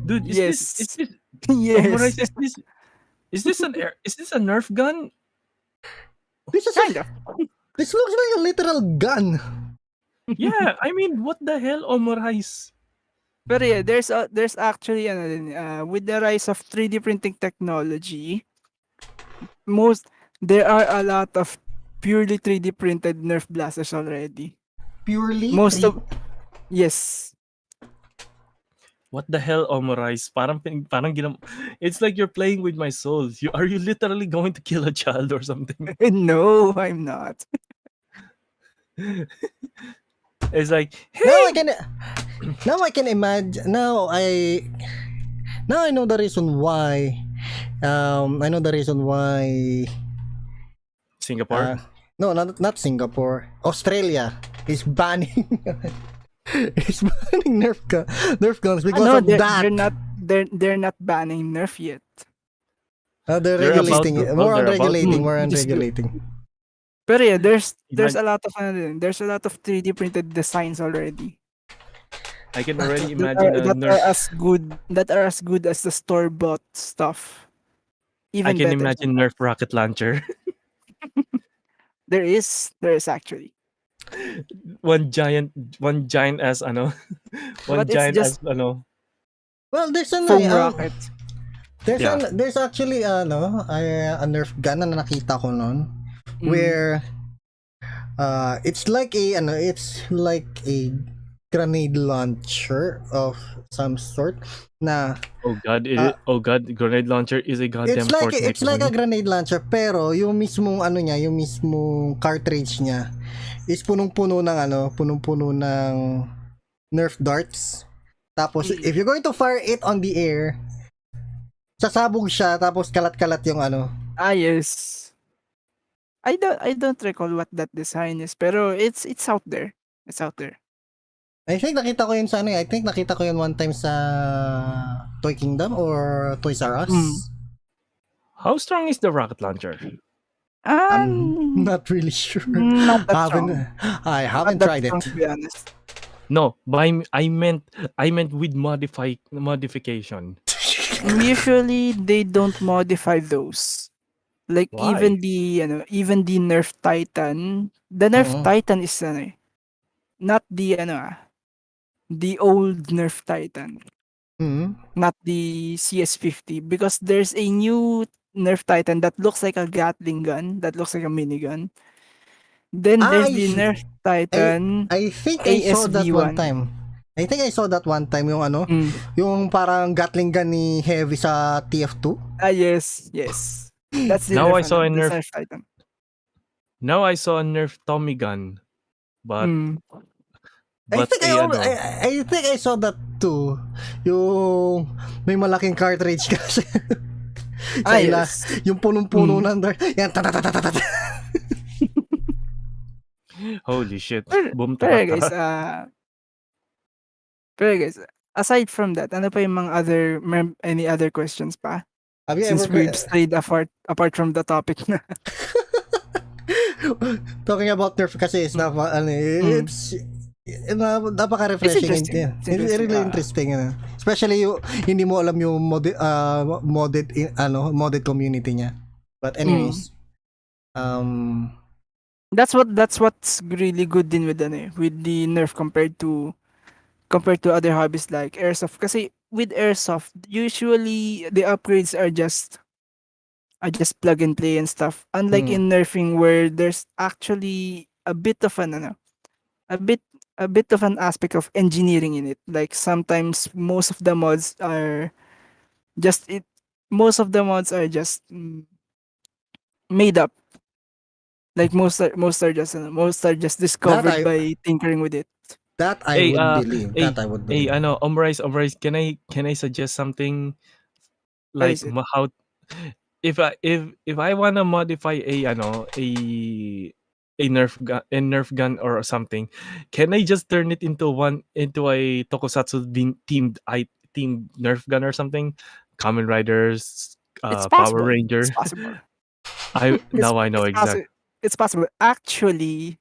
Dude, is Yes. this Omurice, Yes. is this a Nerf gun? This is Kind of. This looks like a literal gun. Yeah, I mean, what the hell, Omurice? Pero yeah, there's actually ano din, with the rise of 3D printing technology, there are a lot of purely 3D printed Nerf blasters already. Purely Yes. What the hell, Omurice? It's like you're playing with my soul. Are you literally going to kill a child or something? No, I'm not. It's like, hey, now I can imagine now I know the reason why Singapore. no, not Singapore, Australia is banning is banning Nerf guns because No, of that. they're not banning Nerf yet. They're They're about regulating to. it. Well, More on they're about to. regulating, more on Just do- regulating. Pero yeah, there's Imag- a lot of there's a lot of 3D printed designs already I can already that imagine a are Nerf. as good as the store bought stuff. I Even can better imagine Nerf sometimes. rocket launcher. There is actually, One giant as ano, one but it's giant just as ano. Well, there's an foam rocket. Yeah. there's actually a Nerf gun na nakita ko noon Mm. where it's like a grenade launcher of some sort na uh, Oh god, grenade launcher is a goddamn Fortnite it's like a gun. grenade launcher pero yung mismong yung mismong cartridge niya is punong-puno ng Nerf darts. Tapos Mm. if you're going to fire it on the air, sasabog siya tapos kalat-kalat yung Yes. I don't recall what that design is, pero it's out there. It's out there. I think nakita ko yun sa I think nakita ko yun one time sa Toy Kingdom or Toys R Mm. Us. How strong is the rocket launcher? I'm Um, not really sure. not that strong. I Not haven't that tried strong, it. to be honest. No, but I meant with modification. Usually they don't modify those. Like Why? even the Nerf Titan, the Nerf Oo. Titan is not the the old Nerf Titan, Mhm. not the CS50, because there's a new Nerf Titan that looks like a Gatling gun, that looks like a minigun. Then there's I the Nerf I Titan I think I saw that one ASV1. time. I think I saw that one time yung Mm. yung parang Gatling gun ni Heavy sa TF2. Yes, yes. That's the Now Nerf I saw a the Nerf. Nerf Titan. Now I saw a Nerf Tommy gun, but Mm. a ano. I think I saw that too. Yung may malaking cartridge kasi sa Yes. yung punong-puno Mm. ng yan tatatatatata. Holy shit! Pero, Boom pero guys, takata. aside from that, ano pa yung mga any other questions pa? Have you ever Since we've strayed apart from the topic na. talking about Nerf kasi is Mm. it's It's napaka-refreshing and interesting. It's it's interesting. really interesting especially yung hindi mo alam yung modded community niya, but Mm. anyways That's what's really good din with the Nerf compared to other hobbies like airsoft. Kasi with airsoft, usually the upgrades are just plug and play and stuff. Unlike mm, in nerfing where there's actually a bit of a bit a bit of an aspect of engineering in it. Like sometimes just it most of the mods are just made up. Like most are just that discovered I by tinkering with it. that I Hey, would believe that I would believe ano, Omrice, can I suggest something What like is it? how if I wanna modify a Nerf gun or something, can I just turn it into a Tokusatsu themed Nerf gun or something? Kamen Riders, It's Power possible. It's Ranger. possible. Now I know It's exact. possible. It's possible. Actually,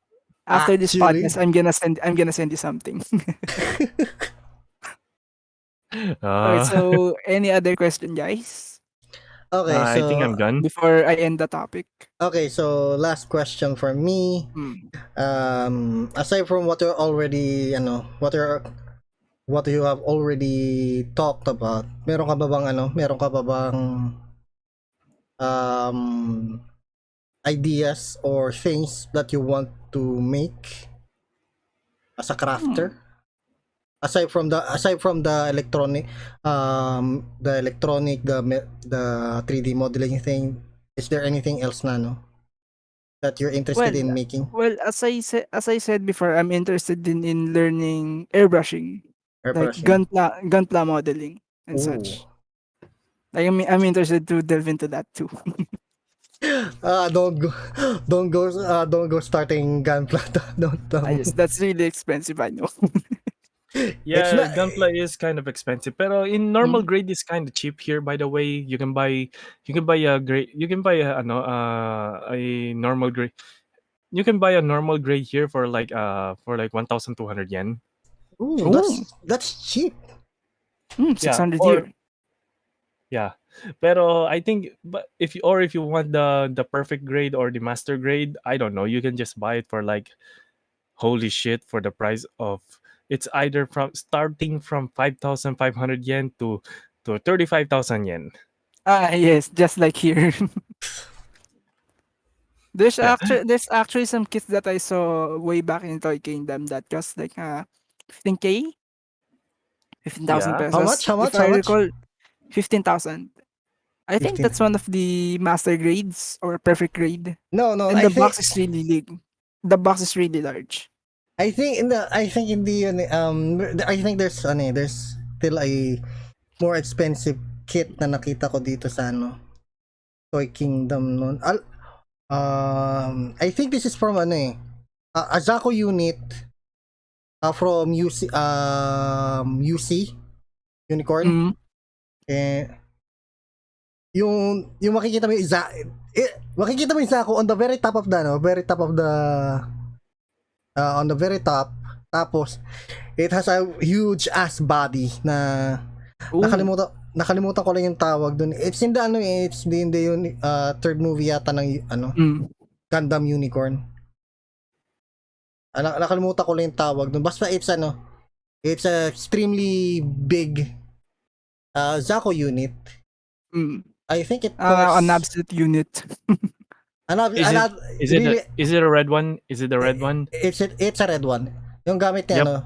after this actually podcast, I'm gonna send you something. Alright, Uh, so any other question, guys? okay I think so I'm done. Before I end the topic. last question for me. Hmm. Aside from what you're already what you have already talked about, meron ka ba bang um ideas or things that you want to make as a Hmm. crafter, aside from the electronic, the 3D modeling thing? Is there anything else na that you're interested Well, in making? as I said before, I'm interested in learning airbrushing, like Airbrushing. gunpla modeling and Ooh. such. Like I'm interested to delve into that too. Don't go don't go starting gunpla. Don't. That's really expensive, I know. It's Yeah, not. Gunpla is kind of expensive, pero in normal Mm. grade is kind of cheap here. By the way, you can buy a normal grade you can buy a normal grade here for like 1,200 yen. Ooh, Oh, that's cheap. Yeah, 600 or here. yeah. Pero I think, but if you want the perfect grade or the master grade, I don't know. You can just buy it for like holy shit for the price of, it's either from starting from 5,500 yen to 35,000 yen. Yes, just like here. There's actually some kits that I saw way back in Toy Kingdom that cost like 15K, 15,000 Yeah. How much? pesos. How If much? I How much? recall, 15,000. I think 15. that's one of the master grades or perfect grade. No, no. And the box is really big. The box is really large. I think in the I think there's still a more expensive kit na nakita ko dito sa Toy Kingdom noon. I think this is from a Zaco unit from UC Unicorn. Mm. Eh yung makikita mo makikita mo yung Zaco on the very top of the very top of the on the very top. Tapos it has a huge ass body na Oh. nakalimutan ko lang yung tawag dun. It's in the it's in the third movie yata ng Mm. Gundam Unicorn. Nakalimutan ko lang yung tawag dun. Basta it's a extremely big Zaco unit. Mm. I think it An costs absolute unit. Is it really is it a red one? Is it the red one? it's a red one. Yung gamit niya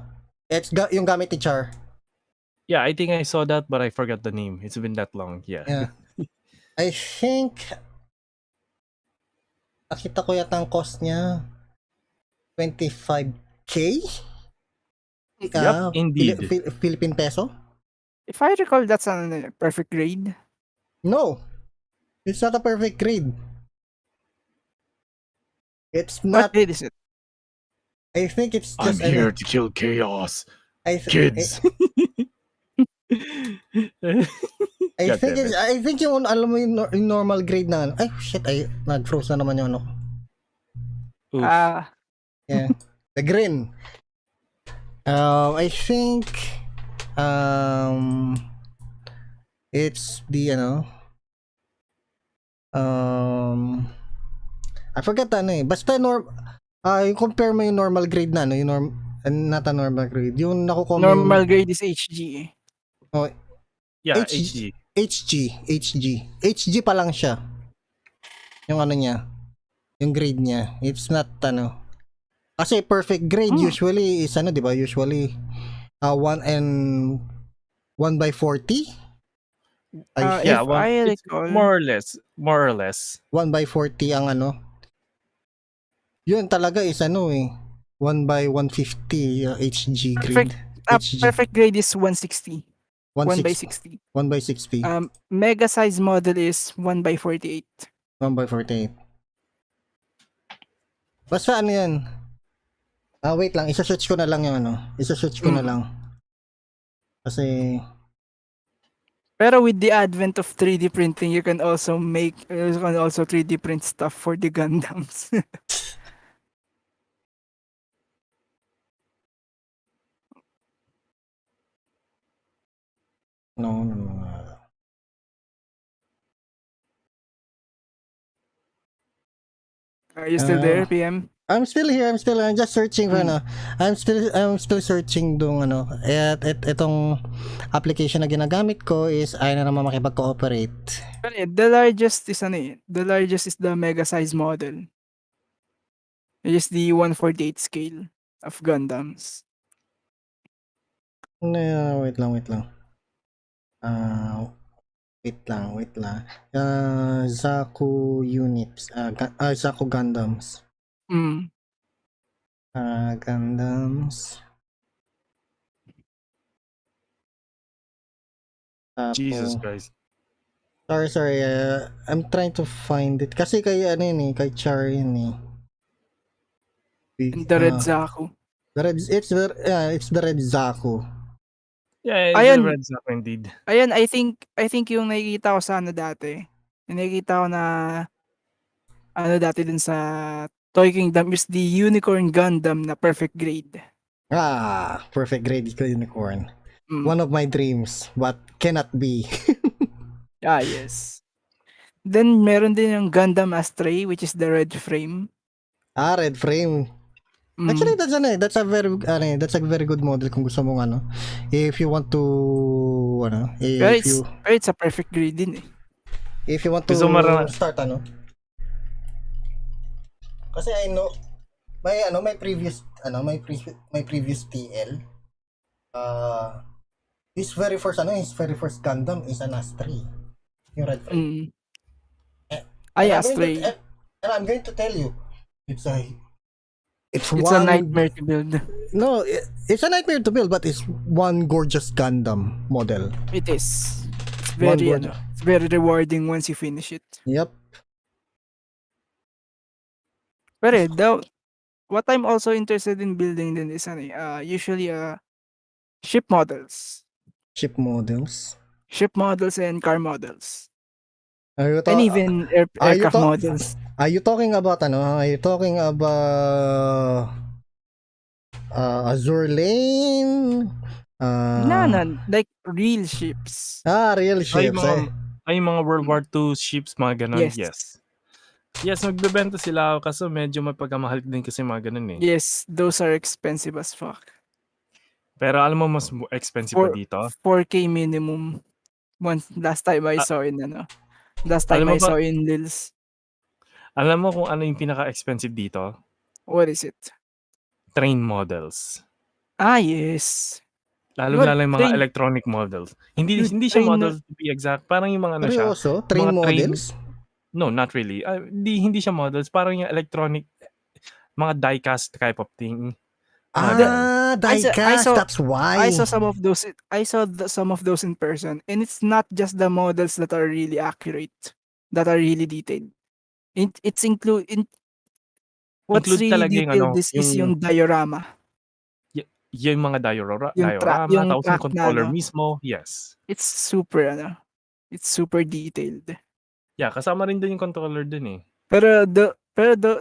Yep. yung gamit ni Char. Yeah, I think I saw that, but I forgot the name. It's been that long. Yeah. Yeah. I think nakita ko yata ang cost niya 25k. Yep, indeed. Philippine peso? If I recall, that's a perfect grade. No. It's not a perfect grade. It's What not. grade is it? I think it's I'm just here to kill chaos, I kids. I God think damn it's, it. I think yung alam mo yung normal grade na ay shit ay nag-froze na naman yung Oof. yeah the green I think it's the I forgot basta yung compare mo yung normal grade na yung not a normal grade yung nakukuha mo yung Normal grade is HG. oh, Yeah, HG. HG pa lang siya yung niya yung grade niya it's not kasi perfect grade usually is di ba usually 1 and 1 by 40 Yeah, If I it's recall, more or less. 1 by 40 ang yun talaga is 1 by 150 HG grade. perfect grade is 160. 1 by 160. 60. 1 by 60. Mega size model is 1 by 48. 1 by 48. Basta yan? Wait lang, isa-search ko na lang yung isa-search ko na lang. Kasi Pero with the advent of 3D printing, you can also 3D print stuff for the Gundams. no. Are you still there, PM? I'm still here. I'm just searching for I'm still searching dong at itong application na ginagamit ko is ay na naman makipag-cooperate. The largest is the mega size model. It is the 1/48 scale of Gundams. No, wait lang. Wait lang. Zaku units. Zaku Gundams. Gundams. Jesus Christ. Sorry. I'm trying to find it. Kasi kay kay Char yun And the Red Zaku. It's the Red Zaku. Yeah, it's the Red Zaku indeed. Ayan, I think yung nakikita ko sa dati. Yung nakikita ko na dati dun sa Toy Kingdom is the Unicorn Gundam na perfect grade. Perfect grade unicorn. Mm. One of my dreams, but cannot be. Yes. Then meron din yung Gundam Astray, which is the red frame. Red frame. Actually, Mm. that's a very good model kung gusto mong if you want to Pero it's a perfect grade din eh. if you want to Gusto mo start kasi I know my previous TL his very first Gundam is an Astray, yung red frame. Ay, And Astray. and I'm going to tell you, it's a nightmare to build. No, it's a nightmare to build, but it's one gorgeous Gundam model. It is. One It's very rewarding once you finish it. Yep. Pero what I'm also interested in building din is usually ship models. Ship models. Ship models and car models. And even aircraft models. Are you talking about Azure Lane? No, like real ships. Real ships. Ay mga World War II ships, mga ganun. Yes. Yes, magbebenta sila kasi medyo mapagkamahal din kasi mga ganun eh. Yes, those are expensive as fuck. Pero alam mo mas expensive pa dito? 4K minimum. Last time I saw in Lils. Alam mo kung ano yung pinaka-expensive dito? What is it? Train models. Yes. Lalo yung mga electronic models. Hindi siya models to be exact. Parang yung mga siya. Seryoso? Train models? No, not really. Hindi siya models. Parang yung electronic, mga die-cast type of thing. Die-cast. That's why. I saw some of those. Some of those in person, and it's not just the models that are really accurate, that are really detailed. It's what's really detailed is yung diorama. Yung mga diorama, yung tapos yung controller mismo. Yes. It's super detailed. Yeah, kasama rin din yung controller din eh. Pero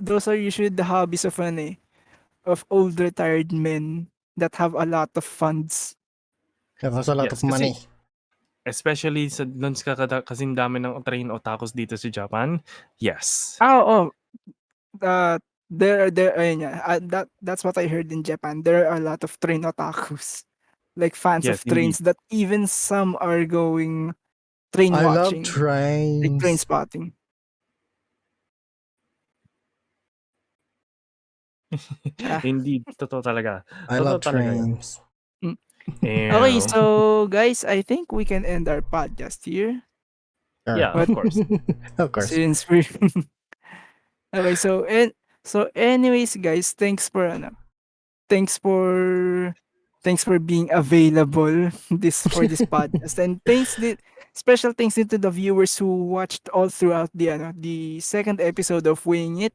those are usually the hobbies of old retired men that have a lot of funds. That has a lot of money. Especially kasing dami ng train otakus dito sa Japan. Yes. That's what I heard in Japan. There are a lot of train otakus, like fans of trains, that even some are going train watching. I love trains. Like train spotting. Indeed, totoo talaga. I love trains. Okay, so guys, I think we can end our podcast here. Yeah, of course. Of course. Since we okay, so anyways, guys, thanks for being available for this podcast, and special thanks to the viewers who watched all throughout the second episode of Weighing It,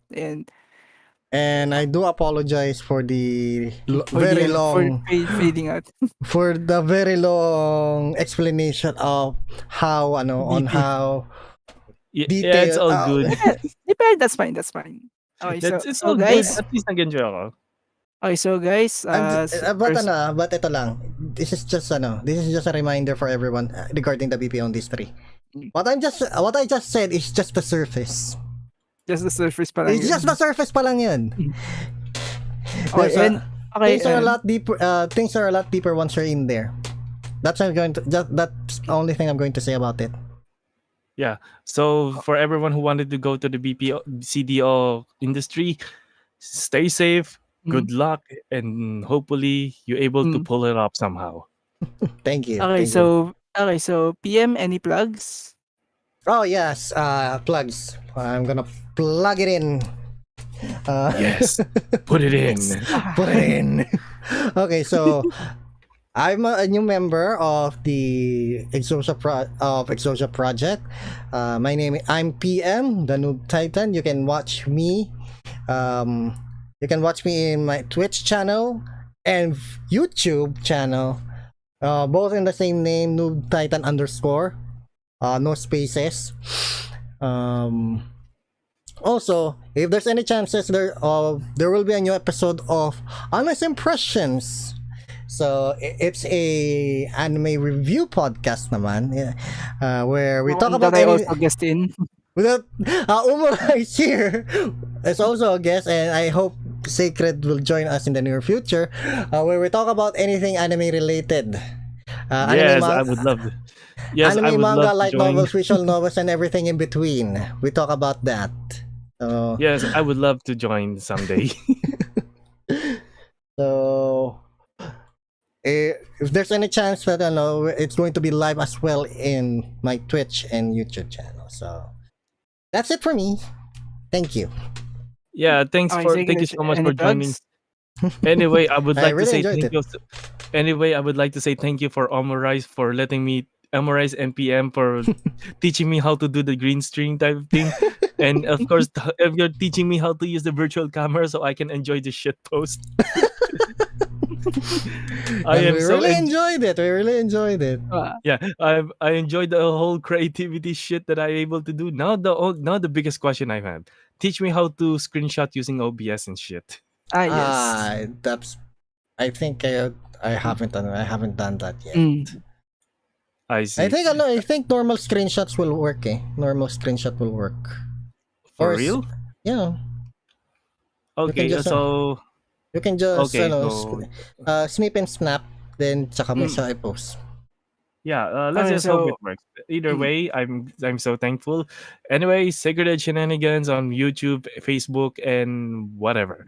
and I do apologize for the very long fading out. For the very long explanation of how how detailed. Yeah, it's all good. That's fine. Okay, it's all guys, good. At least nag-enjoy ako. Okay, so guys, but ito lang. This is just a reminder for everyone regarding the BPO industry. What I just said is just the surface. Just the surface pa lang. It's just the surface pa lang yun. Things are a lot deeper. Things are a lot deeper once you're in there. That's the only thing I'm going to say about it. Yeah. So for everyone who wanted to go to the BPO CDO industry, stay safe. Good luck, and hopefully you're able to pull it up somehow. Thank you. Okay, so PM, any plugs? Oh yes, plugs. I'm gonna plug it in. Yes, put it in. Put it in. Okay, so I'm a new member of the Exosia project. I'm PM, the Noob Titan. You can watch me. You can watch me in my Twitch channel and YouTube channel, both in the same name, Noob Titan _. No spaces. Also, if there's any chances there will be a new episode of Honest Impressions. So it's a anime review podcast naman, yeah, where we The talk one that about I any. also guessed in. Without Umura is here is also a guest, and I hope Sacred will join us in the near future, where we talk about anything anime related. Anime, Yes, I would love to. Yes, I anime, would love manga, to light join. novels, visual novels, and everything in between. We talk about that. So, Yes, I would love to join someday. so if there's any chance that I know it's going to be live as well in my Twitch and YouTube channel. So that's it for me. Thank you. Yeah, Okay, sige, thank you so much any for joining. plugs? Anyway, I would I like to really say enjoyed thank it. you. Anyway, I would like to say thank you for Omorize for letting me Omorize NPM for teaching me how to do the green screen type of thing, and of course, if you're teaching me how to use the virtual camera so I can enjoy the shit post. I And am we so really enjoyed it. We really enjoyed it. yeah. I enjoyed the whole creativity shit that I'm able to do. Now the biggest question I have: teach me how to screenshot using OBS and shit. Yes. That's. I think I haven't done that yet. I see. I think normal screenshots will work. Normal screenshot will work. For or real? Yeah, Okay, just, so you can just okay, so snip and snap, then saka mo Mm. siya i-post. yeah, let's Okay, just hope it so works. Either mm. way, I'm so thankful. Anyway, Sacred Shenanigans on YouTube, Facebook, and whatever.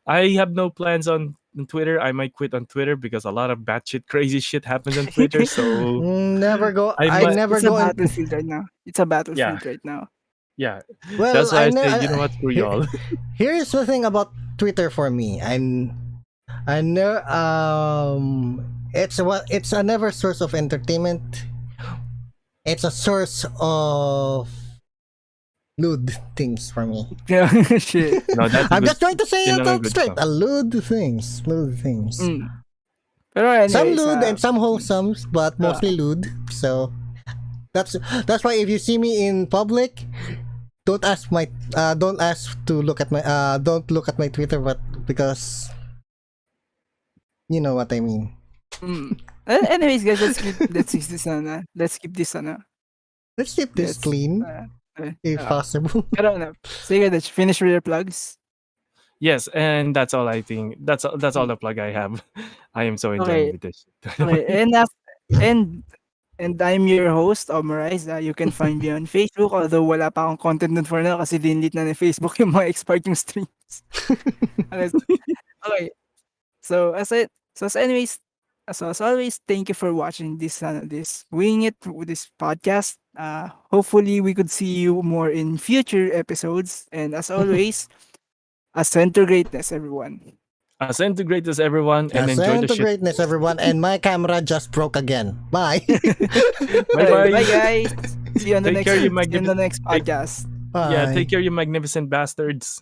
I have no plans on Twitter. I might quit on Twitter because a lot of batshit crazy shit happens on Twitter. So Never go. I I might, never It's a go and. battlefield right now. It's a yeah, battlefield right now. yeah. Well, That's why I say, you know what, screw y'all. Here's the thing about Twitter for me. I know it's a never source of entertainment. It's a source of lewd things for me. Yeah, shit. No, that's a I'm good. just trying to say Yun it lang ang out good straight. stuff. Lewd things. Pero anyways, Some lewd and some wholesome, but mostly lewd. So that's why if you see me in public, don't ask to look at my don't look at my Twitter, but because you know what I mean. Anyways, guys, let's keep this on. Let's keep this on. Let's keep this Let's, clean if possible. Pero ano, sige, let's finish with your plugs. Yes, and that's all I think. That's all the plug I have. I am so enjoying Okay. with this. Okay, and I'm your host, Omarize. You can find me on Facebook, although wala pa akong content nun for now kasi dinelete na ni Facebook yung mga expired yung streams. Okay. So as always, thank you for watching this Wing It, this podcast. Hopefully we could see you more in future episodes. And as always, ascend to greatness, everyone. Ascend to greatness, everyone, and enjoy Ascend the to shit. greatness, everyone. And my camera just broke again. Bye. Bye-bye. Bye, guys. See you on the Take care, you next podcast. Bye. Yeah, take care, you magnificent bastards.